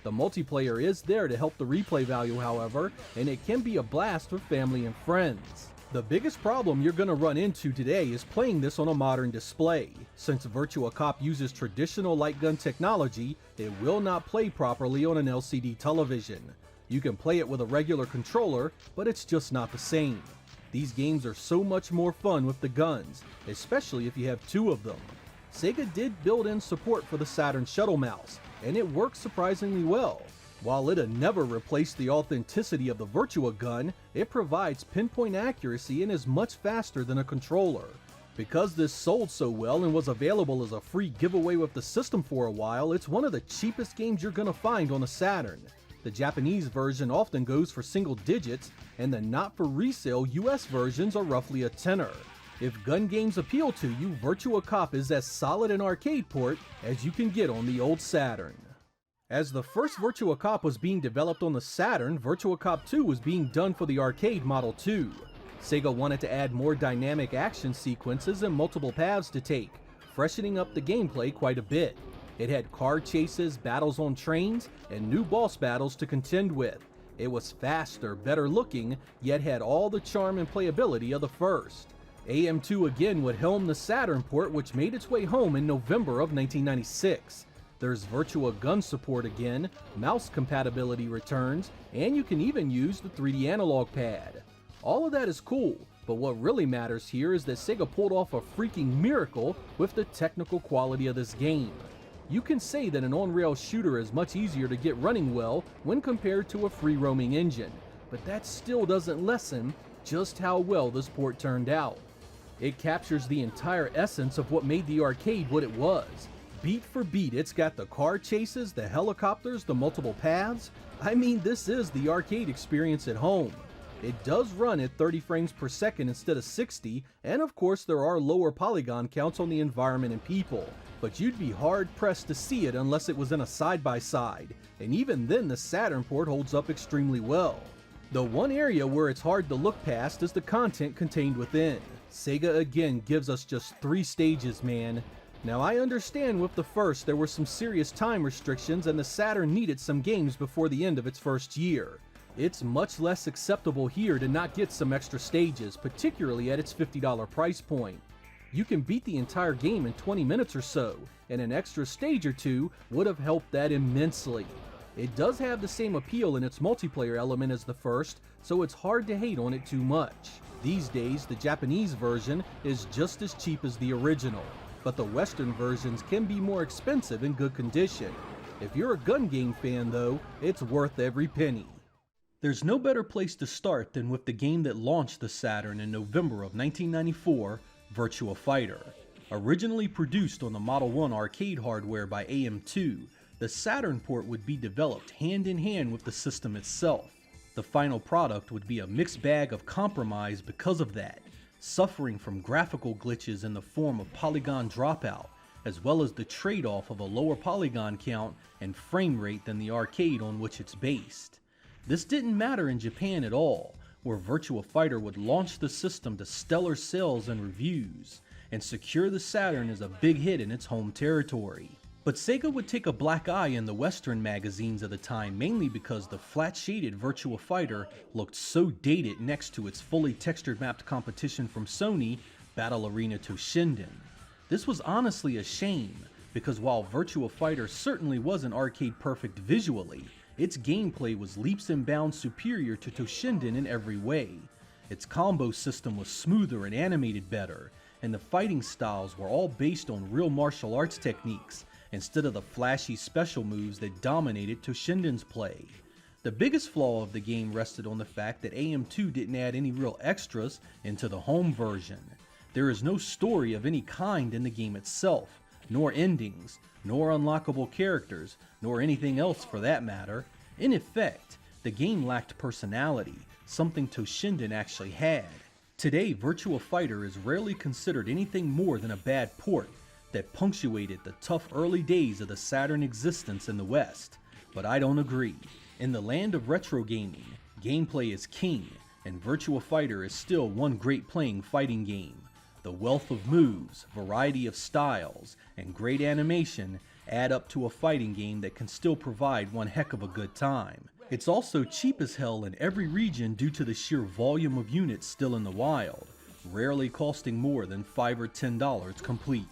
The multiplayer is there to help the replay value, however, and it can be a blast with family and friends. The biggest problem you're going to run into today is playing this on a modern display. Since Virtua Cop uses traditional light gun technology, it will not play properly on an LCD television. You can play it with a regular controller, but it's just not the same. These games are so much more fun with the guns, especially if you have 2 of them. Sega did build in support for the Saturn shuttle mouse, and it works surprisingly well. While it'll never replace the authenticity of the Virtua gun, it provides pinpoint accuracy and is much faster than a controller. Because this sold so well and was available as a free giveaway with the system for a while, it's one of the cheapest games you're gonna find on a Saturn. The Japanese version often goes for single digits, and the not-for-resale US versions are roughly a tenner. If gun games appeal to you, Virtua Cop is as solid an arcade port as you can get on the old Saturn. As the first Virtua Cop was being developed on the Saturn, Virtua Cop 2 was being done for the arcade model too. Sega wanted to add more dynamic action sequences and multiple paths to take, freshening up the gameplay quite a bit. It had car chases, battles on trains, and new boss battles to contend with. It was faster, better looking, yet had all the charm and playability of the first. AM2 again would helm the Saturn port, which made its way home in November of 1996. There's Virtua gun support again, mouse compatibility returns, and you can even use the 3D analog pad. All of that is cool, but what really matters here is that Sega pulled off a freaking miracle with the technical quality of this game. You can say that an on-rail shooter is much easier to get running well when compared to a free-roaming engine, but that still doesn't lessen just how well this port turned out. It captures the entire essence of what made the arcade what it was. Beat for beat, it's got the car chases, the helicopters, the multiple paths. I mean, this is the arcade experience at home. It does run at 30 frames per second instead of 60, and of course there are lower polygon counts on the environment and people, but you'd be hard-pressed to see it unless it was in a side-by-side, and even then the Saturn port holds up extremely well. The one area where it's hard to look past is the content contained within. Sega again gives us just 3 stages, man. Now I understand with the first there were some serious time restrictions and the Saturn needed some games before the end of its first year. It's much less acceptable here to not get some extra stages, particularly at its $50 price point. You can beat the entire game in 20 minutes or so, and an extra stage or 2 would have helped that immensely. It does have the same appeal in its multiplayer element as the first, so it's hard to hate on it too much. These days, the Japanese version is just as cheap as the original, but the Western versions can be more expensive in good condition. If you're a gun game fan though, it's worth every penny. There's no better place to start than with the game that launched the Saturn in November of 1994, Virtua Fighter. Originally produced on the Model 1 arcade hardware by AM2, the Saturn port would be developed hand in hand with the system itself. The final product would be a mixed bag of compromise because of that, suffering from graphical glitches in the form of polygon dropout, as well as the trade-off of a lower polygon count and frame rate than the arcade on which it's based. This didn't matter in Japan at all, where Virtua Fighter would launch the system to stellar sales and reviews. and secure the Saturn as a big hit in its home territory. But Sega would take a black eye in the Western magazines of the time, mainly because the flat-shaded Virtua Fighter looked so dated next to its fully textured-mapped competition from Sony, Battle Arena Toshinden. This was honestly a shame, because while Virtua Fighter certainly wasn't arcade-perfect visually, its gameplay was leaps and bounds superior to Toshinden in every way. Its combo system was smoother and animated better, and the fighting styles were all based on real martial arts techniques, instead of the flashy special moves that dominated Toshinden's play. The biggest flaw of the game rested on the fact that AM2 didn't add any real extras into the home version. There is no story of any kind in the game itself, nor endings, nor unlockable characters, nor anything else for that matter. In effect, the game lacked personality, something Toshinden actually had. Today, Virtua Fighter is rarely considered anything more than a bad port that punctuated the tough early days of the Saturn existence in the West, but I don't agree. In the land of retro gaming, gameplay is king, and Virtua Fighter is still one great playing fighting game. The wealth of moves, variety of styles, and great animation add up to a fighting game that can still provide one heck of a good time. It's also cheap as hell in every region due to the sheer volume of units still in the wild, rarely costing more than $5 or $10 complete.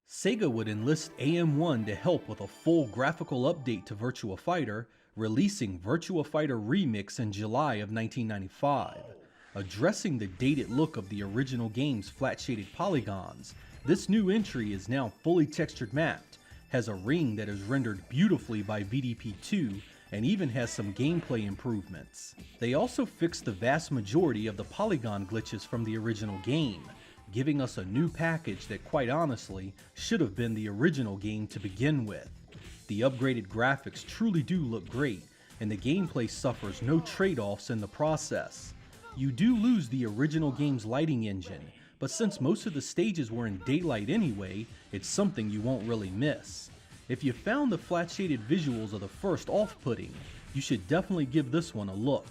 Sega would enlist AM1 to help with a full graphical update to Virtua Fighter, releasing Virtua Fighter Remix in July of 1995. Addressing the dated look of the original game's flat-shaded polygons, this new entry is now fully textured mapped, has a ring that is rendered beautifully by VDP2, and even has some gameplay improvements. They also fixed the vast majority of the polygon glitches from the original game, giving us a new package that quite honestly should have been the original game to begin with. The upgraded graphics truly do look great, and the gameplay suffers no trade-offs in the process. You do lose the original game's lighting engine, but since most of the stages were in daylight anyway, it's something you won't really miss. If you found the flat-shaded visuals of the first off-putting, you should definitely give this one a look.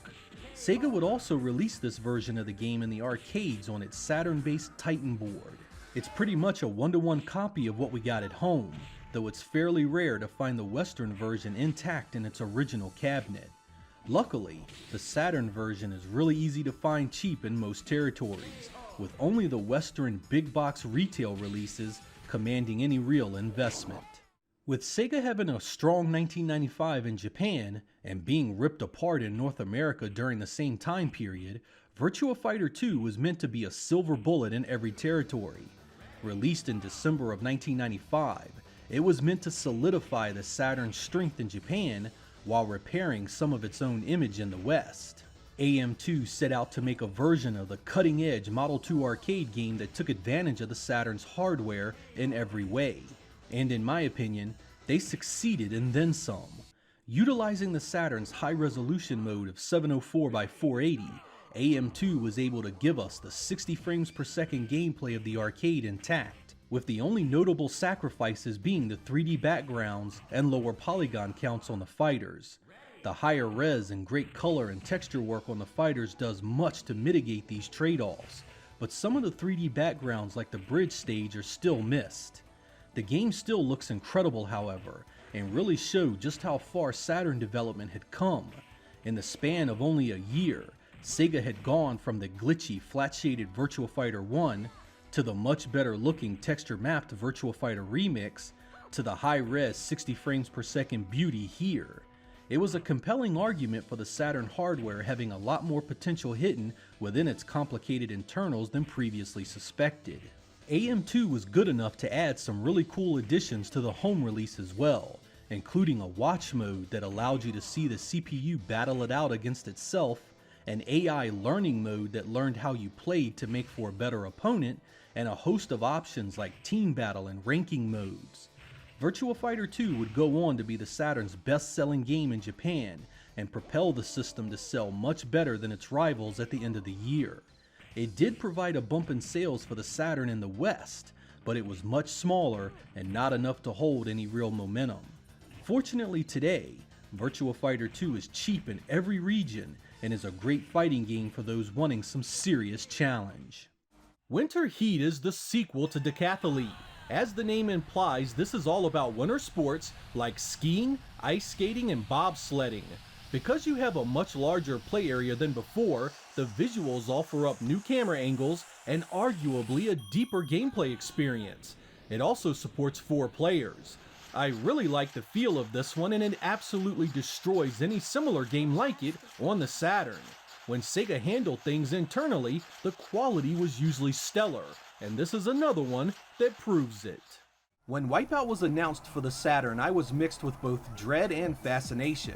Sega would also release this version of the game in the arcades on its Saturn-based Titan board. It's pretty much a one-to-one copy of what we got at home, though it's fairly rare to find the Western version intact in its original cabinet. Luckily, the Saturn version is really easy to find cheap in most territories, with only the Western big box retail releases commanding any real investment. With Sega having a strong 1995 in Japan, and being ripped apart in North America during the same time period, Virtua Fighter 2 was meant to be a silver bullet in every territory. Released in December of 1995, it was meant to solidify the Saturn's strength in Japan while repairing some of its own image in the West. AM2 set out to make a version of the cutting-edge Model 2 arcade game that took advantage of the Saturn's hardware in every way. And in my opinion, they succeeded and then some. Utilizing the Saturn's high-resolution mode of 704 by 480, AM2 was able to give us the 60 frames per second gameplay of the arcade intact, with the only notable sacrifices being the 3D backgrounds and lower polygon counts on the fighters. The higher res and great color and texture work on the fighters does much to mitigate these trade-offs, but some of the 3D backgrounds like the bridge stage are still missed. The game still looks incredible, however, and really showed just how far Saturn development had come. In the span of only a year, Sega had gone from the glitchy, flat-shaded Virtua Fighter 1 to the much better looking texture-mapped Virtua Fighter Remix to the high-res 60 frames per second beauty here. It was a compelling argument for the Saturn hardware having a lot more potential hidden within its complicated internals than previously suspected. AM2 was good enough to add some really cool additions to the home release as well, including a watch mode that allowed you to see the CPU battle it out against itself, an AI learning mode that learned how you played to make for a better opponent, and a host of options like team battle and ranking modes. Virtua Fighter 2 would go on to be the Saturn's best-selling game in Japan, and propel the system to sell much better than its rivals at the end of the year. It did provide a bump in sales for the Saturn in the West, but it was much smaller and not enough to hold any real momentum. Fortunately today, Virtua Fighter 2 is cheap in every region and is a great fighting game for those wanting some serious challenge. Winter Heat is the sequel to Decathlete. As the name implies, this is all about winter sports like skiing, ice skating, and bobsledding. Because you have a much larger play area than before, the visuals offer up new camera angles and arguably a deeper gameplay experience. It also supports 4 players. I really like the feel of this one, and it absolutely destroys any similar game like it on the Saturn. When Sega handled things internally, the quality was usually stellar, and this is another one that proves it. When Wipeout was announced for the Saturn, I was mixed with both dread and fascination.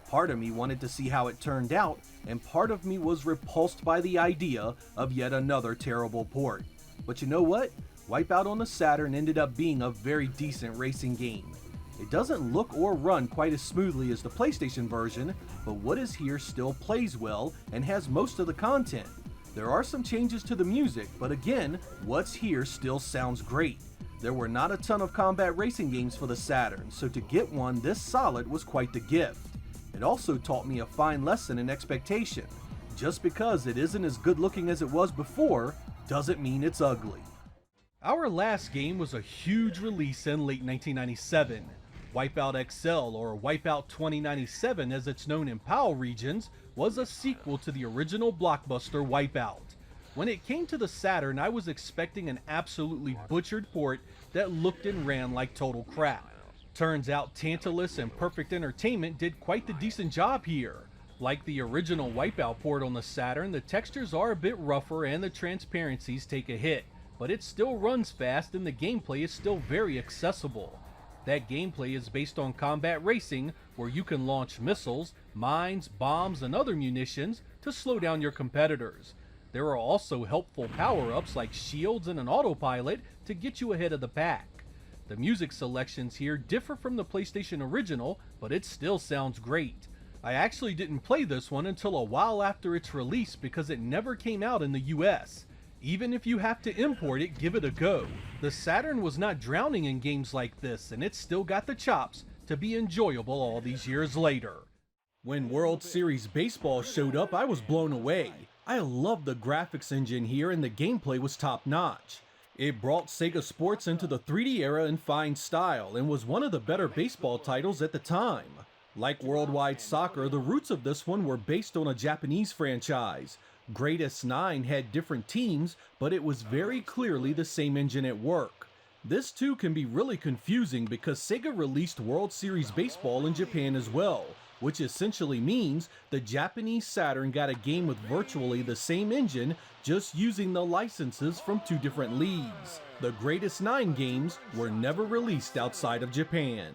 Part of me wanted to see how it turned out, and part of me was repulsed by the idea of yet another terrible port. But you know what? Wipeout on the Saturn ended up being a very decent racing game. It doesn't look or run quite as smoothly as the PlayStation version, but what is here still plays well and has most of the content. There are some changes to the music, but again, what's here still sounds great. There were not a ton of combat racing games for the Saturn, so to get one this solid was quite the gift. It also taught me a fine lesson in expectation. Just because it isn't as good looking as it was before, doesn't mean it's ugly. Our last game was a huge release in late 1997. Wipeout XL, or Wipeout 2097 as it's known in PAL regions, was a sequel to the original blockbuster Wipeout. When it came to the Saturn, I was expecting an absolutely butchered port that looked and ran like total crap. Turns out Tantalus and Perfect Entertainment did quite the decent job here. Like the original Wipeout port on the Saturn, the textures are a bit rougher and the transparencies take a hit, but it still runs fast and the gameplay is still very accessible. That gameplay is based on combat racing, where you can launch missiles, mines, bombs, and other munitions to slow down your competitors. There are also helpful power-ups like shields and an autopilot to get you ahead of the pack. The music selections here differ from the PlayStation original, but it still sounds great. I actually didn't play this one until a while after its release because it never came out in the US. Even if you have to import it, give it a go. The Saturn was not drowning in games like this, and it's still got the chops to be enjoyable all these years later. When World Series Baseball showed up, I was blown away. I loved the graphics engine here and the gameplay was top notch. It brought Sega Sports into the 3D era in fine style and was one of the better baseball titles at the time. Like Worldwide Soccer, the roots of this one were based on a Japanese franchise. Greatest 9 had different teams, but it was very clearly the same engine at work. This too can be really confusing because Sega released World Series Baseball in Japan as well, which essentially means the Japanese Saturn got a game with virtually the same engine, just using the licenses from 2 different leagues. The Greatest 9 games were never released outside of Japan.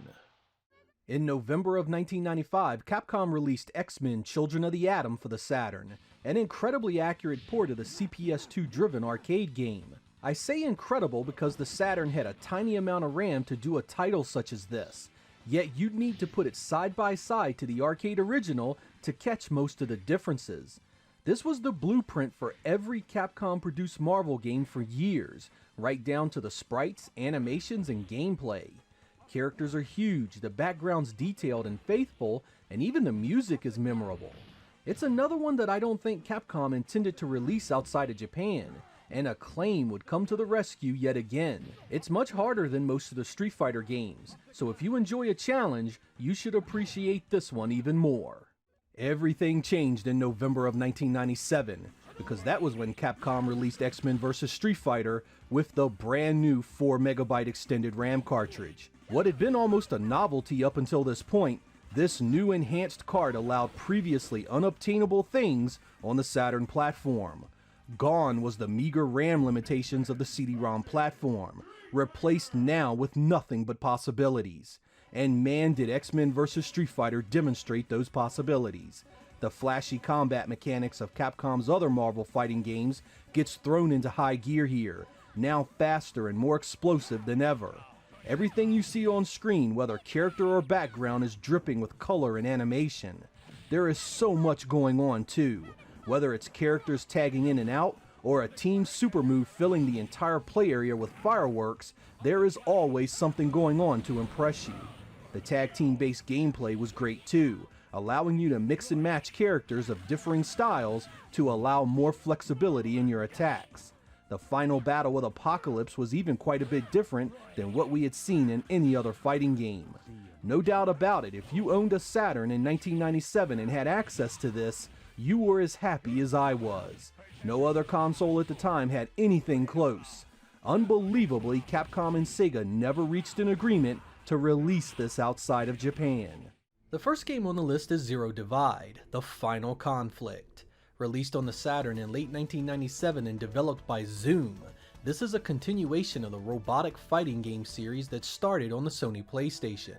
In November of 1995, Capcom released X-Men Children of the Atom for the Saturn, an incredibly accurate port of the CPS2-driven arcade game. I say incredible because the Saturn had a tiny amount of RAM to do a title such as this, yet you'd need to put it side by side to the arcade original to catch most of the differences. This was the blueprint for every Capcom-produced Marvel game for years, right down to the sprites, animations, and gameplay. Characters are huge, the background's detailed and faithful, and even the music is memorable. It's another one that I don't think Capcom intended to release outside of Japan, and Acclaim would come to the rescue yet again. It's much harder than most of the Street Fighter games, so if you enjoy a challenge, you should appreciate this one even more. Everything changed in November of 1997, because that was when Capcom released X-Men vs. Street Fighter with the brand new 4MB extended RAM cartridge. What had been almost a novelty up until this point, this new enhanced card allowed previously unobtainable things on the Saturn platform. Gone was the meager RAM limitations of the CD-ROM platform, replaced now with nothing but possibilities. And man, did X-Men vs. Street Fighter demonstrate those possibilities. The flashy combat mechanics of Capcom's other Marvel fighting games gets thrown into high gear here, now faster and more explosive than ever. Everything you see on screen, whether character or background, is dripping with color and animation. There is so much going on too, whether it's characters tagging in and out, or a team super move filling the entire play area with fireworks, there is always something going on to impress you. The tag team based gameplay was great too, allowing you to mix and match characters of differing styles to allow more flexibility in your attacks. The final battle with Apocalypse was even quite a bit different than what we had seen in any other fighting game. No doubt about it, if you owned a Saturn in 1997 and had access to this, you were as happy as I was. No other console at the time had anything close. Unbelievably, Capcom and Sega never reached an agreement to release this outside of Japan. The first game on the list is Zero Divide, The Final Conflict. Released on the Saturn in late 1997 and developed by Zoom, this is a continuation of the robotic fighting game series that started on the Sony PlayStation.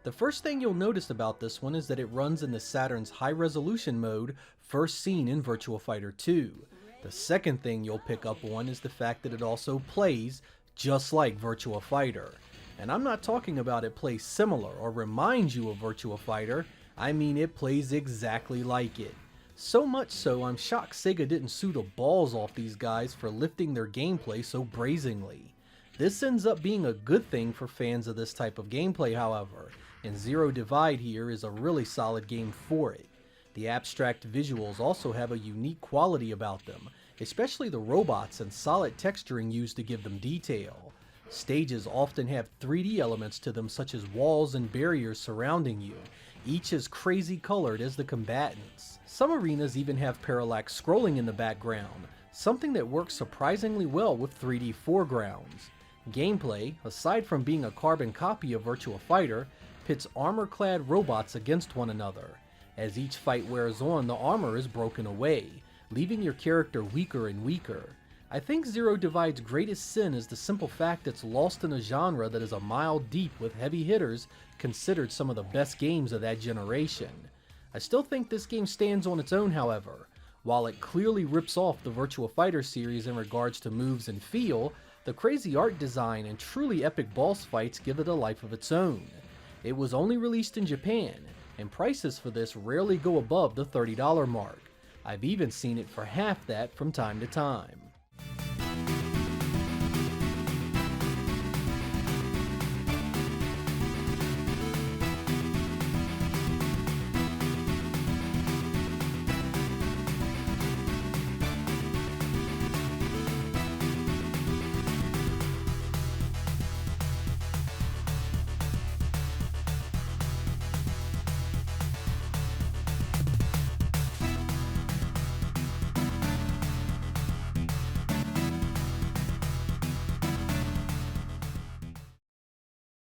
The first thing you'll notice about this one is that it runs in the Saturn's high-resolution mode first seen in Virtua Fighter 2. The second thing you'll pick up on is the fact that it also plays just like Virtua Fighter. And I'm not talking about it plays similar or reminds you of Virtua Fighter, I mean it plays exactly like it. So much so, I'm shocked Sega didn't sue the balls off these guys for lifting their gameplay so brazenly. This ends up being a good thing for fans of this type of gameplay, however, and Zero Divide here is a really solid game for it. The abstract visuals also have a unique quality about them, especially the robots and solid texturing used to give them detail. Stages often have 3D elements to them, such as walls and barriers surrounding you, each as crazy colored as the combatants. Some arenas even have parallax scrolling in the background, something that works surprisingly well with 3D foregrounds. Gameplay, aside from being a carbon copy of Virtua Fighter, pits armor-clad robots against one another. As each fight wears on, the armor is broken away, leaving your character weaker and weaker. I think Zero Divide's greatest sin is the simple fact it's lost in a genre that is a mile deep with heavy hitters considered some of the best games of that generation. I still think this game stands on its own, however. While it clearly rips off the Virtua Fighter series in regards to moves and feel, the crazy art design and truly epic boss fights give it a life of its own. It was only released in Japan, and prices for this rarely go above the $30 mark. I've even seen it for half that from time to time.